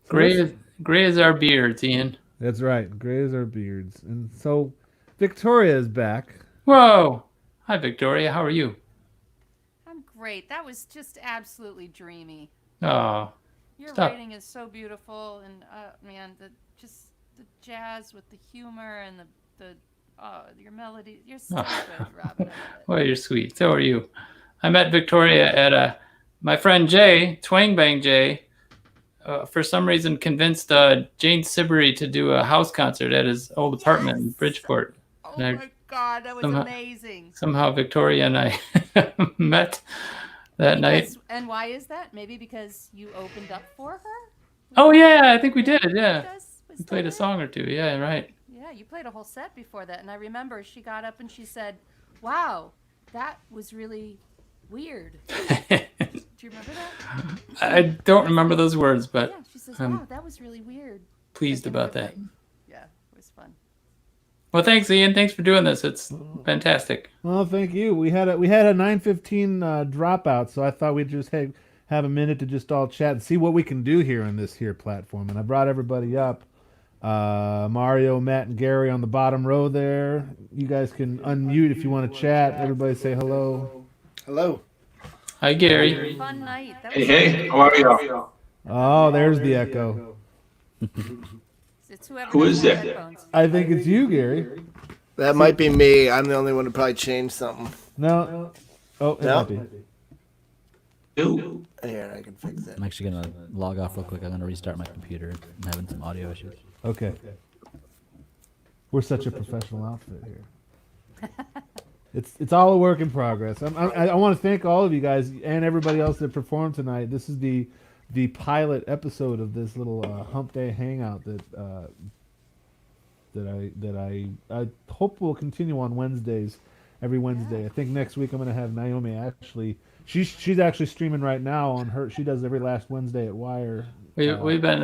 So Gray is our beards, Ian. That's right. Gray is our beards. And so Victoria is back. Whoa. Hi, Victoria. How are you? I'm great. That was just absolutely dreamy. Oh. Your Stop. writing is so beautiful, and man, the jazz with the humor and your melody. You're so good, Robin. Well, you're sweet. So are you. I met Victoria at my friend Jay, Twang Bang Jay, for some reason convinced Jane Siberry to do a house concert at his old apartment in Bridgeport. Oh my God, that was amazing. Somehow Victoria and I met that night. And why is that? Maybe because you opened up for her? Oh yeah, I think we did. Yeah, we played a song or two. Yeah, right. Yeah, you played a whole set before that, and I remember she got up and she said, "Wow, that was really weird." Do you remember that? I don't remember those words, but yeah, she says, "Wow, that was really weird." Pleased about that. Yeah, it was fun. Well, thanks, Ian. Thanks for doing this. It's fantastic. Well, thank you. We had a 9:15 dropout, so I thought we'd just have a minute to just all chat and see what we can do here on this here platform. And I brought everybody up. Mario, Matt, and Gary on the bottom row there. You guys can unmute if you want to chat. Everybody say hello. Hello. Hi, Gary. Fun night. Hey, how are you? Oh, there's the echo. Who is that? I think it's you, Gary. That might be me. I'm the only one to probably change something. No. Oh, it might be. Here, I can fix it. I'm actually going to log off real quick. I'm going to restart my computer. I'm having some audio issues. Okay. We're such a professional outfit here. It's all a work in progress. I want to thank all of you guys and everybody else that performed tonight. This is the pilot episode of this little Humpday Hangout that I hope will continue on Wednesdays, every Wednesday. I think next week I'm going to have Naomi Ashley. She's actually streaming right now on her. She does every last Wednesday at Wire. We've been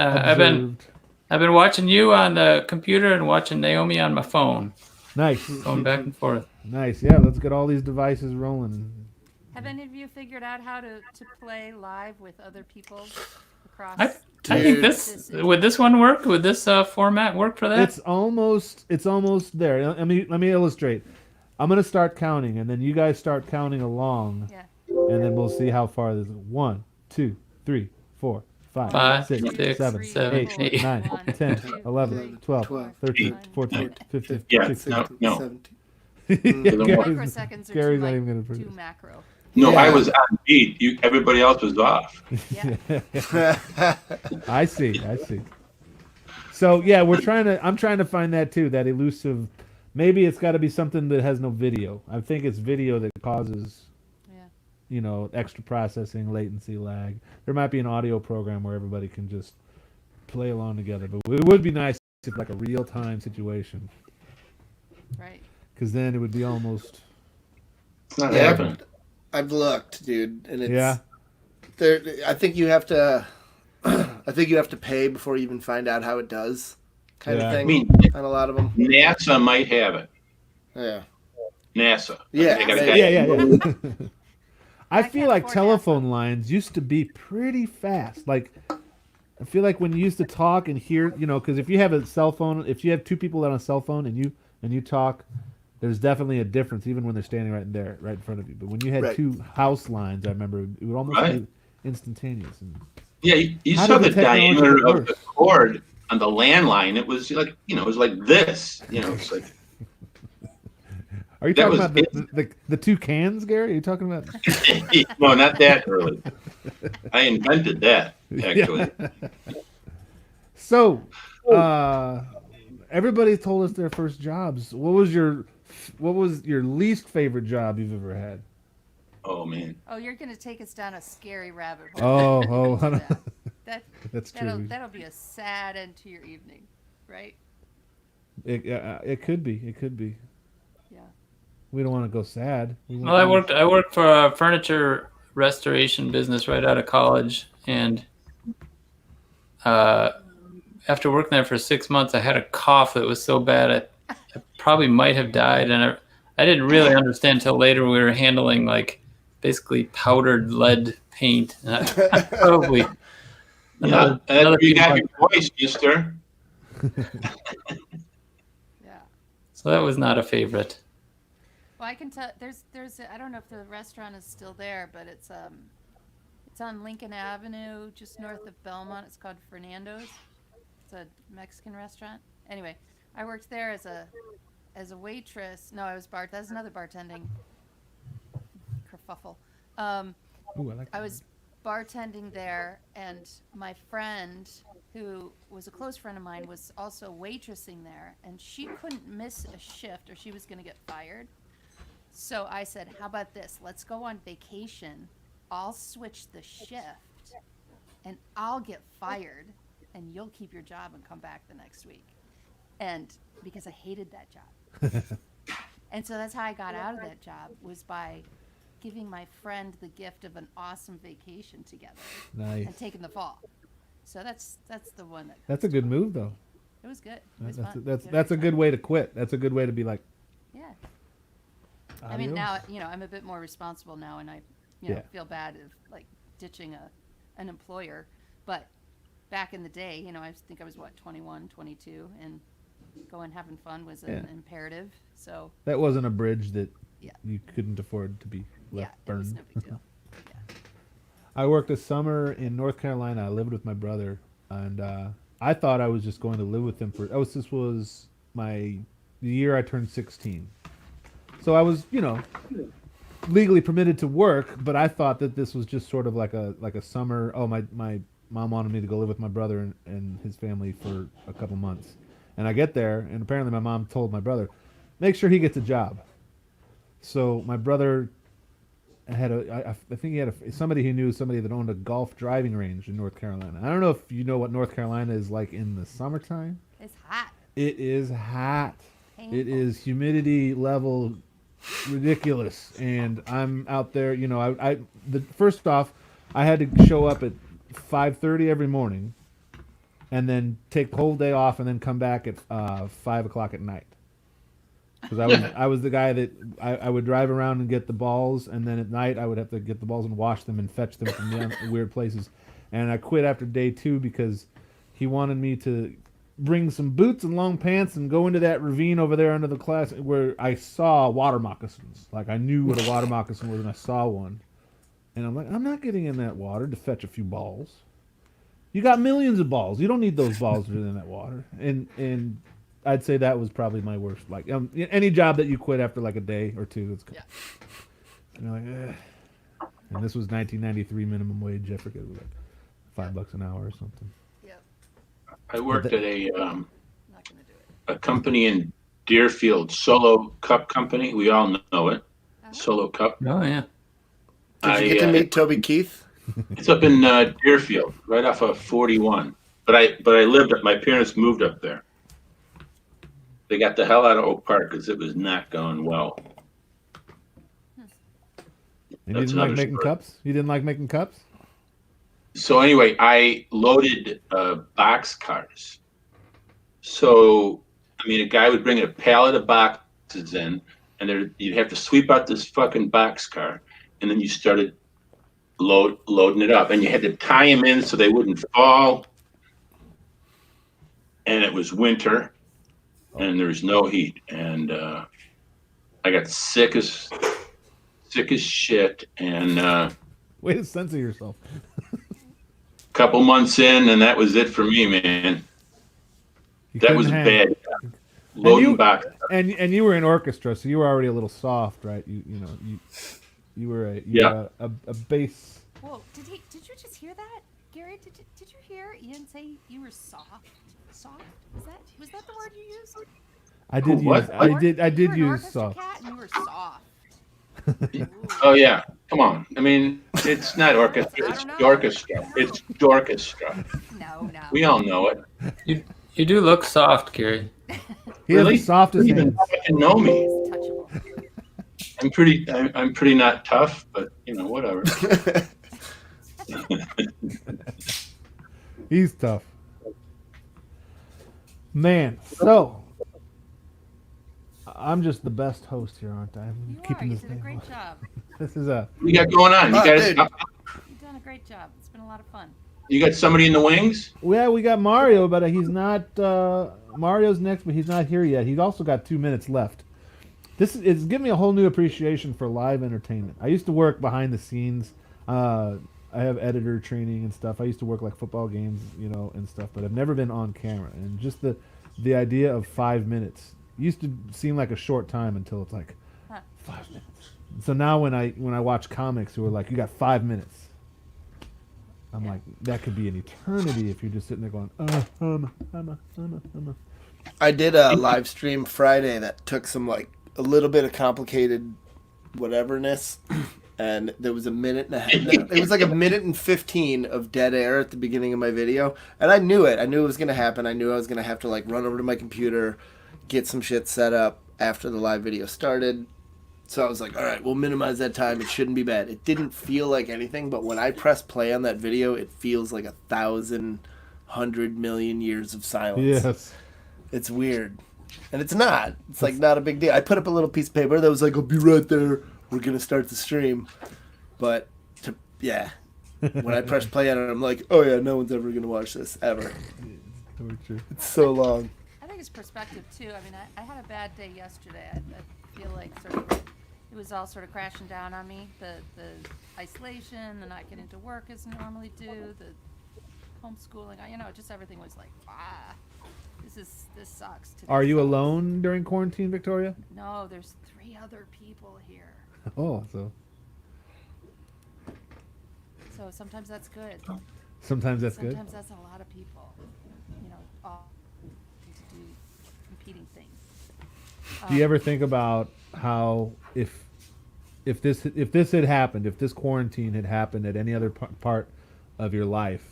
I've been watching you on the computer and watching Naomi on my phone. Nice. Going back and forth. Nice. Yeah, let's get all these devices rolling. Have any of you figured out how to play live with other people across? I think would this one work? Would this format work for that? It's almost there. Let me illustrate. I'm gonna start counting, and then you guys start counting along. Yeah. And then we'll see how far this is. 1, 2, 3, 4, 5, 6, 7, 8, 9, 10, 11, 12, 13, 14, 15, 16, 17. Microseconds are Gary's not even gonna too macro. No, I was on beat. Everybody else was off. I see. So yeah, I'm trying to find that too, that elusive. Maybe it's got to be something that has no video. I think it's video that causes, extra processing, latency, lag. There might be an audio program where everybody can just play along together. But it would be nice if like a real-time situation. Right. Because then it would be almost. It's not happening. I've looked, dude, and it's yeah. There, I think you have to. I think you have to pay before you even find out how it does, kind of thing. I mean, on a lot of them. NASA might have it. Yeah. NASA. Yeah. I feel like telephone lines used to be pretty fast. Like, I feel like when you used to talk and hear, because if you have a cell phone, if you have two people on a cell phone and you talk, there's definitely a difference, even when they're standing right in front of you. But when you had two house lines, I remember it would almost be instantaneous. And yeah, you saw the diameter of the cord on the landline. It was like, it was like this. It's like. Are you talking about the two cans, Gary? Are you talking about? No, not that early. I invented that, actually. So, everybody told us their first jobs. What was your least favorite job you've ever had? Oh man. Oh, you're gonna take us down a scary rabbit hole. That's true. That'll be a sad end to your evening, right? It could be. It could be. Yeah. We don't want to go sad. Well, I worked for a furniture restoration business right out of college, and after working there for 6 months, I had a cough that was so bad I probably might have died, and I didn't really understand until later we were handling like basically powdered lead paint. And I probably Yeah, you got your voice, mister. Yeah. So that was not a favorite. Well, I can tell there's I don't know if the restaurant is still there, but it's on Lincoln Avenue, just north of Belmont. It's called Fernando's. It's a Mexican restaurant. Anyway, I worked there as a waitress. No, I was that's another bartending kerfuffle. Ooh, I like I was bartending there, and my friend, who was a close friend of mine, was also waitressing there, and she couldn't miss a shift or she was going to get fired. So I said, how about this? Let's go on vacation. I'll switch the shift, and I'll get fired, and you'll keep your job and come back the next week. And because I hated that job. And so that's how I got out of that job, was by giving my friend the gift of an awesome vacation together. Nice. And taking the fall. So that's the one that. That's a good move, though. It was good. It was fun. That's a good way to quit. That's a good way to be like. Yeah. I mean, now I'm a bit more responsible now, and I feel bad of like ditching an employer. But back in the day, I think I was 21, 22, and going having fun was an imperative. So that wasn't a bridge that you couldn't afford to be left burned. It was no big deal. Yeah. I worked a summer in North Carolina. I lived with my brother, and I thought I was just going to live with him for. This was the year I turned 16. So I was, legally permitted to work, but I thought that this was just sort of like a summer. Oh, my mom wanted me to go live with my brother and his family for a couple months. And I get there, and apparently my mom told my brother, make sure he gets a job. So my brother had I think he had somebody he knew, somebody that owned a golf driving range in North Carolina. I don't know if you know what North Carolina is like in the summertime. It's hot. It is hot. Painful. It is humidity level ridiculous, and I'm out there. First off, I had to show up at 5:30 every morning, and then take the whole day off, and then come back at 5 o'clock at night. Because I was the guy that I would drive around and get the balls, and then at night I would have to get the balls and wash them and fetch them from the weird places. And I quit after day 2 because he wanted me to bring some boots and long pants and go into that ravine over there under the class where I saw water moccasins. Like, I knew what a water moccasin was, and I saw one. And I'm like, I'm not getting in that water to fetch a few balls. You got millions of balls. You don't need those balls that are in that water. And I'd say that was probably my worst. Like, any job that you quit after like a day or two, it's and you're like, ugh. And this was 1993 minimum wage. I forget, it was like $5 an hour or something. I worked at a company in Deerfield, Solo Cup Company. We all know it. Solo Cup. Oh yeah. Did you get to meet Toby Keith? It's up in Deerfield, right off of 41. But I lived up. My parents moved up there. They got the hell out of Oak Park because it was not going well. And you didn't like making cups? You didn't like making cups? So anyway, I loaded box cars. So, I mean, a guy would bring a pallet of boxes in, and you'd have to sweep out this fucking box car, and then you started loading it up, and you had to tie them in so they wouldn't fall. And it was winter, and there was no heat, and I got sick as shit, and way to censor yourself. Couple months in, and that was it for me, man. That was bad. Loading box. And you were in orchestra, so you were already a little soft, right? You were a bass. Whoa! Did you just hear that, Gary? Did you hear Ian say you were soft? Soft? Was that the word you used? I did use. I did use soft. Cat and you were soft. Oh yeah, come on. I mean, it's not orchestra. It's orchestra. It's orchestra. No. We all know it. You do look soft, Gary. He has the softest hands. You fucking know me. I'm pretty not tough, but whatever. He's tough. Man, so I'm just the best host here, aren't I? I'm You keeping are. You this did a thing great going. job. This is a. What you got going on? You dude. guys, You've done a great job. It's been a lot of fun. you got somebody in the wings? Yeah, we got Mario, but he's not. Mario's next, but he's not here yet. He's also got 2 minutes left. This is giving me a whole new appreciation for live entertainment. I used to work behind the scenes. I have editor training and stuff. I used to work like football games, and stuff. But I've never been on camera. And just the idea of 5 minutes used to seem like a short time until it's like 5 minutes. So now when I watch comics who are like, you got 5 minutes, I'm like, that could be an eternity if you're just sitting there going, I did a live stream Friday that took some like a little bit of complicated whateverness, and there was a minute and a half. It was like a minute and 15 of dead air at the beginning of my video, and I knew it. I knew it was gonna happen. I knew I was gonna have to like run over to my computer, get some shit set up after the live video started. So I was like, all right, we'll minimize that time. It shouldn't be bad. It didn't feel like anything, but when I press play on that video, it feels like 1,100 million years of silence. Yes. It's weird. And it's not. It's like not a big deal. I put up a little piece of paper that was like, I'll be right there. We're going to start the stream. But, when I press play on it, I'm like, oh yeah, no one's ever going to watch this, ever. It's so long. I think it's perspective too. I mean, I had a bad day yesterday. I feel like it was all sort of crashing down on me. The isolation, the not getting to work as I normally do, the homeschooling. Just everything was like, this sucks. Are you alone during quarantine, Victoria? No, there's 3 other people here. Oh, so sometimes that's good. Sometimes that's good. Sometimes that's a lot of people. All to do competing things. Do you ever think about how if this had happened, if this quarantine had happened at any other part of your life,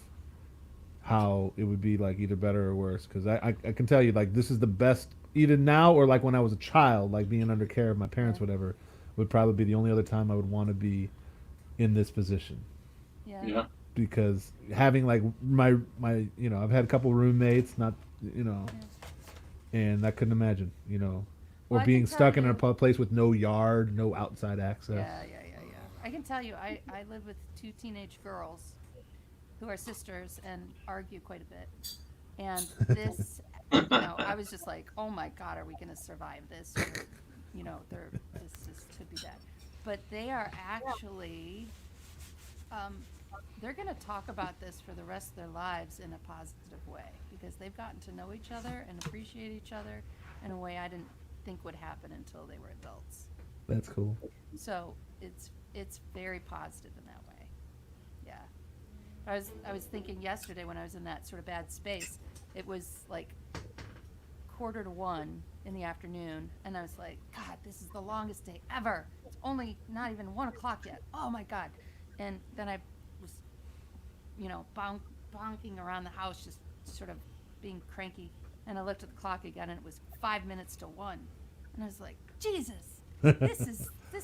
how it would be like either better or worse? Because I can tell you, like, this is the best, either now or like when I was a child, like being under care of my parents, whatever, would probably be the only other time I would want to be in this position. Yeah. Because having like my I've had a couple roommates, not and I couldn't imagine, or being stuck in a place with no yard, no outside access. Yeah. I can tell you, I live with 2 teenage girls who are sisters and argue quite a bit. And this, I was just like, oh my God, are we going to survive this? Or, this could be bad. But they are actually, they're going to talk about this for the rest of their lives in a positive way, because they've gotten to know each other and appreciate each other in a way I didn't think would happen until they were adults. That's cool. So it's very positive in that way. Yeah. I was thinking yesterday when I was in that sort of bad space, it was like 1:45 in the afternoon, and I was like, God, this is the longest day ever. It's only not even 1 o'clock yet. Oh my God. And then I was, bonking around the house, just sort of being cranky. And I looked at the clock again, and it was 5 minutes to 1. And I was like, Jesus, this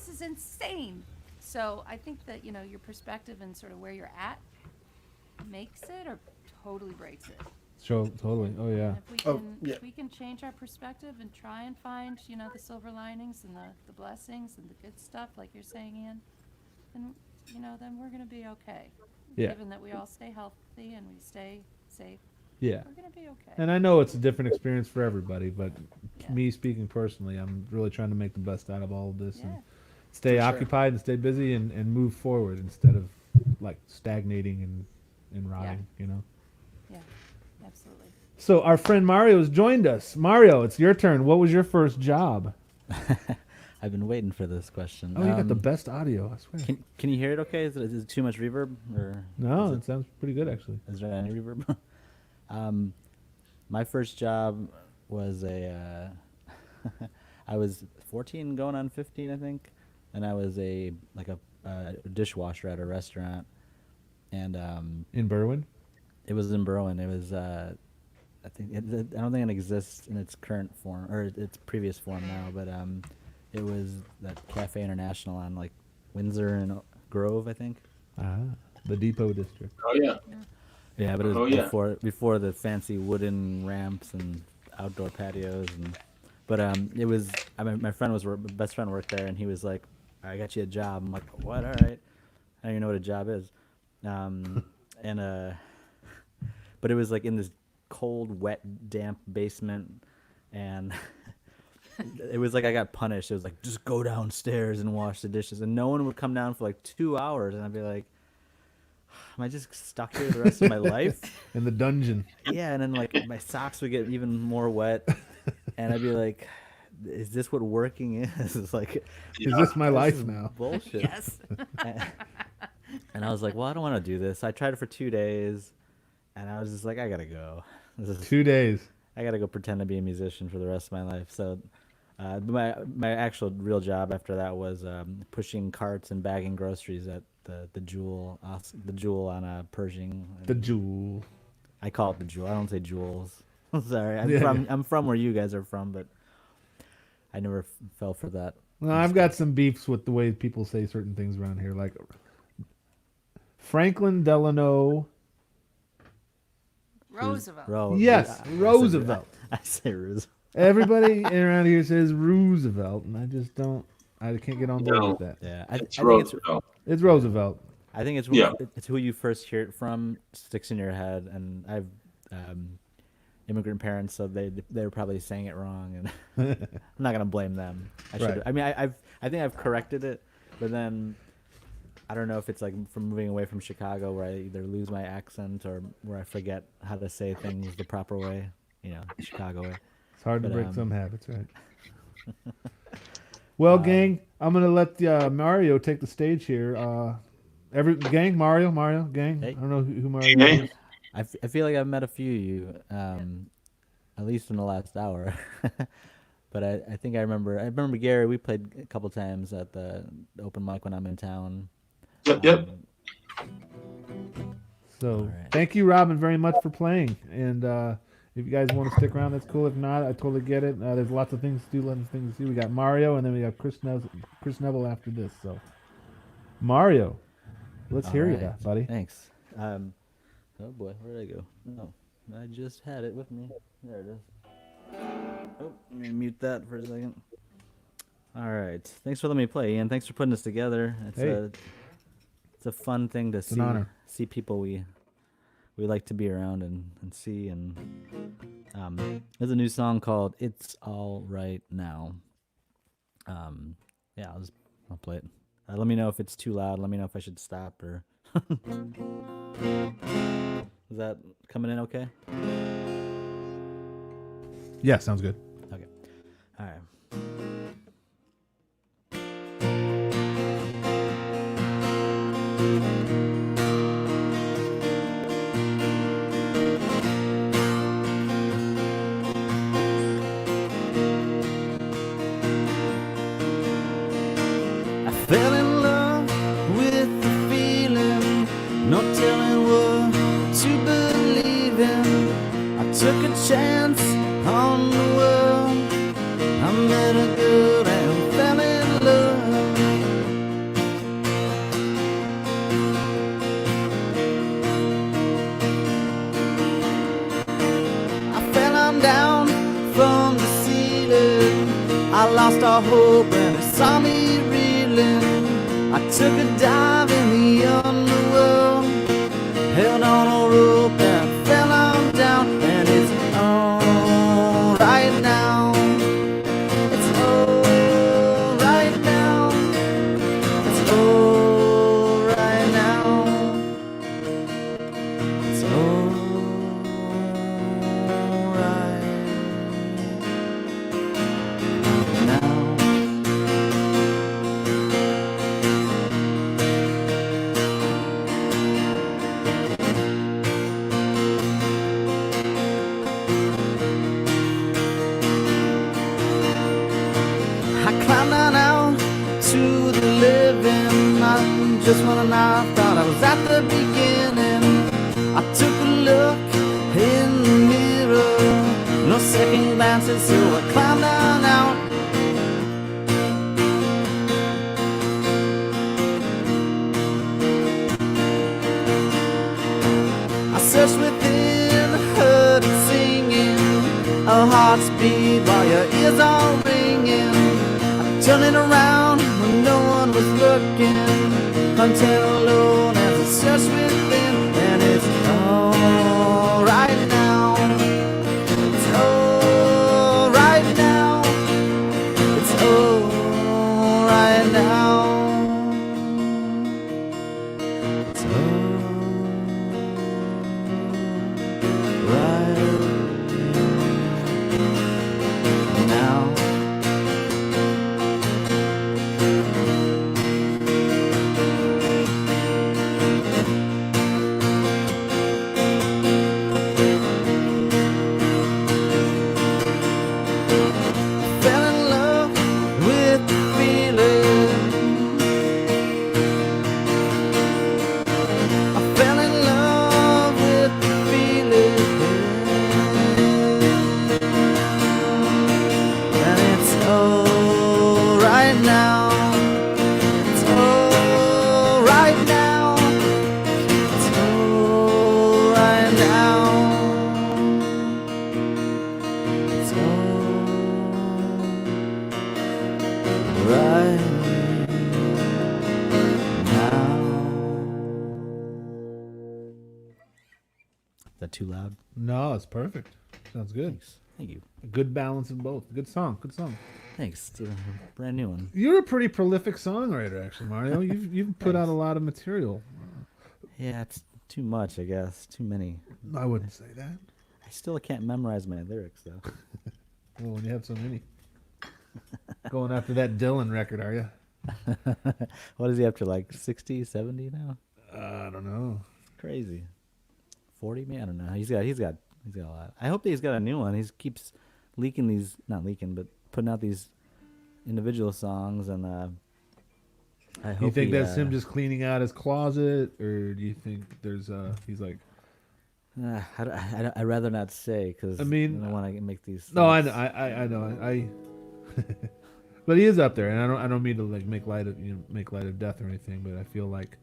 is insane. So I think that, your perspective and sort of where you're at makes it or totally breaks it. Sure, totally. Oh yeah. If we can change our perspective and try and find, the silver linings and the blessings and the good stuff, like you're saying, Ian, then, then we're going to be okay. Yeah. Given that we all stay healthy and we stay safe. Yeah. We're going to be okay. And I know it's a different experience for everybody, but me speaking personally, I'm really trying to make the best out of all of this and stay occupied and stay busy and move forward instead of like stagnating and rotting, Yeah, absolutely. So our friend Mario has joined us. Mario, it's your turn. What was your first job? I've been waiting for this question. Oh, you got the best audio, I swear. Can you hear it okay? Is it too much reverb? Or no, it sounds pretty good, actually. Is there any reverb? My first job was I was 14 going on 15, I think. And I was a dishwasher at a restaurant. And in Berwyn? It was in Berwyn. It was I don't think it exists in its current form or its previous form now, but it was that Cafe International on like Windsor and Grove, I think. The Depot District. Oh yeah. Yeah, but it was before the fancy wooden ramps and outdoor patios, and But it was. I mean, my friend was best friend worked there, and he was like, "I got you a job." I'm like, "What? All right." I don't even know what a job is. But it was like in this cold, wet, damp basement, and it was like I got punished. It was like, just go downstairs and wash the dishes, and no one would come down for like 2 hours, and I'd be like, am I just stuck here the rest of my life? In the dungeon. Yeah, and then like my socks would get even more wet, and I'd be like, is this what working is? It's like, is this my life now? Bullshit. Yes. And I was like, well, I don't want to do this. I tried it for 2 days, and I was just like, I gotta go. 2 days. I gotta go pretend to be a musician for the rest of my life. So, my actual real job after that was pushing carts and bagging groceries at the Jewel on Pershing. The Jewel. I call it the Jewel. I don't say Jewels. Sorry, Yeah. I'm from where you guys are from, but I never fell for that. Well, I've got some beefs with the way people say certain things around here, like Franklin Delano. Roosevelt. Yes, Roosevelt. I say Roosevelt. Everybody around here says Roosevelt, and I just don't. I can't get on board with that. Yeah, It's think Roosevelt. It's Roosevelt. I think it's Yeah. it's who you first hear it from sticks in your head, and I've immigrant parents, so they were probably saying it wrong, and I'm not gonna blame them. I should. Right. I mean, I think I've corrected it, but then I don't know if it's like from moving away from Chicago, where I either lose my accent or where I forget how to say things the proper way, the Chicago way. It's hard to But, break some habits, right? Well, gang, I'm gonna let Mario take the stage here. Mario, gang. Hey. I don't know who Mario Hey. is. I feel like I've met a few of you, at least in the last hour. But I think I remember Gary. We played a couple times at the open mic when I'm in town. Yep. So thank you, Robin, very much for playing. And if you guys want to stick around, that's cool. If not, I totally get it. There's lots of things to do, lots of things to see. We got Mario, and then we got Chris Neville after this. So Mario, let's hear you, buddy. Thanks. Oh boy, where did I go? No, I just had it with me. There it is. Oh, let me mute that for a second. All right. Thanks for letting me play, Ian. Thanks for putting this together. It's a fun thing to It's an honor. see people we like to be around and see. And there's a new song called "It's All Right Now." Yeah, I'll play it. Let me know if it's too loud. Let me know if I should stop or. Is that coming in okay? Yeah, sounds good. Okay. All right. I fell in love with the feeling, no telling what to believe in. I took a chance on the world. I met a girl and fell in love. I fell on down from the ceiling. I lost all hope and it saw me reeling. I took a dive in the underworld, held on a rope and fell on down. And it's all right now. It's all right now. It's all right now. It's all right now. I climbed on out to the living. I'm just when I thought I was at the beginning. I took a look in the mirror, no second glances, so I climbed on out. I searched within, heard it singing, a heart's beat while your ears on running around when no one was looking, hunting alone as a search within, and it's all right now. It's all right now. It's all right now. It's all right now. Fell in love with the feeling. I fell in love with the feeling. And it's all right now. It's all right now. It's all right now. It's all right now. Is that too loud? No, it's perfect. Sounds good. Thank you. A good balance of both. Good song. Good song. Thanks. It's a brand new one. You're a pretty prolific songwriter, actually, Mario. You've put out a lot of material. Yeah, it's too much, I guess. Too many. I wouldn't say that. I still can't memorize my lyrics, though. Well, when you have so many. Going after that Dylan record, are you? What is he up to, like 60, 70 now? I don't know. Crazy. 40 maybe? I don't know. He's got a lot. I hope that he's got a new one. He keeps leaking these, not leaking, but putting out these individual songs, and I hope You think he, that's him just cleaning out his closet, or do you think there's he's like? I'd rather not say, because I mean, I don't want to make these. No, I know. But he is up there, and I don't mean to like make light of death or anything, but I feel like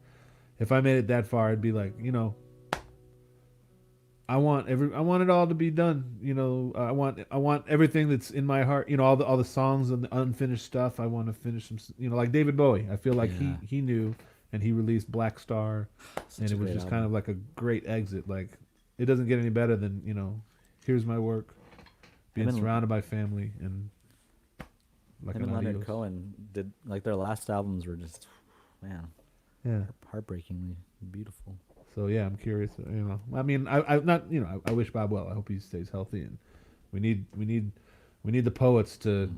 if I made it that far, I'd be like, I want it all to be done. I want everything that's in my heart. All the songs and the unfinished stuff. I want to finish them. Like David Bowie. I feel like he knew, and he released Black Star, and it was just kind of like a great exit. Like it doesn't get any better than here's my work, being surrounded by family and like him an and Leonard adios. Cohen did, like, their last albums were just, man, heartbreakingly beautiful. So yeah, I'm curious. I mean, I not I wish Bob well. I hope he stays healthy, and we need the poets to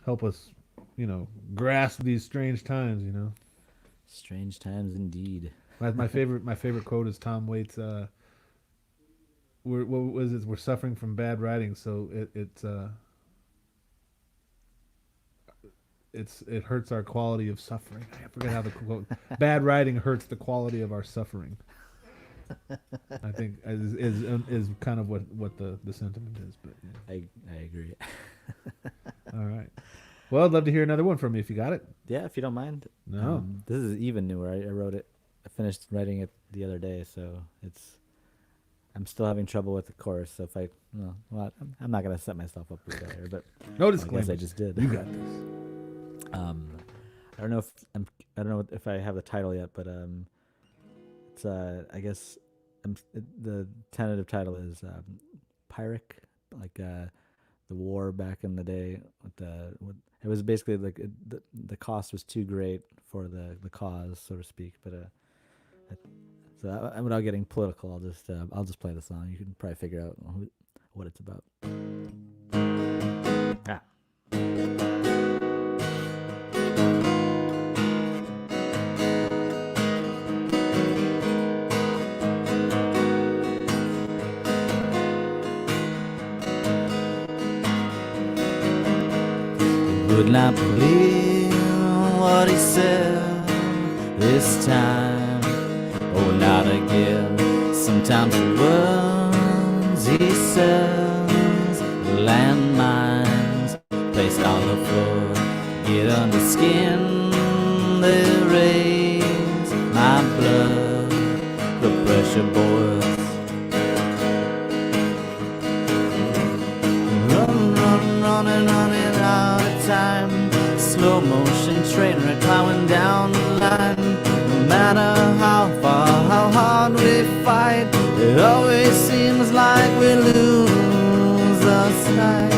help us, grasp these strange times. Strange times indeed. My favorite quote is Tom Waits. We're suffering from bad writing, so it hurts our quality of suffering. I forget how the quote. Bad writing hurts the quality of our suffering. I think is kind of what the sentiment is. But yeah. I agree. All right. Well, I'd love to hear another one from you if you got it. Yeah, if you don't mind. No. This is even newer. I wrote it. I finished writing it the other day, so I'm still having trouble with the chorus. So if I'm not gonna set myself up with failure, but no I disclaimers. guess I just did. You got this. I don't know if I have the title yet, but it's I guess the tentative title is Pyrrhic, like the war back in the day. It was basically like the cost was too great for the cause, so to speak. But so without getting political, I'll just play the song. You can probably figure out what it's about. Ah. Would not believe what he said this time, or not again. Sometimes the words he says, landmines placed on the floor, get under skin, they raise my blood, the pressure boils. Running out of time, slow motion train wreck plowing down the line. No matter how far, how hard we fight, it always seems like we lose our sight.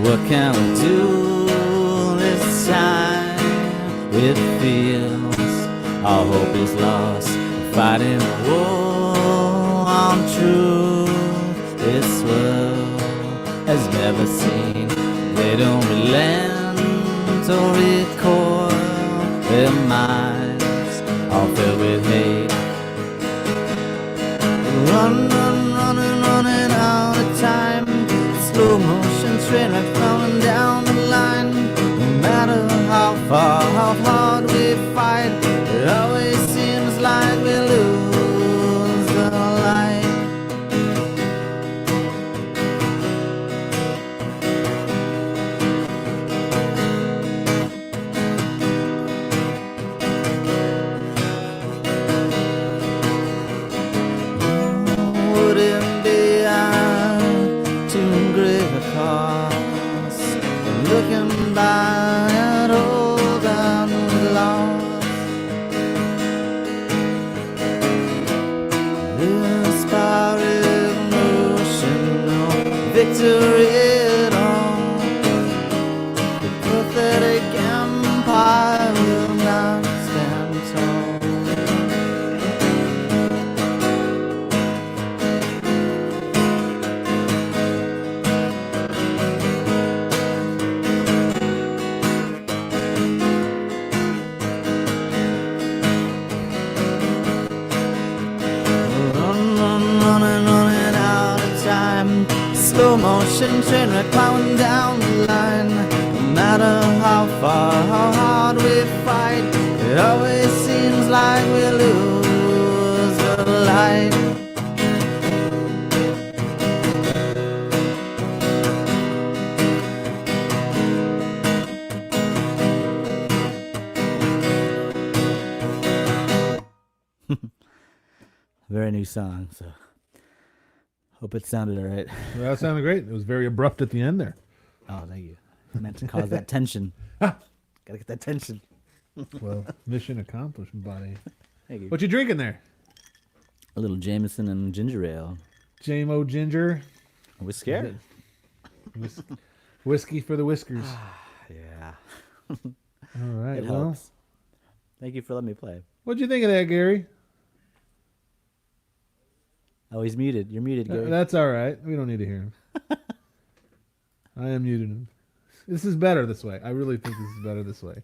What can we do this time? It feels our hope is lost. We're fighting a war on truth this world has never seen. They don't relent or recoil. Their minds all filled with hate. Running out of time. Slow motion train wreck falling down the line. No matter how far, how hard we fight, it always seems like we lose the light. Wouldn't be too great a cost looking back at all that we lost. Inspiring motion, no victory at all. The pathetic empire will not stand tall. Running out of time. Slow motion train wreck plowing down the line. No matter how far, how hard we fight, it always seems like we lose the light. Very new song, so hope it sounded all right. Well, that sounded great. It was very abrupt at the end there. Oh, thank you. I meant to cause that tension. Gotta get that tension. Well, mission accomplished, buddy. Thank you. What you drinking there? A little Jameson and ginger ale. JMO ginger. Whiskey. Whiskey for the whiskers. Yeah. All right. It Well, helps. Thank you for letting me play. what'd you think of that, Gary? Oh, he's muted. You're muted, Gary. That's all right. We don't need to hear him. I am muted him. This is better this way. I really think this is better this way.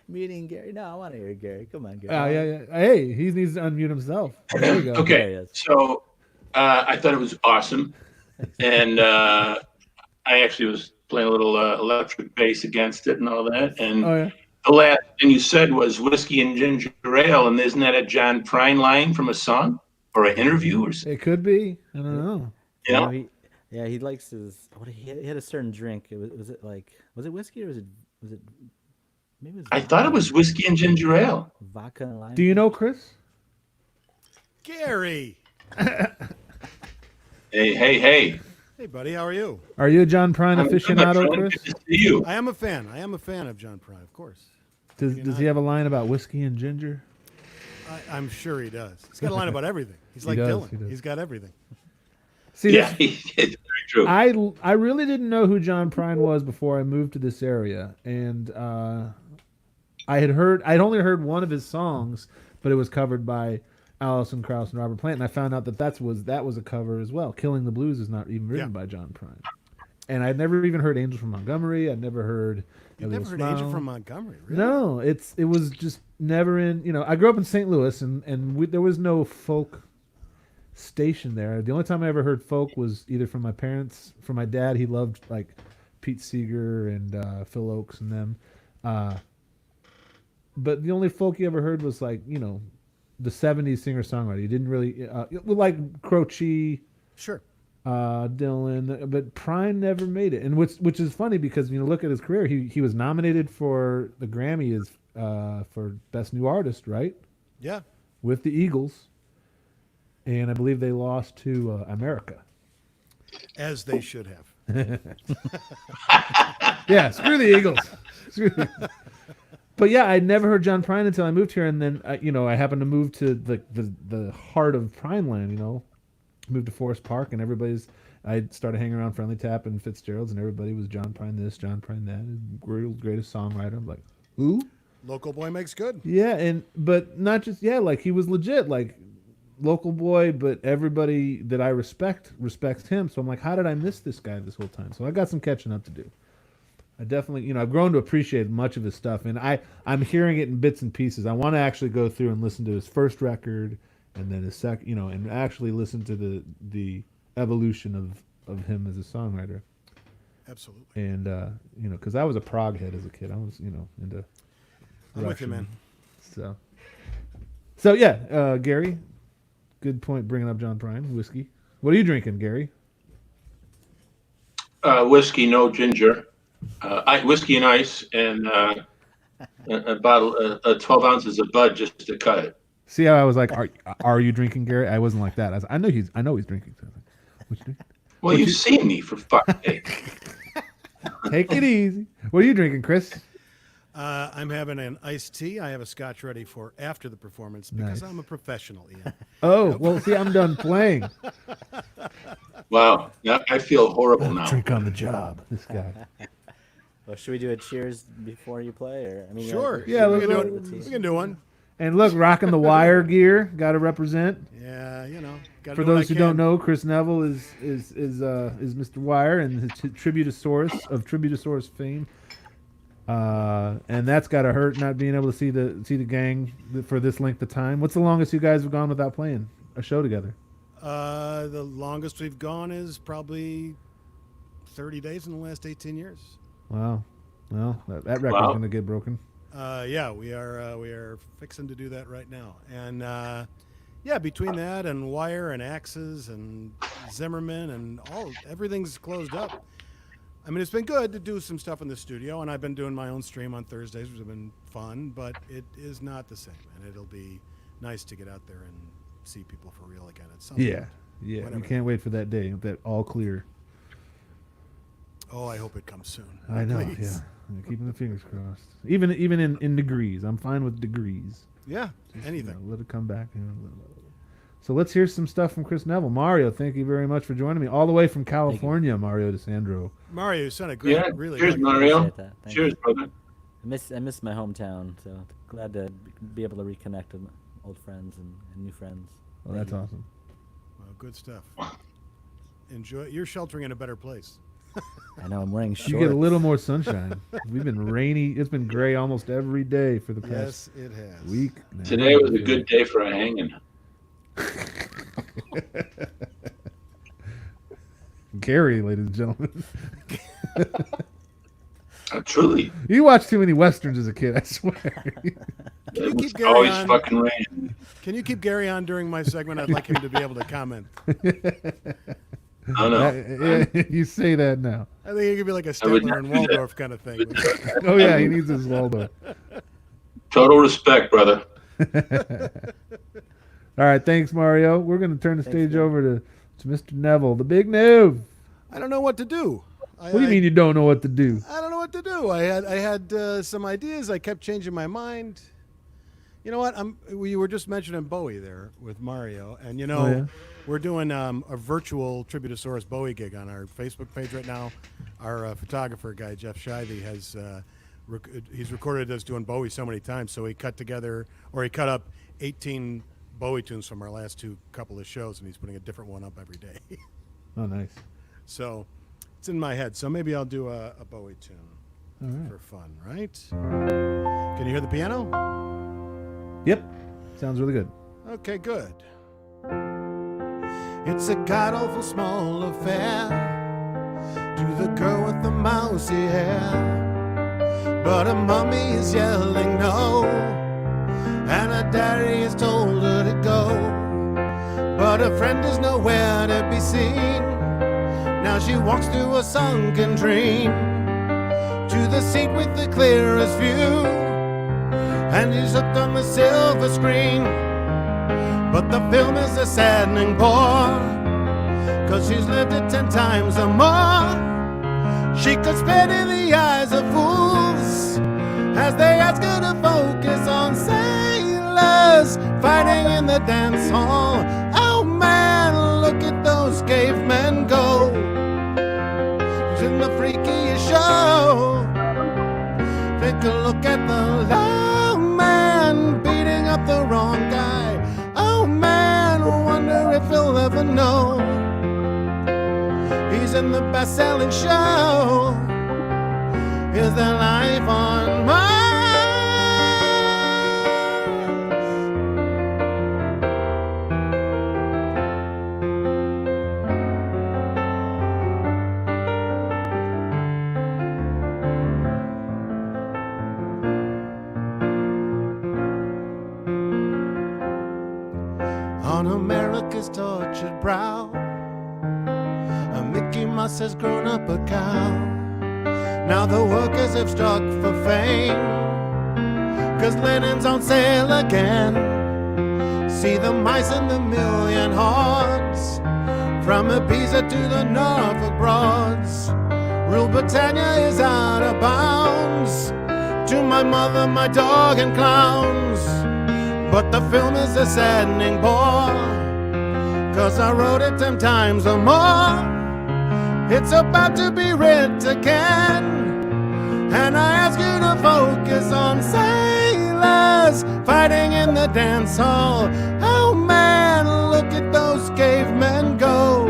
Muting Gary. No, I want to hear Gary. Come on, Gary. Oh, yeah. Hey, he needs to unmute himself. There you go. Okay, so I thought it was awesome, and I actually was playing a little electric bass against it and all that. And the last thing you said was whiskey and ginger ale, and isn't that a John Prine line from a song or an interview or something? It could be. I don't know. You know? He likes his. He had a certain drink. Was it whiskey or was it maybe it was I thought it was whiskey and ginger ale. Vodka and lime. Do you know Chris? Gary. Hey. Hey, buddy. How are you? Are you a John Prine aficionado, Chris? Good to see you. I am a fan. I am a fan of John Prine, of course. Does he have a line about whiskey and ginger? I'm sure he does. He's got a line about everything. He's like He does, Dylan. he does. He's got everything. See, Yeah, it's very true. I really didn't know who John Prine was before I moved to this area, and I'd only heard one of his songs, but it was covered by Alison Krauss and Robert Plant, and I found out that was a cover as well. "Killing the Blues" is not even written by John Prine, and I'd never even heard "Angel from Montgomery." I'd never heard. You've never heard Angel from Montgomery, really? No, it was just never in. I grew up in St. Louis, and there was no folk station there. The only time I ever heard folk was either from my parents, from my dad. He loved like Pete Seeger and Phil Oakes and them. But the only folk he ever heard was like, the 70s singer-songwriter. He didn't really, like Croce, Sure. Dylan, but Prine never made it. And which is funny because, look at his career. He was nominated for the Grammy for Best New Artist, right? Yeah. With the Eagles. And I believe they lost to America. As they should have. Yeah, screw the Eagles. But yeah, I'd never heard John Prine until I moved here, and then I happened to move to the heart of Prine land. Moved to Forest Park, and I started hanging around Friendly Tap and Fitzgerald's, and everybody was John Prine this, John Prine that, greatest songwriter. I'm like, who? Local boy makes good. Yeah, but not just like he was legit, like local boy, but everybody that I respects him. So I'm like, how did I miss this guy this whole time? So I got some catching up to do. I definitely, I've grown to appreciate much of his stuff, and I'm hearing it in bits and pieces. I want to actually go through and listen to his first record, and then his second, and actually listen to the evolution of him as a songwriter. Absolutely. And because I was a prog head as a kid, I was into. I'm with you, man. So yeah, Gary, good point bringing up John Prine whiskey. What are you drinking, Gary? Whiskey, no ginger. Whiskey and ice, and a bottle, 12 ounces of Bud just to cut it. See how I was like, are you drinking, Gary? I wasn't like that. I know he's drinking something. What you drinking? Well, you've seen me, for fuck's sake. Take it easy. What are you drinking, Chris? I'm having an iced tea. I have a scotch ready for after the performance because Nice. I'm a professional, Ian. Oh, well, see, I'm done playing. Wow, now I feel horrible now. Drink on the job, this guy. Well, should we do a cheers before you play, or Sure. Yeah, we let's can do one. And look, rocking the wire gear, got to represent. Yeah, gotta For do what those I who don't can. know, Chris Neville is Mr. Wire and his Tributosaurus of Tributosaurus fame. And that's got to hurt not being able to see the gang for this length of time. What's the longest you guys have gone without playing a show together? The longest we've gone is probably 30 days in the last 18 years. Wow. Well, that record's going to get broken. Yeah, we are fixing to do that right now. And between that and Wire and Axes and Zimmerman and everything's closed up. I mean, it's been good to do some stuff in the studio, and I've been doing my own stream on Thursdays, which have been fun, but it is not the same, and it'll be nice to get out there and see people for real again at some point. Yeah. Whatever. We can't wait for that day, that all clear. Oh, I hope it comes soon. I know, Please. yeah. I'm keeping the fingers crossed. Even in degrees. I'm fine with degrees. Yeah, Just, anything. Let it come back. So let's hear some stuff from Chris Neville. Mario, thank you very much for joining me. All the way from California, Mario DiSandro. Mario, you sounded great. Really. Cheers, good. Mario. Thank Cheers, you. brother. I miss my hometown, so glad to be able to reconnect with old friends and new friends. Well, that's awesome. Well, good stuff. Enjoy. You're sheltering in a better place. I know, I'm wearing shorts. You get a little more sunshine. We've been rainy. It's been gray almost every day for the past Yes, it has. week. now. Today was a good day for a hanging. Gary, ladies and gentlemen. Truly. You watched too many westerns as a kid, I swear. Can you It was keep Gary always on? fucking raining. Can you keep Gary on during my segment? I'd like him to be able to comment. Oh, no. You say that now. I think it could be like a I would Stetler and not do that. Waldorf kind of thing. Oh, yeah, he needs his Waldo. Total respect, brother. All right, thanks, Mario. We're going to turn the stage over to Mr. Neville, the big Nev. I don't know what to do. What do you mean you don't know what to do? I don't know what to do. I had some ideas. I kept changing my mind. You know what? We were just mentioning Bowie there with Mario, and we're doing a virtual Tributosaurus Bowie gig on our Facebook page right now. Our photographer guy Jeff Shivey has he's recorded us doing Bowie so many times, so he cut up 18 Bowie tunes from our last couple of shows, and he's putting a different one up every day. Oh, nice. So it's in my head. So maybe I'll do a Bowie tune right. for fun, right? Can you hear the piano? Yep. Sounds really good. Okay, good. It's a god-awful small affair to the girl with the mousy hair. but her mommy is yelling no, and her daddy has told her to go, but her friend is nowhere to be seen. Now she walks through a sunken dream to the seat with the clearest view, and she's hooked on the silver screen. But the film is a saddening bore, 'cause she's lived it 10 times or more. She could spit in the eyes of fools as they ask her to focus on sailors fighting in the dance hall. Oh man, look at those cavemen go. It's in the freakiest show. Take a look at the low man beating up the wrong guy. Oh man, wonder if he'll ever know. He's in the best-selling show. Is there life on Mars? On America's tortured brow, a Mickey Mouse has grown up a cow. Now the workers have struck for fame, 'cause linen's on sale again. See the mice in the million hordes, from Ibiza to the Norfolk Broads. Rule Britannia is out of bounds, to my mother, my dog and clowns. But the film is a saddening bore, 'cause I wrote it 10 times or more. It's about to be writ again, and I ask you to focus on sailors fighting in the dance hall. Oh man, look at those cavemen go.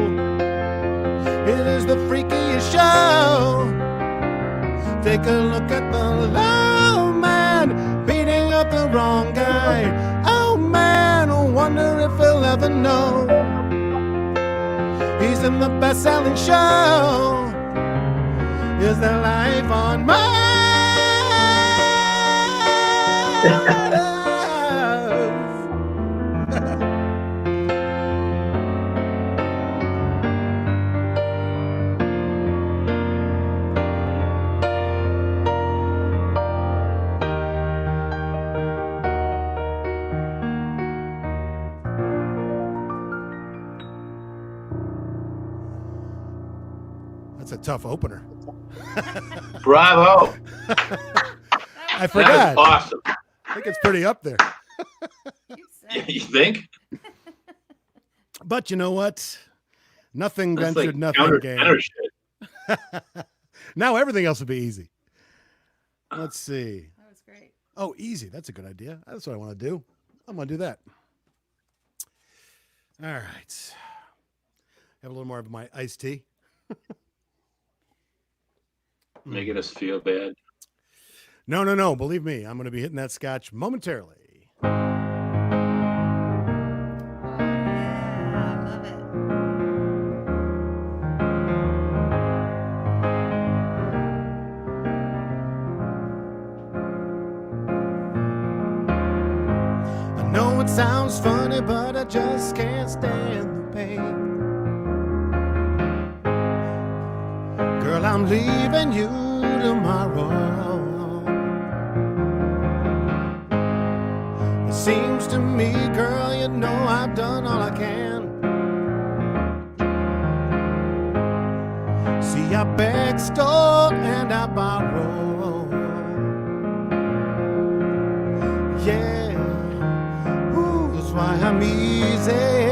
It is the freakiest show. Take a look at the low man beating up the wrong guy. Oh man, wonder if he'll ever know. He's in the best-selling show. Is there life on Mars? That's a tough opener. Bravo. I forgot. That was awesome. I think it's pretty up there. You think? But you know what? Nothing That's ventured, like nothing gained. counter shit. Now everything else will be easy. Let's see. That was great. Oh, easy. That's a good idea. That's what I want to do. I'm going to do that. All right. Have a little more of my iced tea. Making us feel bad. No. Believe me, I'm going to be hitting that scotch momentarily. I know it sounds funny, but I just can't stand the pain. Girl, I'm leaving you tomorrow. It seems to me, girl, you know I've done all I can. See, I beg, stole, and I borrow. Yeah, ooh, that's why I'm easy.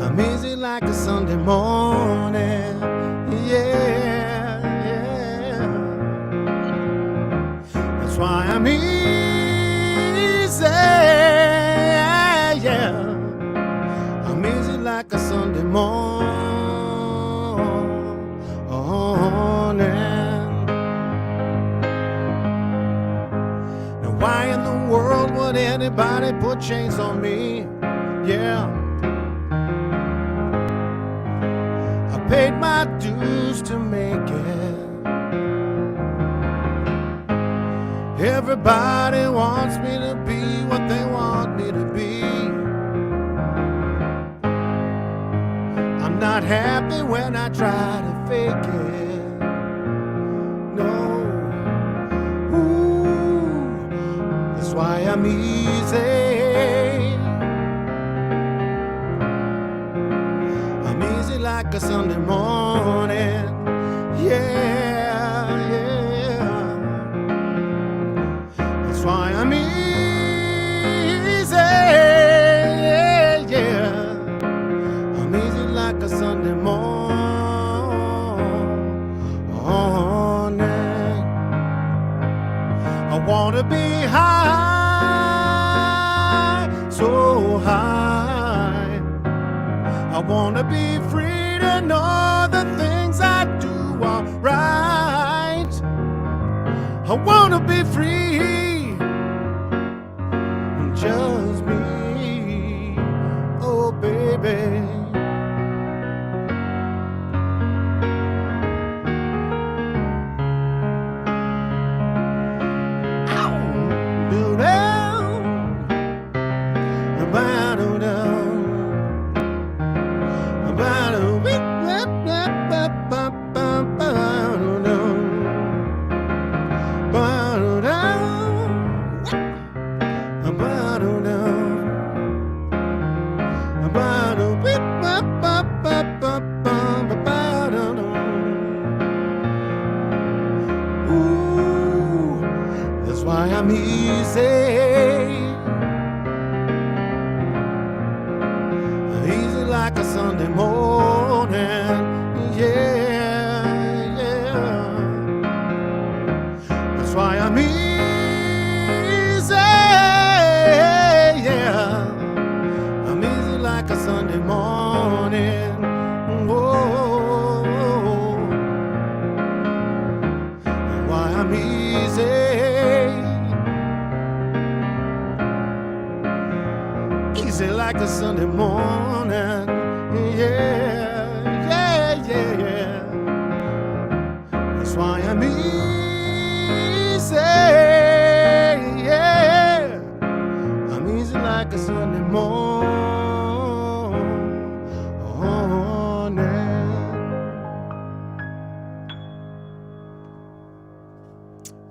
I'm easy like a Sunday morning. Yeah. That's why I'm easy. Yeah. I'm easy like a Sunday morning. Now, why in the world would anybody put chains on me? Yeah. paid my dues to make it. Everybody wants me to be what they want me to be. I'm not happy when I try to fake it. No. Ooh, that's why I'm easy. I'm easy like a Sunday morning. Yeah, yeah. That's why I'm easy. Yeah, I'm easy like a Sunday morning. I wanna be high, so high. I wanna be free to know the things I do are right. I wanna be free, just me, oh baby. I'm easy like a Sunday morning. Yeah, yeah. That's why I'm easy. Yeah, I'm easy like a Sunday morning. Whoa, why I'm easy. Like a Sunday morning, yeah, yeah, yeah, yeah. That's why I'm easy, yeah. I'm easy like a Sunday morning.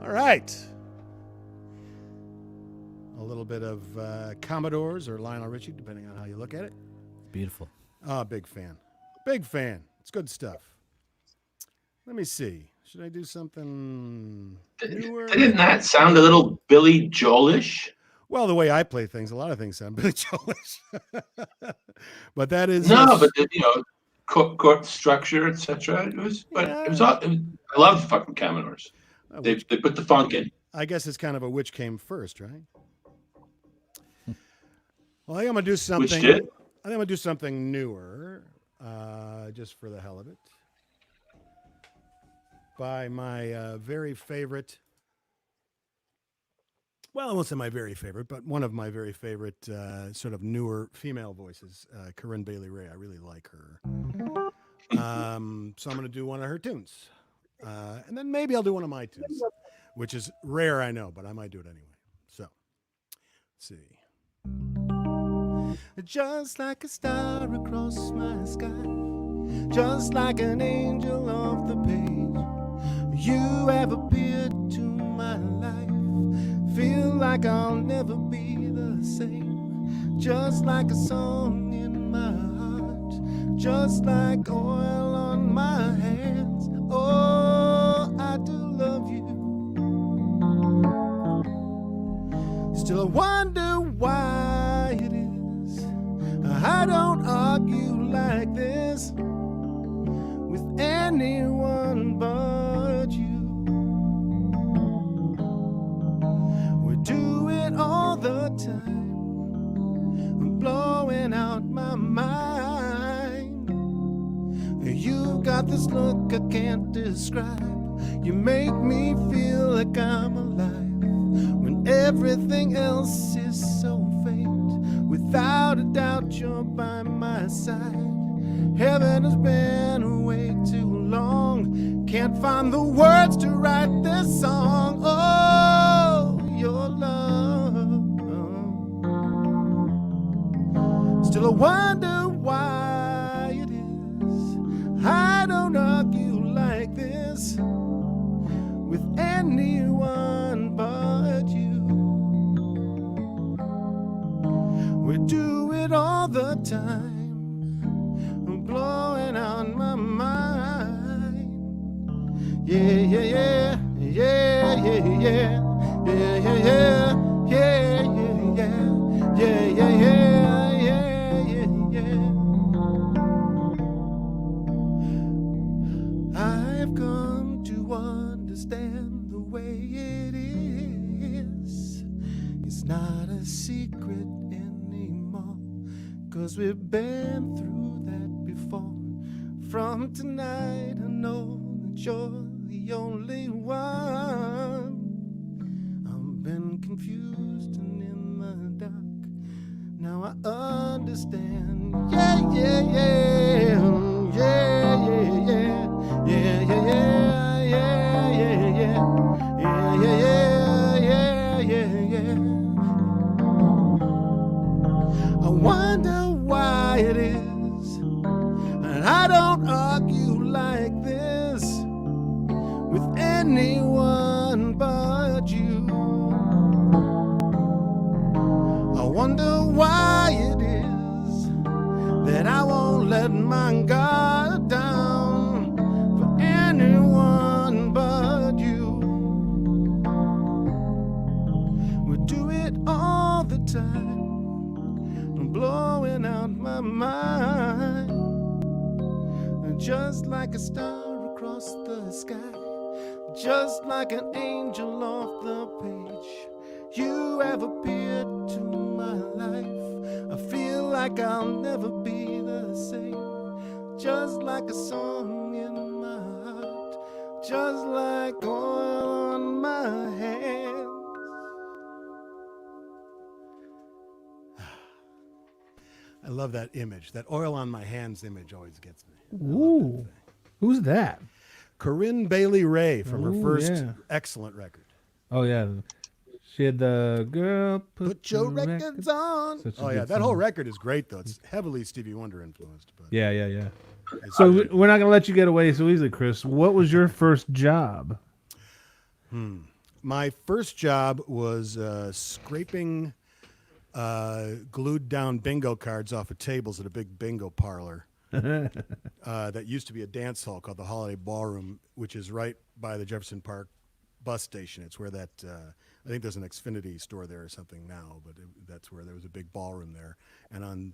All right. A little bit of Commodores or Lionel Richie, depending on how you look at it. Beautiful. Oh, big fan. Big fan. It's good stuff. Let me see. Should I do something newer? Didn't that sound a little Billy Joelish? Well, the way I play things, a lot of things sound Billy Joelish. But that is but chord structure, etc. It was all. I love fucking Commodores. They put the funk in. I guess it's kind of a which came first, right? Well, I think I'm gonna do something. Which did? I think I'm gonna do something newer, just for the hell of it. By my very favorite. Well, I won't say my very favorite, but one of my very favorite sort of newer female voices, Corinne Bailey Rae. I really like her. So I'm going to do one of her tunes. And then maybe I'll do one of my tunes, which is rare, I know, but I might do it anyway. So, let's see. Just like a star across my sky, just like an angel off the page, you have appeared to my life. Feel like I'll never be the same. Just like a song in my heart, just like oil on my hands. Oh, I do love you. Still I wonder why it is I don't argue like this with anyone but you. We do it all the time. I'm blowing out my mind. You've got this look I can't describe. You make me feel like I'm alive when everything else is so faint. Without a doubt, you're by my side. Heaven has been away too long. Can't find the words to write this song. Oh, your love. Still I wonder why it is I don't argue like this with anyone but you. We do it all the time. I'm blowing out my mind. Yeah, yeah, yeah, yeah, yeah, yeah, yeah, yeah, yeah, yeah, yeah, yeah, yeah, yeah, yeah, yeah. I've come to understand the way it is. It's not a secret anymore, 'cause we've been through that before. From tonight I know that you're the only one. I've been confused and in the dark. Now I understand. Yeah, yeah, yeah, yeah, yeah, yeah, yeah, yeah, yeah, yeah, yeah, yeah, yeah, yeah, yeah, yeah. I wonder why it is, and I don't argue like this with anyone but you. I wonder why it is that I won't let my guard down for anyone but you. We do it all the time. I'm blowing out my mind, just like a star across the sky, just like an angel off the page. You have appeared to my life. I feel like I'll never be the same. Just like a song in my heart, just like oil on my hands. I love that image. That oil on my hands image always gets me. Ooh, who's that? Corinne Bailey Ray from her Ooh, first yeah. excellent record. Oh yeah, she had the girl Put your records on. Such a Oh yeah, good that whole song. record is great though. It's heavily Stevie Wonder influenced. But Yeah, yeah, yeah. it's So good. we're not gonna let you get away so easily, Chris. What was your first job? My first job was scraping glued down bingo cards off of tables at a big bingo parlor that used to be a dance hall called the Holiday Ballroom, which is right by the Jefferson Park bus station. It's where that I think there's an Xfinity store there or something now, but that's where there was a big ballroom there. And on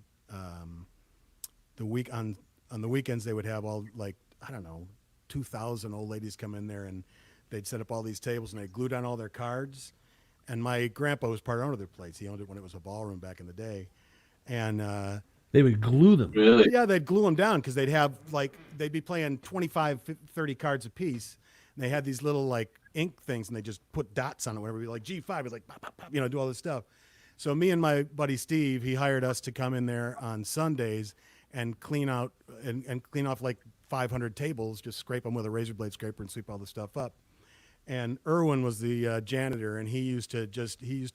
the weekends they would have all, like, I don't know, 2,000 old ladies come in there, and they'd set up all these tables and they'd glue down all their cards. And my grandpa was part owner of their place. He owned it when it was a ballroom back in the day. And They would glue them. Really? yeah, they'd glue them down because they'd be playing 25, 30 cards a piece. And they had these little like ink things, and they just put dots on it, whatever. Like G5, it's like pop, pop, pop, do all this stuff. So me and my buddy Steve, he hired us to come in there on Sundays and clean out and clean off like 500 tables, just scrape them with a razor blade scraper and sweep all the stuff up. And Irwin was the janitor, and he used to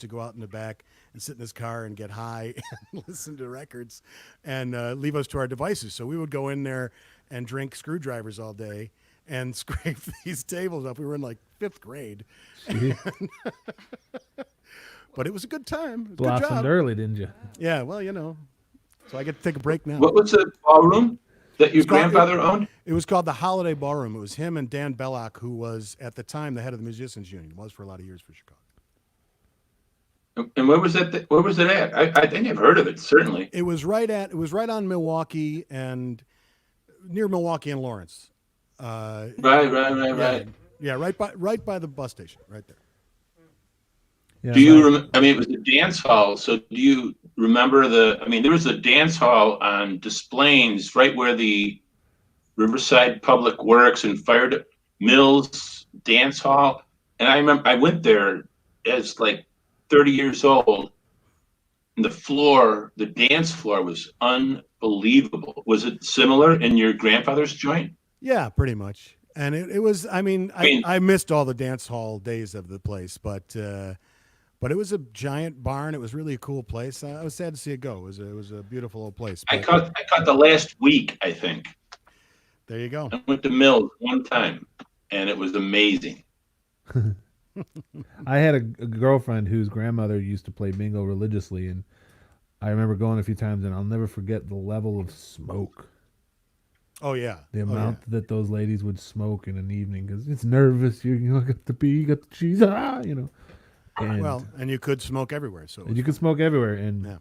go out in the back and sit in his car and get high and listen to records and leave us to our devices. So we would go in there and drink screwdrivers all day and scrape these tables up. We were in like 5th grade. But it was a good time. It was a good Blossomed job. early, didn't you? Yeah, well, so I get to take a break now. What was the ballroom that your It's called- grandfather owned? It was called the Holiday Ballroom. It was him and Dan Belloc, who was at the time the head of the Musicians Union. Was for a lot of years for Chicago. And where was that? Where was it at? I think I've heard of it. Certainly. It was right on Milwaukee and near Milwaukee and Lawrence. Right. Yeah, right by the bus station, right there. Yeah, Do you? I mean, it was a dance hall. So do you remember there was a dance hall on Desplaines, right where the Riverside Public Works and Fire Mills Dance Hall. And I remember I went there as like 30 years old. And the dance floor was unbelievable. unbelievable. Was it similar in your grandfather's joint? Yeah, pretty much. And it was. I mean, I missed all the dance hall days of the place, but it was a giant barn. It was really a cool place. I was sad to see it go. It was a beautiful old place. I caught the last week, I think. There you go. I went to Mills one time, and it was amazing. I had a girlfriend whose grandmother used to play bingo religiously, and I remember going a few times, and I'll never forget the level of smoke. Oh yeah, the amount that those ladies would smoke in an evening because it's nervous. You got the bee, you got the cheese, you know. And, well, and you could smoke everywhere, so you could smoke everywhere, and yeah.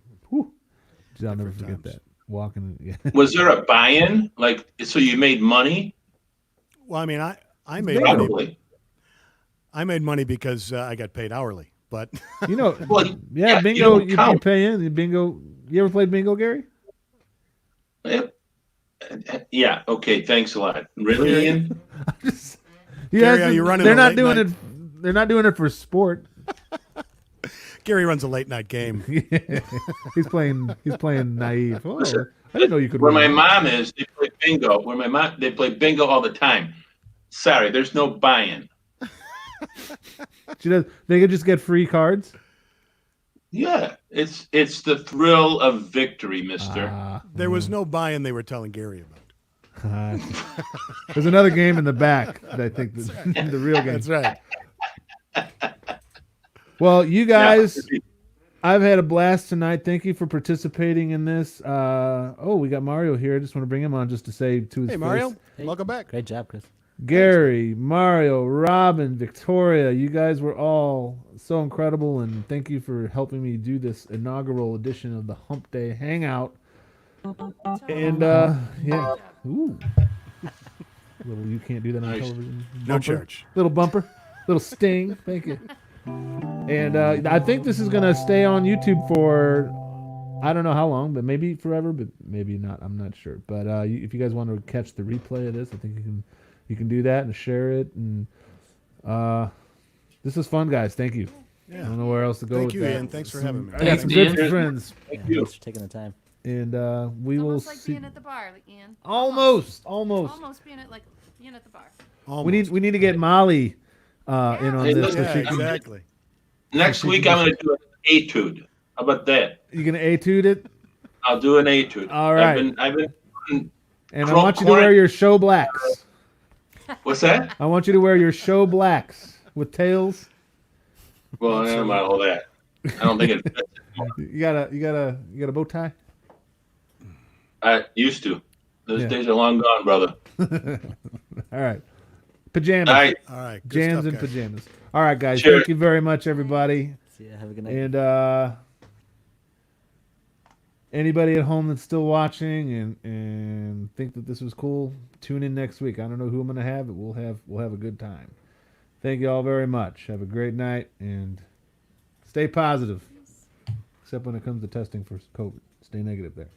I'll never forget that. Walking, yeah. Was there a buy-in? Like, so you made money? Well, I mean, I made money. I made money because I got paid hourly, but you know, yeah, bingo. You pay in bingo. You ever played bingo, Gary? Yeah. Okay. Thanks a lot. Really, Ian? Gary, you're running. They're not doing it. They're not doing it for sport. Gary runs a late night game. He's playing naive. Oh, I didn't know you could. Where my mom is, they play bingo. They play bingo all the time. Sorry, there's no buy-in. They could just get free cards. Yeah, it's the thrill of victory, Mister. There was no buy-in. They were telling Gary about. There's another game in the back that I think the real game. That's right. Well, you guys, I've had a blast tonight. Thank you for participating in this. We got Mario here. I just want to bring him on just to say to his Hey, face. Mario. Hey. Welcome back. Great job, Chris. Gary, Mario, Robin, Victoria, you guys were all so incredible, and thank you for helping me do this inaugural edition of the Humpday Hangout. And, yeah. Ooh. Little, you can't do that on television. No charge. Little bumper. Little sting. Thank you. And I think this is going to stay on YouTube for, I don't know how long, but maybe forever, but maybe not. I'm not sure. But if you guys want to catch the replay of this, I think you can do that and share it. And this is fun, guys. Thank you. Yeah. I don't know where else to go Thank with you, that. Ian. Thanks for having me. I got some good friends. Thanks for taking the time. And we will Almost like see. being at the bar, like Ian. Almost. Almost being at the bar. We need to get Molly in on this. Yeah, exactly. Next week I'm going to do an etude. How about that? You gonna etude it? I'll do an etude. All right. I've been. And I want you to wear your show blacks. What's that? I want you to wear your show blacks with tails. Well, I don't mind all that. I don't think it fits. You got a bow tie? I used to. Those Yeah. days are long gone, brother. All right. Pajamas. All right. Good Jams stuff, and guys. pajamas. All right, guys. Sure. Thank you very much, everybody. See ya. Have a good night. And anybody at home that's still watching and think that this was cool, tune in next week. I don't know who I'm gonna have, but we'll have a good time. Thank you all very much. Have a great night and stay positive. Except when it comes to testing for COVID. Stay negative there.